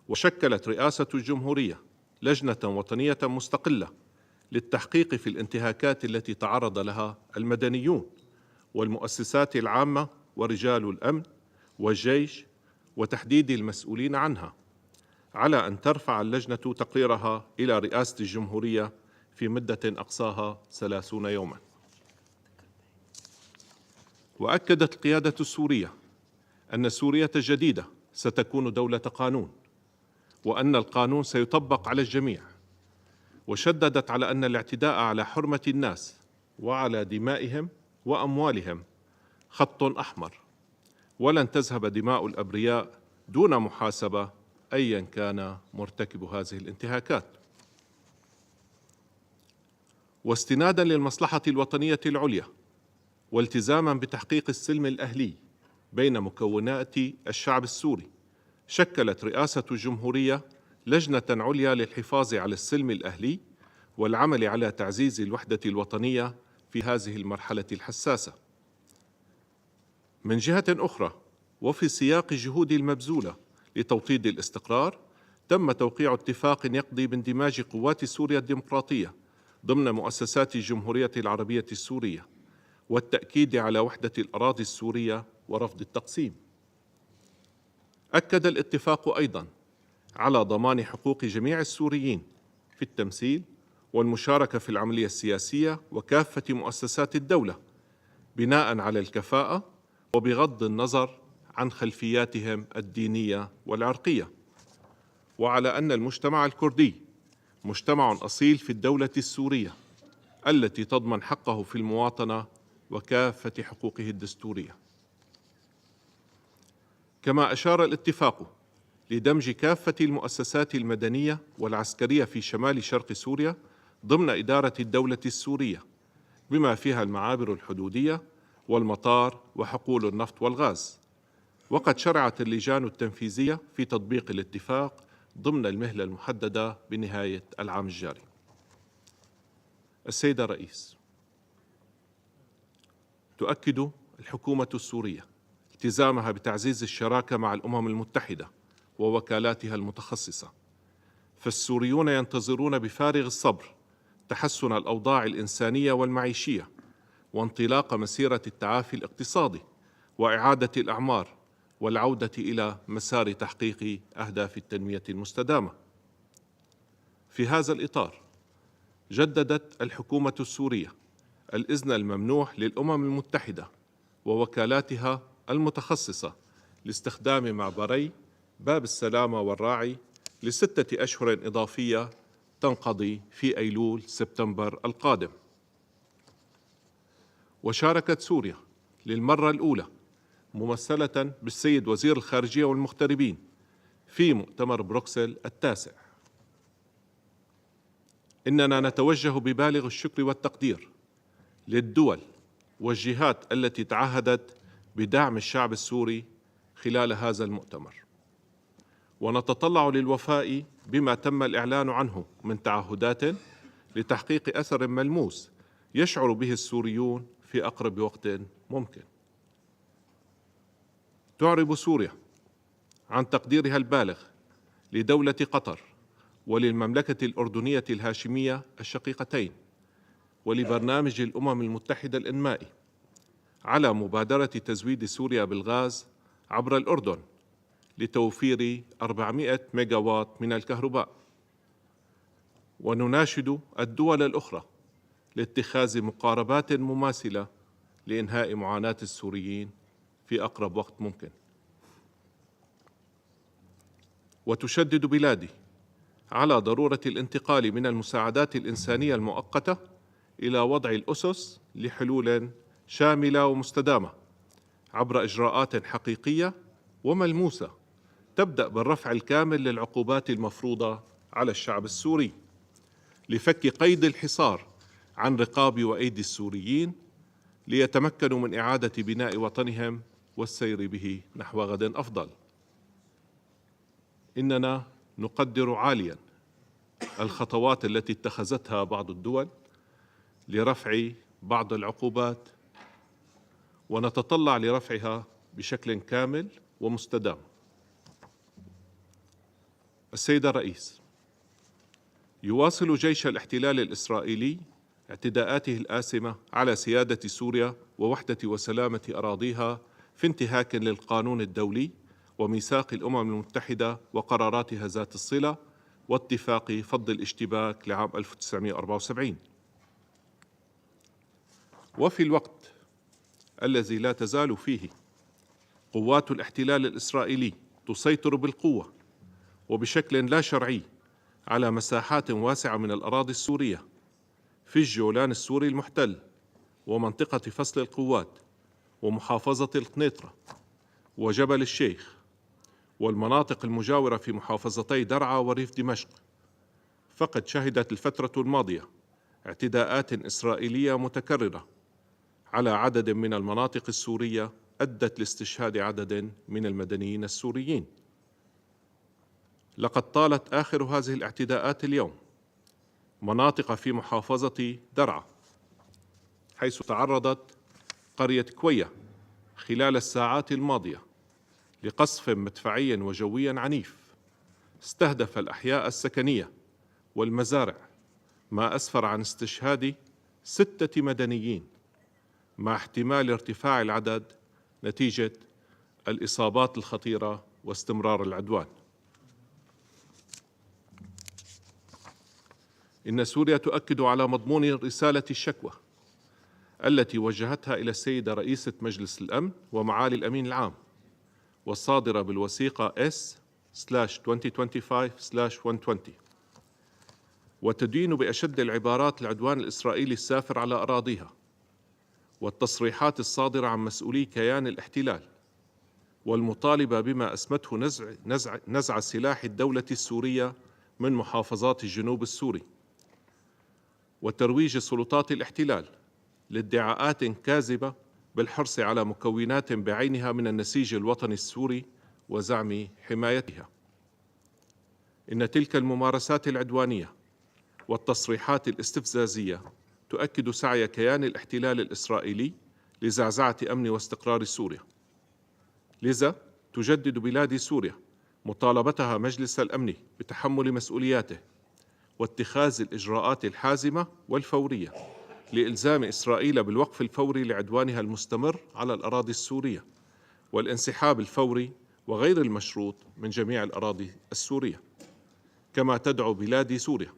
وشكلت رئاسة الجمهورية لجنة وطنية مستقلة للتحقيق في الانتهاكات التي تعرض لها المدنيون والمؤسسات العامة ورجال الأمن والجيش، وتحديد المسؤولين عنها، على أن ترفع اللجنة تقريرها إلى رئاسة الجمهورية في مدة أقصاها 30 يوما. وأكدت القيادة السورية أن سوريا الجديدة ستكون دولة قانون، وأن القانون سيطبق على الجميع، وشددت على أن الاعتداء على حرمة الناس وعلى دمائهم وأموالهم خط أحمر، ولن تذهب دماء الأبرياء دون محاسبة أيا كان مرتكب هذه الانتهاكات. واستنادا للمصلحة الوطنية العليا والتزاما بتحقيق السلم الأهلي بين مكونات الشعب السوري، شكلت رئاسة الجمهورية لجنة عليا للحفاظ على السلم الأهلي والعمل على تعزيز الوحدة الوطنية في هذه المرحلة الحساسة. من جهة أخرى، وفي سياق الجهود المبذولة لتوطيد الاستقرار، تم توقيع اتفاق يقضي باندماج قوات سوريا الديمقراطية ضمن مؤسسات الجمهورية العربية السورية، والتأكيد على وحدة الأراضي السورية ورفض التقسيم. أكد الاتفاق أيضاً على ضمان حقوق جميع السوريين في التمثيل والمشاركة في العملية السياسية وكافة مؤسسات الدولة بناء على الكفاءة وبغض النظر عن خلفياتهم الدينية والعرقية، وعلى أن المجتمع الكردي مجتمع أصيل في الدولة السورية التي تضمن حقه في المواطنة وكافة حقوقه الدستورية. كما أشار الاتفاق لدمج كافة المؤسسات المدنية والعسكرية في شمال شرق سوريا ضمن إدارة الدولة السورية، بما فيها المعابر الحدودية والمطار وحقول النفط والغاز. وقد شرعت اللجان التنفيذية في تطبيق الاتفاق ضمن المهلة المحددة بنهاية العام الجاري. السيد الرئيس، تؤكد الحكومة السورية التزامها بتعزيز الشراكة مع الأمم المتحدة ووكالاتها المتخصصة، فالسوريون ينتظرون بفارغ الصبر تحسن الأوضاع الإنسانية والمعيشية وانطلاق مسيرة التعافي الاقتصادي وإعادة الأعمار والعودة إلى مسار تحقيق أهداف التنمية المستدامة. في هذا الإطار، جددت الحكومة السورية الإذن الممنوح للأمم المتحدة ووكالاتها المتخصصة لاستخدام معبري باب السلامة والراعي ل6 أشهر إضافية تنقضي في أيلول سبتمبر القادم. وشاركت سوريا للمرة الأولى ممثلة بالسيد وزير الخارجية والمغتربين في مؤتمر بروكسل التاسع. إننا نتوجه ببالغ الشكر والتقدير للدول والجهات التي تعهدت بدعم الشعب السوري خلال هذا المؤتمر، ونتطلع للوفاء بما تم الإعلان عنه من تعهدات لتحقيق أثر ملموس يشعر به السوريون في أقرب وقت ممكن. تعرب سوريا عن تقديرها البالغ لدولة قطر وللمملكة الأردنية الهاشمية الشقيقتين ولبرنامج الأمم المتحدة الإنمائي على مبادرة تزويد سوريا بالغاز عبر الأردن لتوفير 400 ميجاوات من الكهرباء. ونناشد الدول الأخرى لاتخاذ مقاربات مماثلة لإنهاء معاناة السوريين في أقرب وقت ممكن. وتشدد بلادي على ضرورة الانتقال من المساعدات الإنسانية المؤقتة إلى وضع الأسس لحلول شاملة ومستدامة عبر إجراءات حقيقية وملموسة تبدأ بالرفع الكامل للعقوبات المفروضة على الشعب السوري لفك قيد الحصار عن رقاب وأيدي السوريين ليتمكنوا من إعادة بناء وطنهم والسير به نحو غد أفضل. إننا نقدر عالياً الخطوات التي اتخذتها بعض الدول لرفع بعض العقوبات، ونتطلع لرفعها بشكل كامل ومستدام. السيد الرئيس، يواصل جيش الاحتلال الإسرائيلي اعتداءاته الآثمة على سيادة سوريا ووحدة وسلامة أراضيها في انتهاك للقانون الدولي وميثاق الأمم المتحدة وقراراتها ذات الصلة واتفاق فض الاشتباك لعام 1974. وفي الوقت الذي لا تزال فيه قوات الاحتلال الإسرائيلي تسيطر بالقوة وبشكل لا شرعي على مساحات واسعة من الأراضي السورية في الجولان السوري المحتل ومنطقة فصل القوات ومحافظة القنيطرة وجبل الشيخ والمناطق المجاورة في محافظتي درعا وريف دمشق، فقد شهدت الفترة الماضية اعتداءات إسرائيلية متكررة على عدد من المناطق السورية أدت لاستشهاد عدد من المدنيين السوريين. لقد طالت آخر هذه الاعتداءات اليوم مناطق في محافظة درعا، حيث تعرضت قرية كوية خلال الساعات الماضية لقصف مدفعي وجوي عنيف استهدف الأحياء السكنية والمزارع، ما أسفر عن استشهاد 6 مدنيين مع احتمال ارتفاع العدد نتيجة الإصابات الخطيرة واستمرار العدوان. إن سوريا تؤكد على مضمون رسالة الشكوى التي وجهتها إلى السيدة رئيسة مجلس الأمن ومعالي الأمين العام والصادرة بالوثيقة S/2025/120، وتدين بأشد العبارات العدوان الإسرائيلي السافر على أراضيها والتصريحات الصادرة عن مسؤولي كيان الاحتلال، والمطالبة بما أسمته نزع سلاح الدولة السورية من محافظات الجنوب السوري، وترويج سلطات الاحتلال لادعاءات كاذبة بالحرص على مكونات بعينها من النسيج الوطني السوري وزعم حمايتها. إن تلك الممارسات العدوانية والتصريحات الاستفزازية تؤكد سعي كيان الاحتلال الإسرائيلي لزعزعة أمن واستقرار سوريا. لذا تجدد بلاد سوريا مطالبتها مجلس الأمن بتحمل مسؤولياته واتخاذ الإجراءات الحازمة والفورية لإلزام إسرائيل بالوقف الفوري لعدوانها المستمر على الأراضي السورية والانسحاب الفوري وغير المشروط من جميع الأراضي السورية. كما تدعو بلاد سوريا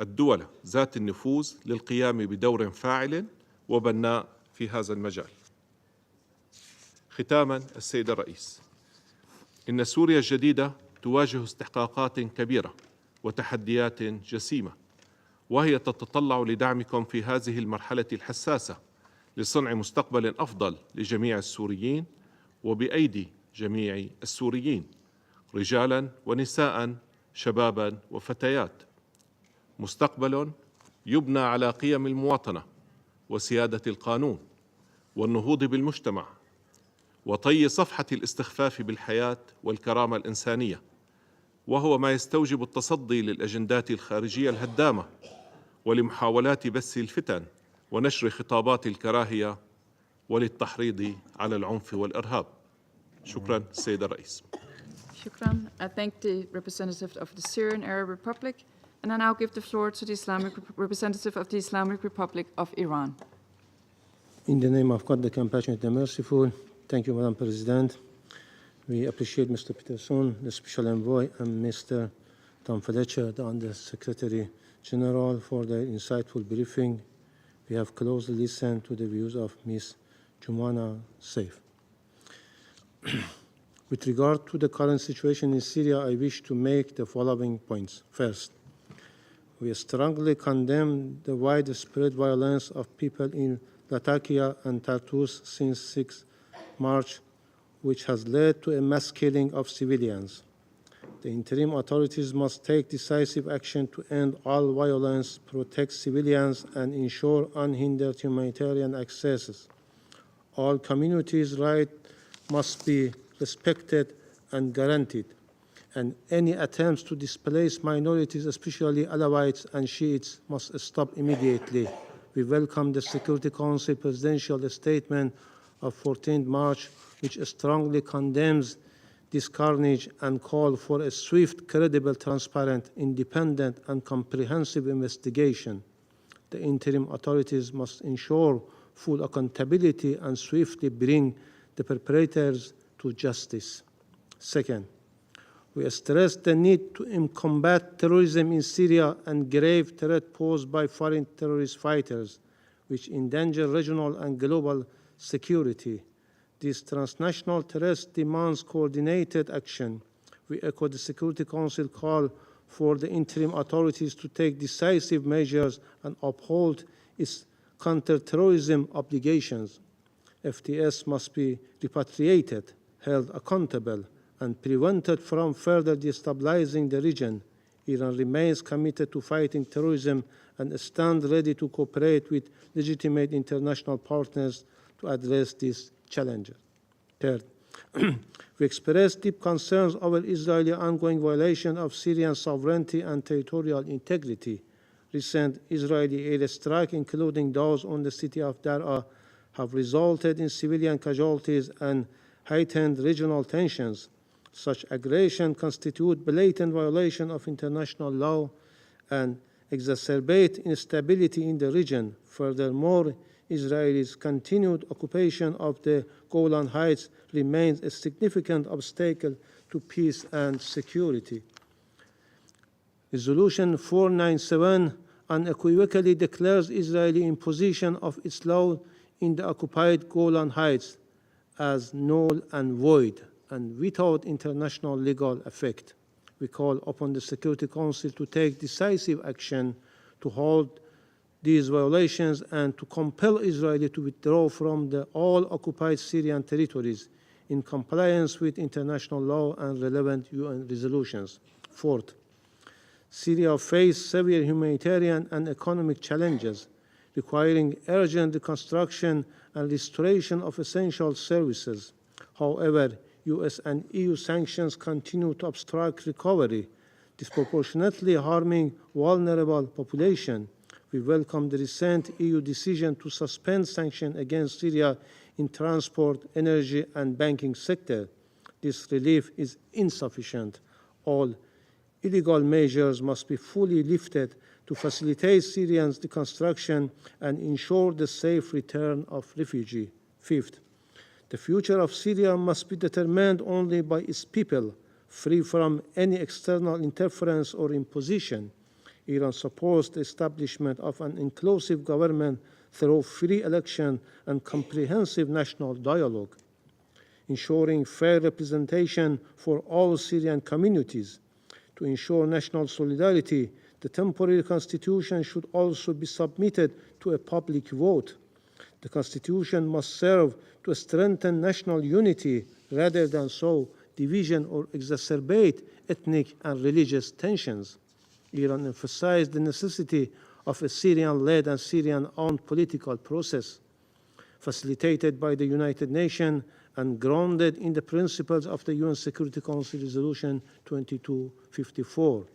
الدول ذات النفوذ للقيام بدور فاعل وبناء في هذا المجال. ختاما، السيد الرئيس، إن سوريا الجديدة تواجه استحقاقات كبيرة وتحديات جسيمة، وهي تتطلع لدعمكم في هذه المرحلة الحساسة لصنع مستقبل أفضل لجميع السوريين وبأيدي جميع السوريين، رجالا ونساء، شبابا وفتيات. مستقبل يبنى على قيم المواطنة وسيادة القانون والنهوض بالمجتمع وطي صفحة الاستخفاف بالحياة والكرامة الإنسانية، وهو ما يستوجب التصدي للأجندات الخارجية الهدامة ولمحاولات بث الفتن ونشر خطابات الكراهية وللتحريض على العنف والإرهاب. شكرا السيد الرئيس. Shukran. I thank the representative of the Syrian Arab Republic, And I now give the floor to the Islamic representative of the Islamic Republic of Iran. In the name of God, the compassionate and merciful, thank you, Madam President. We appreciate Mr. Peterson, the Special Envoy, and Mr. Tom Fletcher, the Under-Secretary General, for their insightful briefing. We have closely listened to the views of Ms. Jumana Saif. With regard to the current situation in Syria, I wish to make the following points. First, we strongly condemn the widespread violence of people in Latakia and Tartus since 6 March, which has led to a mass killing of civilians. The interim authorities must take decisive action to end all violence, protect civilians, and ensure unhindered humanitarian access. All communities' rights must be respected and guaranteed, and any attempts to displace minorities, especially Alawites and Shiites, must stop immediately. We welcome the Security Council presidential statement of 14 March, which strongly condemns this carnage and call for a swift, credible, transparent, independent, and comprehensive investigation. The interim authorities must ensure full accountability and swiftly bring the perpetrators to justice. Second, we stress the need to combat terrorism in Syria and grave threat posed by foreign terrorist fighters, which endanger regional and global security. This transnational threat demands coordinated action. We echo the Security Council call for the interim authorities to take decisive measures and uphold its counter-terrorism obligations. FTS must be repatriated, held accountable, and prevented from further destabilizing the region. Iran remains committed to fighting terrorism and stands ready to cooperate with legitimate international partners to address these challenges. Third, we express deep concerns over Israeli ongoing violation of Syrian sovereignty and territorial integrity. Recent Israeli airstrikes, including those on the city of Daraa, have resulted in civilian casualties and heightened regional tensions. Such aggression constitute blatant violation of international law and exacerbate instability in the region. Furthermore, Israel's continued occupation of the Golan Heights remains a significant obstacle to peace and security. Resolution 497 unequivocally declares Israeli imposition of its law in the occupied Golan Heights as null and void and without international legal effect. We call upon the Security Council to take decisive action to halt these violations and to compel Israel to withdraw from all occupied Syrian territories in compliance with international law and relevant UN resolutions. Fourth, Syria faces severe humanitarian and economic challenges requiring urgent reconstruction and restoration of essential services. However, US and EU sanctions continue to obstruct recovery, disproportionately harming vulnerable population. We welcome the recent EU decision to suspend sanctions against Syria in transport, energy, and banking sector. This relief is insufficient. All illegal measures must be fully lifted to facilitate Syrians' reconstruction and ensure the safe return of refugees. Fifth, the future of Syria must be determined only by its people, free from any external interference or imposition. Iran supports the establishment of an inclusive government through free election and comprehensive national dialogue, ensuring fair representation for all Syrian communities. To ensure national solidarity, the temporary constitution should also be submitted to a public vote. The constitution must serve to strengthen national unity rather than sow division or exacerbate ethnic and religious tensions. Iran emphasized the necessity of a Syrian-led and Syrian-owned political process, facilitated by the United Nations and grounded in the principles of the UN Security Council Resolution 2254.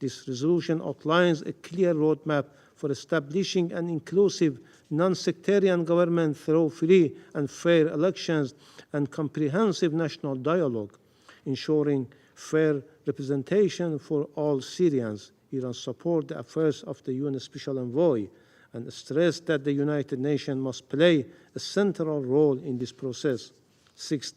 This resolution outlines a clear roadmap for establishing an inclusive, non-sectarian government through free and fair elections and comprehensive national dialogue, ensuring fair representation for all Syrians. Iran support the efforts of the UN Special Envoy and stressed that the United Nations must play a central role in this process. Sixth,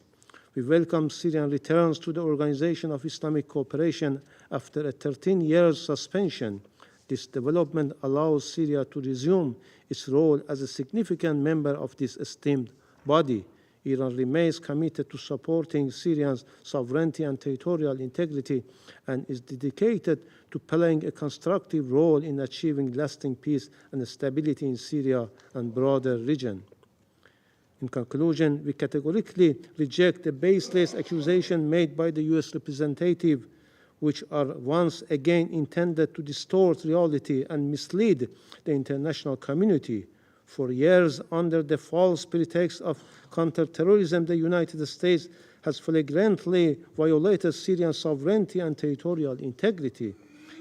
we welcome Syrian returns to the Organization of Islamic Cooperation after a 13-year suspension. This development allows Syria to resume its role as a significant member of this esteemed body. Iran remains committed to supporting Syria's sovereignty and territorial integrity and is dedicated to playing a constructive role in achieving lasting peace and stability in Syria and broader region. In conclusion, we categorically reject the baseless accusation made by the U.S. representative, which are once again intended to distort reality and mislead the international community. For years, under the false pretext of counterterrorism, the United States has flagrantly violated Syrian sovereignty and territorial integrity,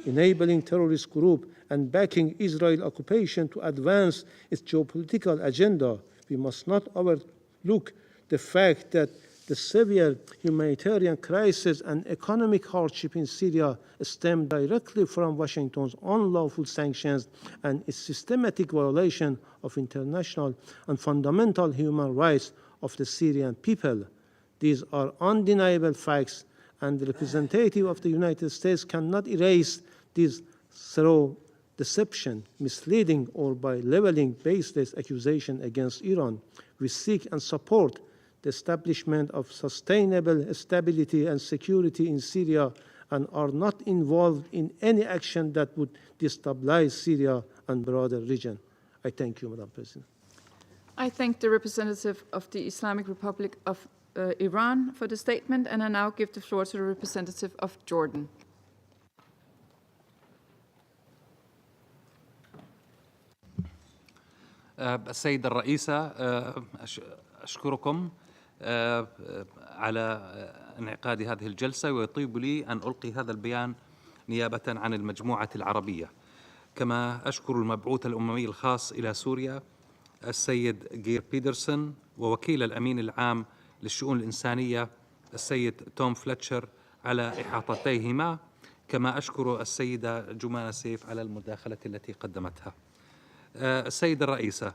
enabling terrorist groups and backing Israel occupation to advance its geopolitical agenda. We must not overlook the fact that the severe humanitarian crisis and economic hardship in Syria stem directly from Washington's unlawful sanctions and its systematic violation of international and fundamental human rights of the Syrian people. These are undeniable facts, and the representative of the United States cannot erase these through deception, misleading, or by leveling baseless accusation against Iran. We seek and support the establishment of sustainable stability and security in Syria and are not involved in any action that would destabilize Syria and broader region. I thank you, Madam President. I thank the representative of the Islamic Republic of Iran for the statement, and I now give the floor to the representative of Jordan. السيدة الرئيسة، أشكركم على انعقاد هذه الجلسة، ويطيب لي أن ألقي هذا البيان نيابة عن المجموعة العربية. كما أشكر المبعوث الأممي الخاص إلى سوريا السيد جير بيترسون ووكيل الأمين العام للشؤون الإنسانية السيد توم فلتشر على إحاطتيهما، كما أشكر السيدة جمانة سيف على المداخلة التي قدمتها. السيدة الرئيسة،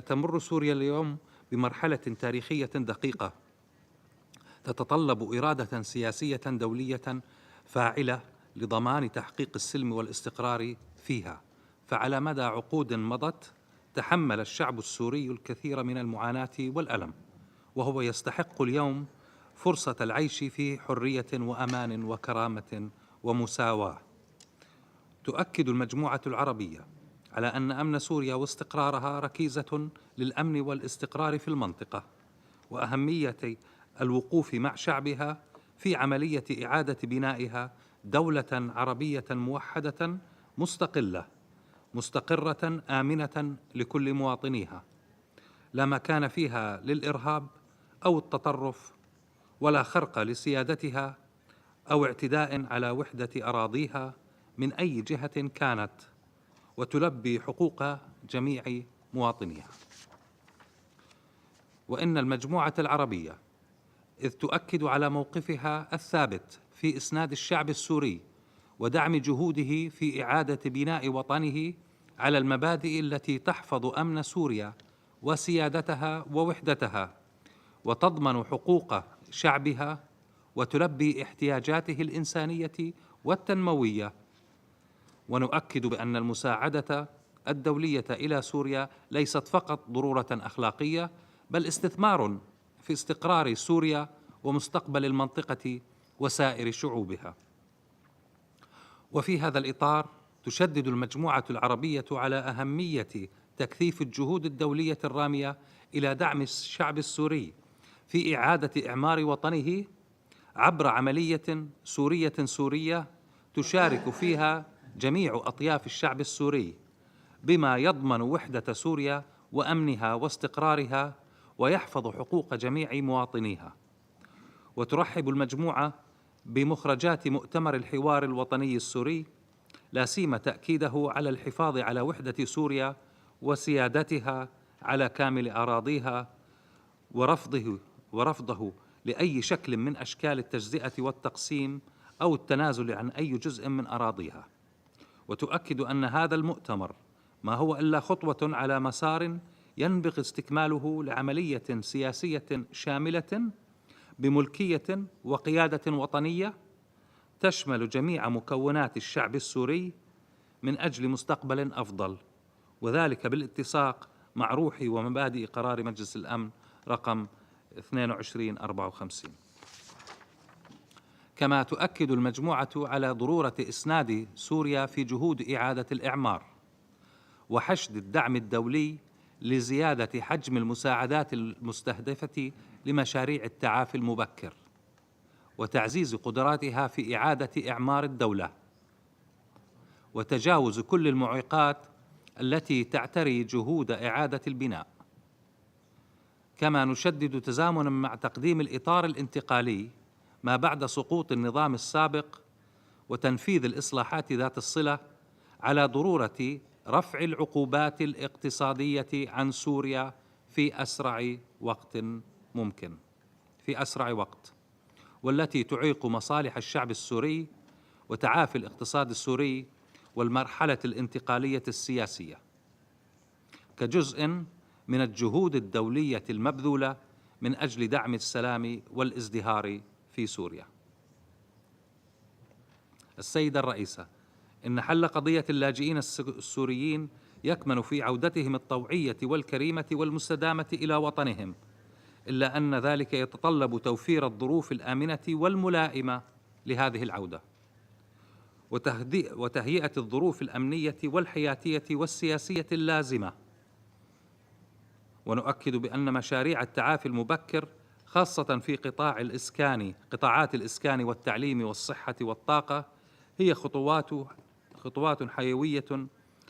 تمر سوريا اليوم بمرحلة تاريخية دقيقة تتطلب إرادة سياسية دولية فاعلة لضمان تحقيق السلم والاستقرار فيها. فعلى مدى عقود مضت تحمل الشعب السوري الكثير من المعاناة والألم، وهو يستحق اليوم فرصة العيش في حرية وأمان وكرامة ومساواة. تؤكد المجموعة العربية على أن أمن سوريا واستقرارها ركيزة للأمن والاستقرار في المنطقة، وأهمية الوقوف مع شعبها في عملية إعادة بنائها دولة عربية موحدة مستقلة مستقرة آمنة لكل مواطنيها، لا مكان فيها للإرهاب أو التطرف، ولا خرق لسيادتها أو اعتداء على وحدة أراضيها من أي جهة كانت، وتلبي حقوق جميع مواطنيها. وإن المجموعة العربية إذ تؤكد على موقفها الثابت في إسناد الشعب السوري ودعم جهوده في إعادة بناء وطنه على المبادئ التي تحفظ أمن سوريا وسيادتها ووحدتها، وتضمن حقوق شعبها وتلبي احتياجاته الإنسانية والتنموية. ونؤكد بأن المساعدة الدولية إلى سوريا ليست فقط ضرورة أخلاقية، بل استثمار في استقرار سوريا ومستقبل المنطقة وسائر شعوبها. وفي هذا الإطار تشدد المجموعة العربية على أهمية تكثيف الجهود الدولية الرامية إلى دعم الشعب السوري في إعادة إعمار وطنه عبر عملية سورية تشارك فيها جميع أطياف الشعب السوري، بما يضمن وحدة سوريا وأمنها واستقرارها ويحفظ حقوق جميع مواطنيها. وترحب المجموعة بمخرجات مؤتمر الحوار الوطني السوري، لا سيما تأكيده على الحفاظ على وحدة سوريا وسيادتها على كامل أراضيها، ورفضه لأي شكل من أشكال التجزئة والتقسيم أو التنازل عن أي جزء من أراضيها. وتؤكد أن هذا المؤتمر ما هو إلا خطوة على مسار ينبغي استكماله لعملية سياسية شاملة بملكية وقيادة وطنية تشمل جميع مكونات الشعب السوري من أجل مستقبل أفضل، وذلك بالاتساق مع روح ومبادئ قرار مجلس الأمن رقم 2254. كما تؤكد المجموعة على ضرورة إسناد سوريا في جهود إعادة الإعمار وحشد الدعم الدولي لزيادة حجم المساعدات المستهدفة لمشاريع التعافي المبكر وتعزيز قدراتها في إعادة إعمار الدولة وتجاوز كل المعوقات التي تعتري جهود إعادة البناء. كما نشدد تزامنا مع تقديم الإطار الانتقالي ما بعد سقوط النظام السابق وتنفيذ الإصلاحات ذات الصلة على ضرورة رفع العقوبات الاقتصادية عن سوريا في أسرع وقت ممكن، في أسرع وقت، والتي تعيق مصالح الشعب السوري وتعافي الاقتصاد السوري والمرحلة الانتقالية السياسية كجزء من الجهود الدولية المبذولة من أجل دعم السلام والازدهار في سوريا. السيدة الرئيسة، إن حل قضية اللاجئين السوريين يكمن في عودتهم الطوعية والكريمة والمستدامة إلى وطنهم، إلا أن ذلك يتطلب توفير الظروف الآمنة والملائمة لهذه العودة وتهيئة الظروف الأمنية والحياتية والسياسية اللازمة. ونؤكد بأن مشاريع التعافي المبكر خاصة في قطاعات الإسكان والتعليم والصحة والطاقة هي خطوات حيوية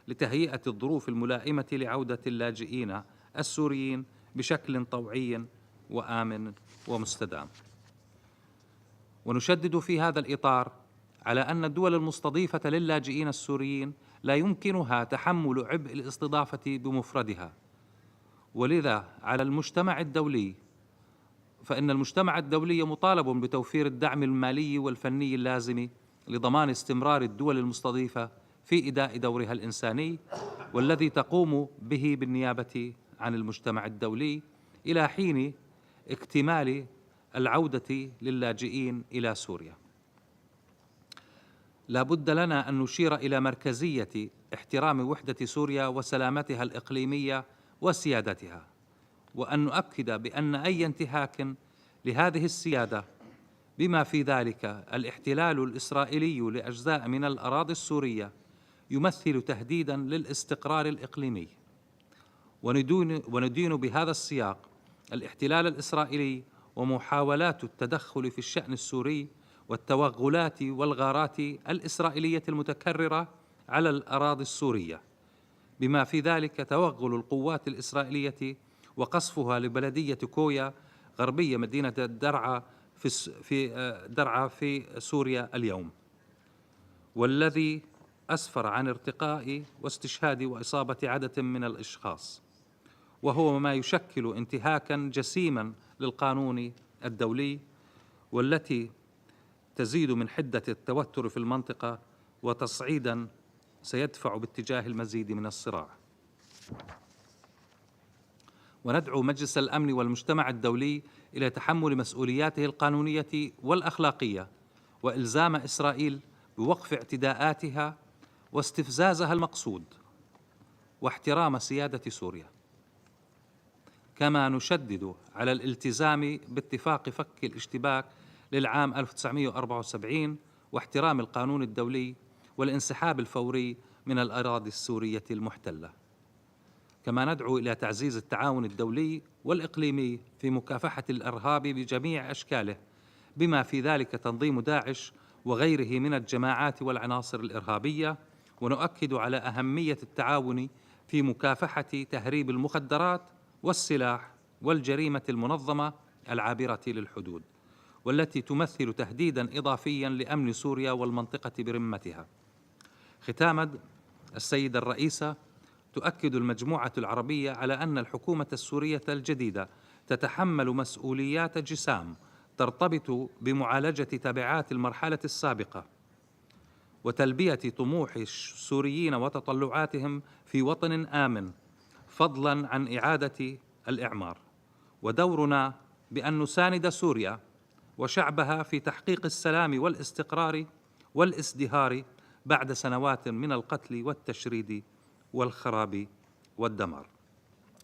لتهيئة الظروف الملائمة لعودة اللاجئين السوريين بشكل طوعي وآمن ومستدام. ونشدد في هذا الإطار على أن الدول المستضيفة للاجئين السوريين لا يمكنها تحمل عبء الاستضافة بمفردها، ولذا على المجتمع الدولي، فإن المجتمع الدولي مطالب بتوفير الدعم المالي والفني اللازم لضمان استمرار الدول المستضيفة في إداء دورها الإنساني والذي تقوم به بالنيابة عن المجتمع الدولي إلى حين اكتمال العودة للاجئين إلى سوريا. لا بد لنا أن نشير إلى مركزية احترام وحدة سوريا وسلامتها الإقليمية وسيادتها، وأن نؤكد بأن أي انتهاك لهذه السيادة بما في ذلك الاحتلال الإسرائيلي لأجزاء من الأراضي السورية يمثل تهديداً للاستقرار الإقليمي. وندين بهذا السياق الاحتلال الإسرائيلي ومحاولات التدخل في الشأن السوري والتوغلات والغارات الإسرائيلية المتكررة على الأراضي السورية، بما في ذلك توغل القوات الإسرائيلية وقصفها لبلدية كويا غربية مدينة درعا في سوريا اليوم، والذي أسفر عن ارتقاء واستشهاد وإصابة عدد من الأشخاص، وهو ما يشكل انتهاكاً جسيماً للقانون الدولي، والتي تزيد من حدة التوتر في المنطقة وتصعيداً سيدفع باتجاه المزيد من الصراع. وندعو مجلس الأمن والمجتمع الدولي إلى تحمل مسؤولياته القانونية والأخلاقية وإلزام إسرائيل بوقف اعتداءاتها واستفزازها المقصود واحترام سيادة سوريا. كما نشدد على الالتزام باتفاق فك الاشتباك للعام 1974 واحترام القانون الدولي والانسحاب الفوري من الأراضي السورية المحتلة. كما ندعو إلى تعزيز التعاون الدولي والإقليمي في مكافحة الإرهاب بجميع أشكاله، بما في ذلك تنظيم داعش وغيره من الجماعات والعناصر الإرهابية. ونؤكد على أهمية التعاون في مكافحة تهريب المخدرات والسلاح والجريمة المنظمة العابرة للحدود، والتي تمثل تهديداً إضافياً لأمن سوريا والمنطقة برمتها. ختاماً، السيدة الرئيسة، تؤكد المجموعة العربية على أن الحكومة السورية الجديدة تتحمل مسؤوليات جسام ترتبط بمعالجة تبعات المرحلة السابقة، وتلبية طموح السوريين وتطلعاتهم في وطن آمن، فضلاً عن إعادة الإعمار. ودورنا بأن نساند سوريا وشعبها في تحقيق السلام والاستقرار والازدهار بعد سنوات من القتل والتشريد والخراب والدمار.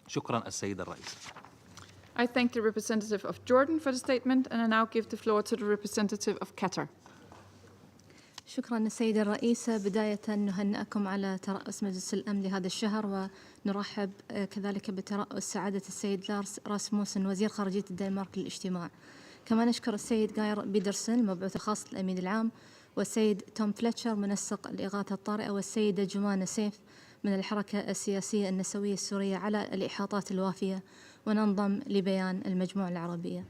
شكراً السيد الرئيس. I thank the representative of Jordan for the statement, and I now give the floor to the representative of Qatar. شكرا السيدة الرئيسة. بداية نهنئكم على ترأس مجلس الأمن لهذا الشهر، ونرحب كذلك بترأس سعادة السيد لارس راسموسن وزير خارجية الدنمارك للاجتماع. كما نشكر السيد غاير بيدرسون المبعوث الخاص للأمين العام، والسيد توم فليتشر منسق الإغاثة الطارئة، والسيدة جمانة سيف من الحركة السياسية النسوية السورية على الإحاطات الوافية. وننضم لبيان المجموعة العربية.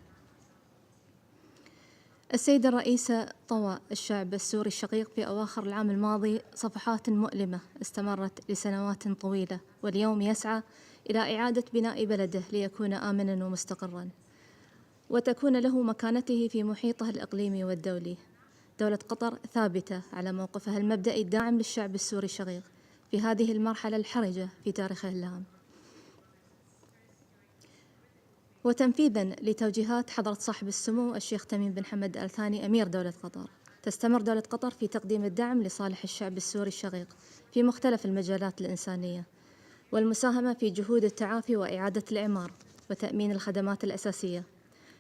السيدة الرئيسة، طوى الشعب السوري الشقيق في أواخر العام الماضي صفحات مؤلمة استمرت لسنوات طويلة، واليوم يسعى إلى إعادة بناء بلده ليكون آمناً ومستقراً، وتكون له مكانته في محيطه الإقليمي والدولي. دولة قطر ثابتة على موقفها المبدئي الداعم للشعب السوري الشقيق في هذه المرحلة الحرجة في تاريخه الهام. وتنفيذاً لتوجيهات حضرة صاحب السمو الشيخ تميم بن حمد آل ثاني أمير دولة قطر، تستمر دولة قطر في تقديم الدعم لصالح الشعب السوري الشقيق في مختلف المجالات الإنسانية، والمساهمة في جهود التعافي وإعادة الإعمار وتأمين الخدمات الأساسية.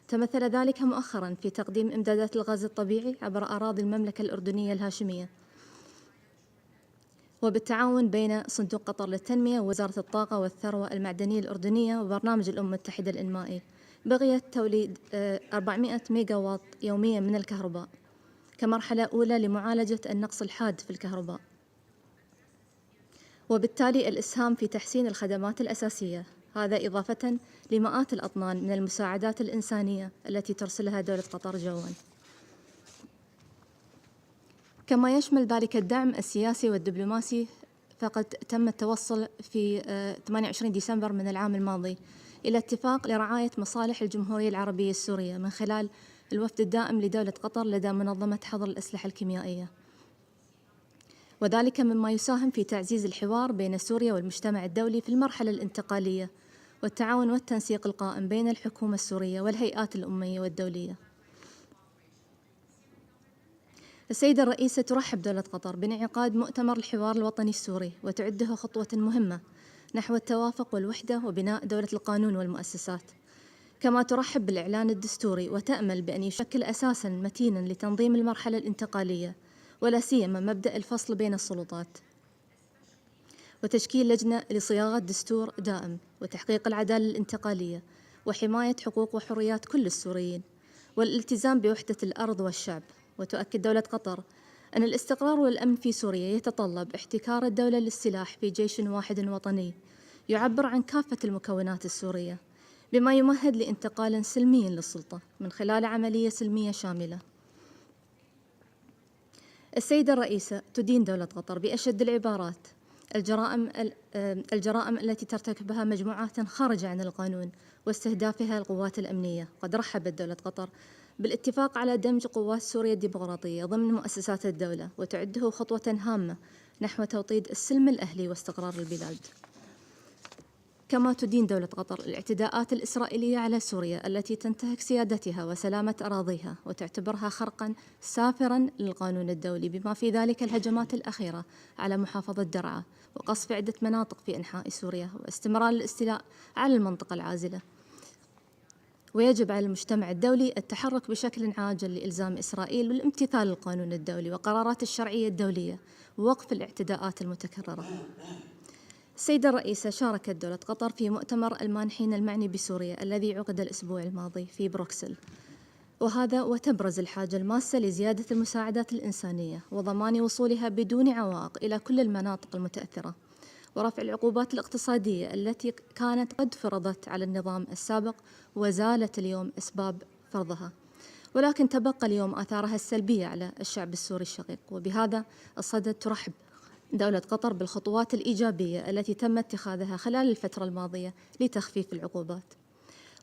تمثل ذلك مؤخراً في تقديم إمدادات الغاز الطبيعي عبر أراضي المملكة الأردنية الهاشمية، وبالتعاون بين صندوق قطر للتنمية ووزارة الطاقة والثروة المعدنية الأردنية وبرنامج الأمم المتحدة الإنمائي بغية توليد 400 ميجا واط يومياً من الكهرباء كمرحلة أولى لمعالجة النقص الحاد في الكهرباء، وبالتالي الإسهام في تحسين الخدمات الأساسية، هذا إضافة لمئات الأطنان من المساعدات الإنسانية التي ترسلها دولة قطر جواً. كما يشمل ذلك الدعم السياسي والدبلوماسي، فقد تم التوصل في 28 ديسمبر من العام الماضي إلى اتفاق لرعاية مصالح الجمهورية العربية السورية من خلال الوفد الدائم لدولة قطر لدى منظمة حظر الأسلحة الكيميائية، وذلك مما يساهم في تعزيز الحوار بين سوريا والمجتمع الدولي في المرحلة الانتقالية، والتعاون والتنسيق القائم بين الحكومة السورية والهيئات الأممية والدولية. السيدة الرئيسة، ترحب دولة قطر بانعقاد مؤتمر الحوار الوطني السوري، وتعده خطوة مهمة نحو التوافق والوحدة وبناء دولة القانون والمؤسسات. كما ترحب بالإعلان الدستوري، وتأمل بأن يشكل أساساً متيناً لتنظيم المرحلة الانتقالية، ولا سيما مبدأ الفصل بين السلطات، وتشكيل لجنة لصياغة دستور دائم، وتحقيق العدالة الانتقالية، وحماية حقوق وحريات كل السوريين، والالتزام بوحدة الأرض والشعب. وتؤكد دولة قطر أن الاستقرار والأمن في سوريا يتطلب احتكار الدولة للسلاح في جيش واحد وطني يعبر عن كافة المكونات السورية، بما يمهد لانتقال سلمي للسلطة من خلال عملية سلمية شاملة. السيدة الرئيسة، تدين دولة قطر بأشد العبارات الجرائم التي ترتكبها مجموعات خارجة عن القانون واستهدافها القوات الأمنية. قد رحبت دولة قطر بالاتفاق على دمج قوات سوريا الديمقراطية ضمن مؤسسات الدولة، وتعده خطوة هامة نحو توطيد السلم الأهلي واستقرار البلاد. كما تدين دولة قطر الاعتداءات الإسرائيلية على سوريا التي تنتهك سيادتها وسلامة أراضيها، وتعتبرها خرقاً سافراً للقانون الدولي، بما في ذلك الهجمات الأخيرة على محافظة درعا وقصف عدة مناطق في أنحاء سوريا واستمرار الاستيلاء على المنطقة العازلة. ويجب على المجتمع الدولي التحرك بشكل عاجل لإلزام إسرائيل بالامتثال للقانون الدولي وقرارات الشرعية الدولية ووقف الاعتداءات المتكررة. السيدة الرئيسة، شاركت دولة قطر في مؤتمر المانحين المعني بسوريا الذي عقد الأسبوع الماضي في بروكسل، وتبرز الحاجة الماسة لزيادة المساعدات الإنسانية وضمان وصولها بدون عوائق إلى كل المناطق المتأثرة، ورفع العقوبات الاقتصادية التي كانت قد فرضت على النظام السابق وزالت اليوم أسباب فرضها، ولكن تبقى اليوم آثارها السلبية على الشعب السوري الشقيق. وبهذا الصدد ترحب دولة قطر بالخطوات الإيجابية التي تم اتخاذها خلال الفترة الماضية لتخفيف العقوبات.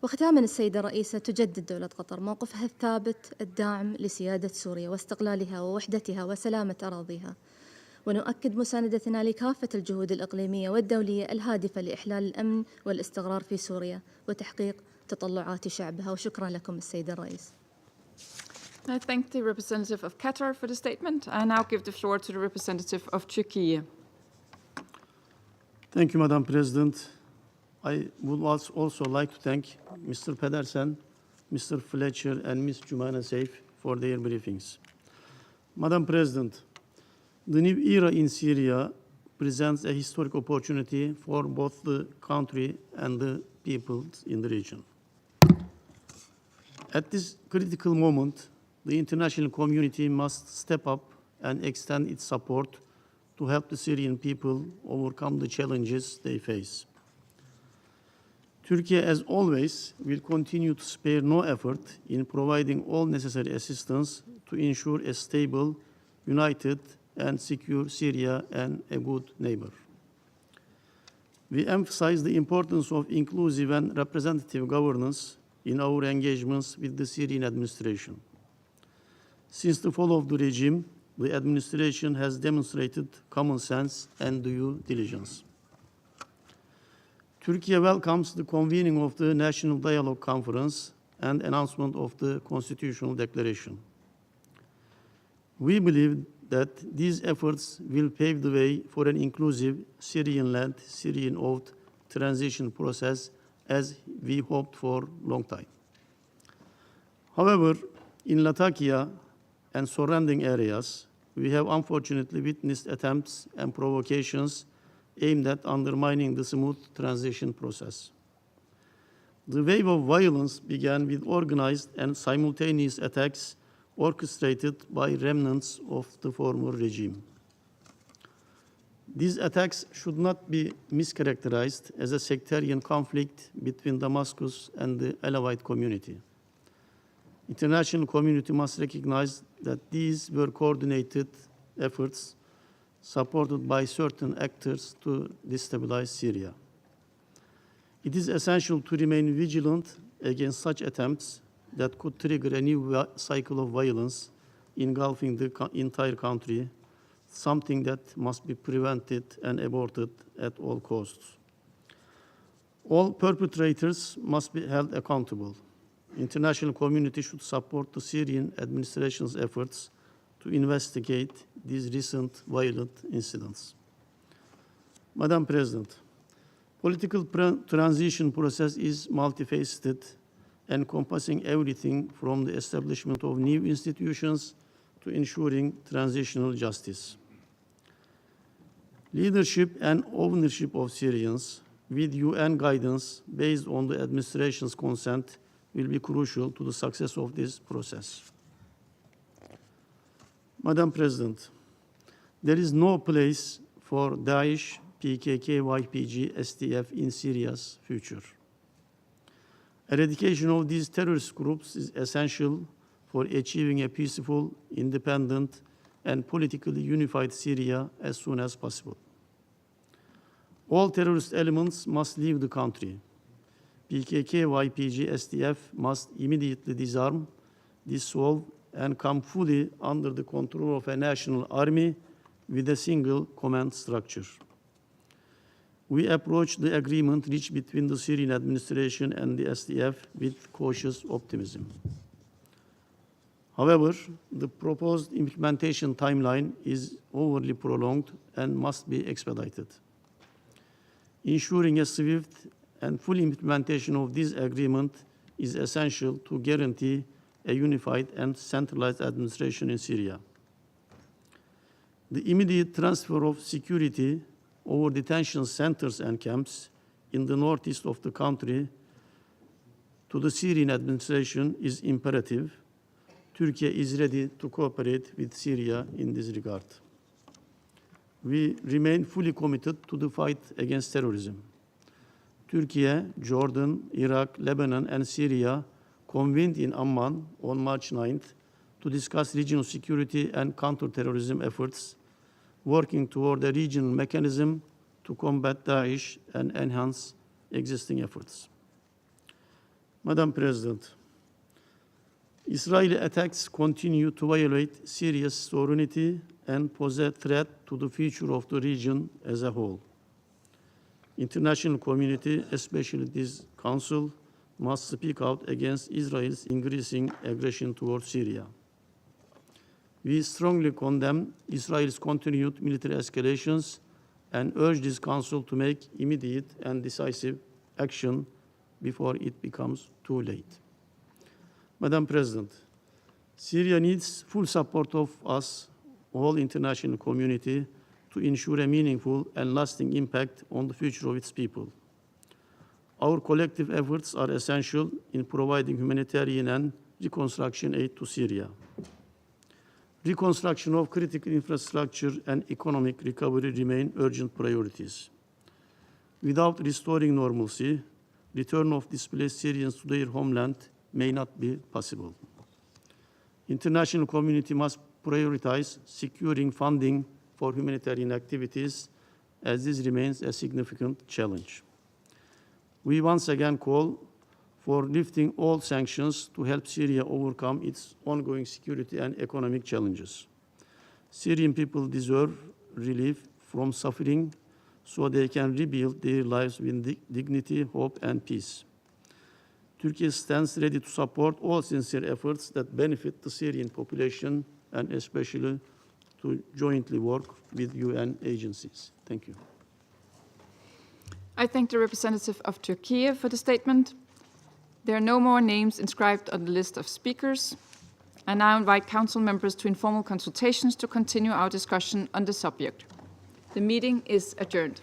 وختاما السيدة الرئيسة، تجدد دولة قطر موقفها الثابت الداعم لسيادة سوريا واستقلالها ووحدتها وسلامة أراضيها، ونؤكد مساندتنا لكافة الجهود الإقليمية والدولية الهادفة لإحلال الأمن والاستقرار في سوريا وتحقيق تطلعات شعبها. وشكرا لكم السيدة الرئيس. I thank the representative of Qatar for the statement. I now give the floor to the representative of Turkey. Thank you, Madam President. I would also like to thank Mr. Pedersen, Mr. Fletcher, and Ms. Jumana Saif for their briefings. Madam President, the new era in Syria presents a historic opportunity for both the country and the peoples in the region. At this critical moment, the international community must step up and extend its support to help the Syrian people overcome the challenges they face. Turkey, as always, will continue to spare no effort in providing all necessary assistance to ensure a stable, united, and secure Syria and a good neighbor. We emphasize the importance of inclusive and representative governance in our engagements with the Syrian administration. Since the fall of the regime, the administration has demonstrated common sense and due diligence. Turkey welcomes the convening of the National Dialogue Conference and announcement of the Constitutional Declaration. We believe that these efforts will pave the way for an inclusive Syrian-led, Syrian-owned transition process as we hoped for a long time. However, in Latakia and surrounding areas, we have unfortunately witnessed attempts and provocations aimed at undermining the smooth transition process. The wave of violence began with organized and simultaneous attacks orchestrated by remnants of the former regime. These attacks should not be mischaracterized as a sectarian conflict between Damascus and the Alawite community. International community must recognize that these were coordinated efforts supported by certain actors to destabilize Syria. It is essential to remain vigilant against such attempts that could trigger a new cycle of violence engulfing the entire country, something that must be prevented and aborted at all costs. All perpetrators must be held accountable. International community should support the Syrian administration's efforts to investigate these recent violent incidents. Madam President, political transition process is multifaceted, encompassing everything from the establishment of new institutions to ensuring transitional justice. Leadership and ownership of Syrians with UN guidance based on the administration's consent will be crucial to the success of this process. Madam President, there is no place for Daesh, PKK, YPG, SDF in Syria's future. Eradication of these terrorist groups is essential for achieving a peaceful, independent, and politically unified Syria as soon as possible. All terrorist elements must leave the country. PKK, YPG, SDF must immediately disarm, dissolve, and come fully under the control of a national army with a single command structure. We approach the agreement reached between the Syrian administration and the SDF with cautious optimism. However, the proposed implementation timeline is overly prolonged and must be expedited. Ensuring a swift and full implementation of this agreement is essential to guarantee a unified and centralized administration in Syria. The immediate transfer of security over detention centers and camps in the northeast of the country to the Syrian administration is imperative. Turkey is ready to cooperate with Syria in this regard. We remain fully committed to the fight against terrorism. Turkey, Jordan, Iraq, Lebanon, and Syria convened in Amman on March 9th to discuss regional security and counterterrorism efforts, working toward a regional mechanism to combat Daesh and enhance existing efforts. Madam President, Israeli attacks continue to violate Syria's sovereignty and pose a threat to the future of the region as a whole. International community, especially this Council, must speak out against Israel's increasing aggression towards Syria. We strongly condemn Israel's continued military escalations and urge this Council to make immediate and decisive action before it becomes too late. Madam President, Syria needs full support of us, all international community, to ensure a meaningful and lasting impact on the future of its people. Our collective efforts are essential in providing humanitarian and reconstruction aid to Syria. Reconstruction of critical infrastructure and economic recovery remain urgent priorities. Without restoring normalcy, return of displaced Syrians to their homeland may not be possible. International community must prioritize securing funding for humanitarian activities, as this remains a significant challenge. We once again call for lifting all sanctions to help Syria overcome its ongoing security and economic challenges. Syrian people deserve relief from suffering so they can rebuild their lives with dignity, hope, and peace. Turkey stands ready to support all sincere efforts that benefit the Syrian population and especially to jointly work with UN agencies. Thank you. I thank the representative of Turkey for the statement. There are no more names inscribed on the list of speakers. I now invite Council members to informal consultations to continue our discussion on the subject. The meeting is adjourned.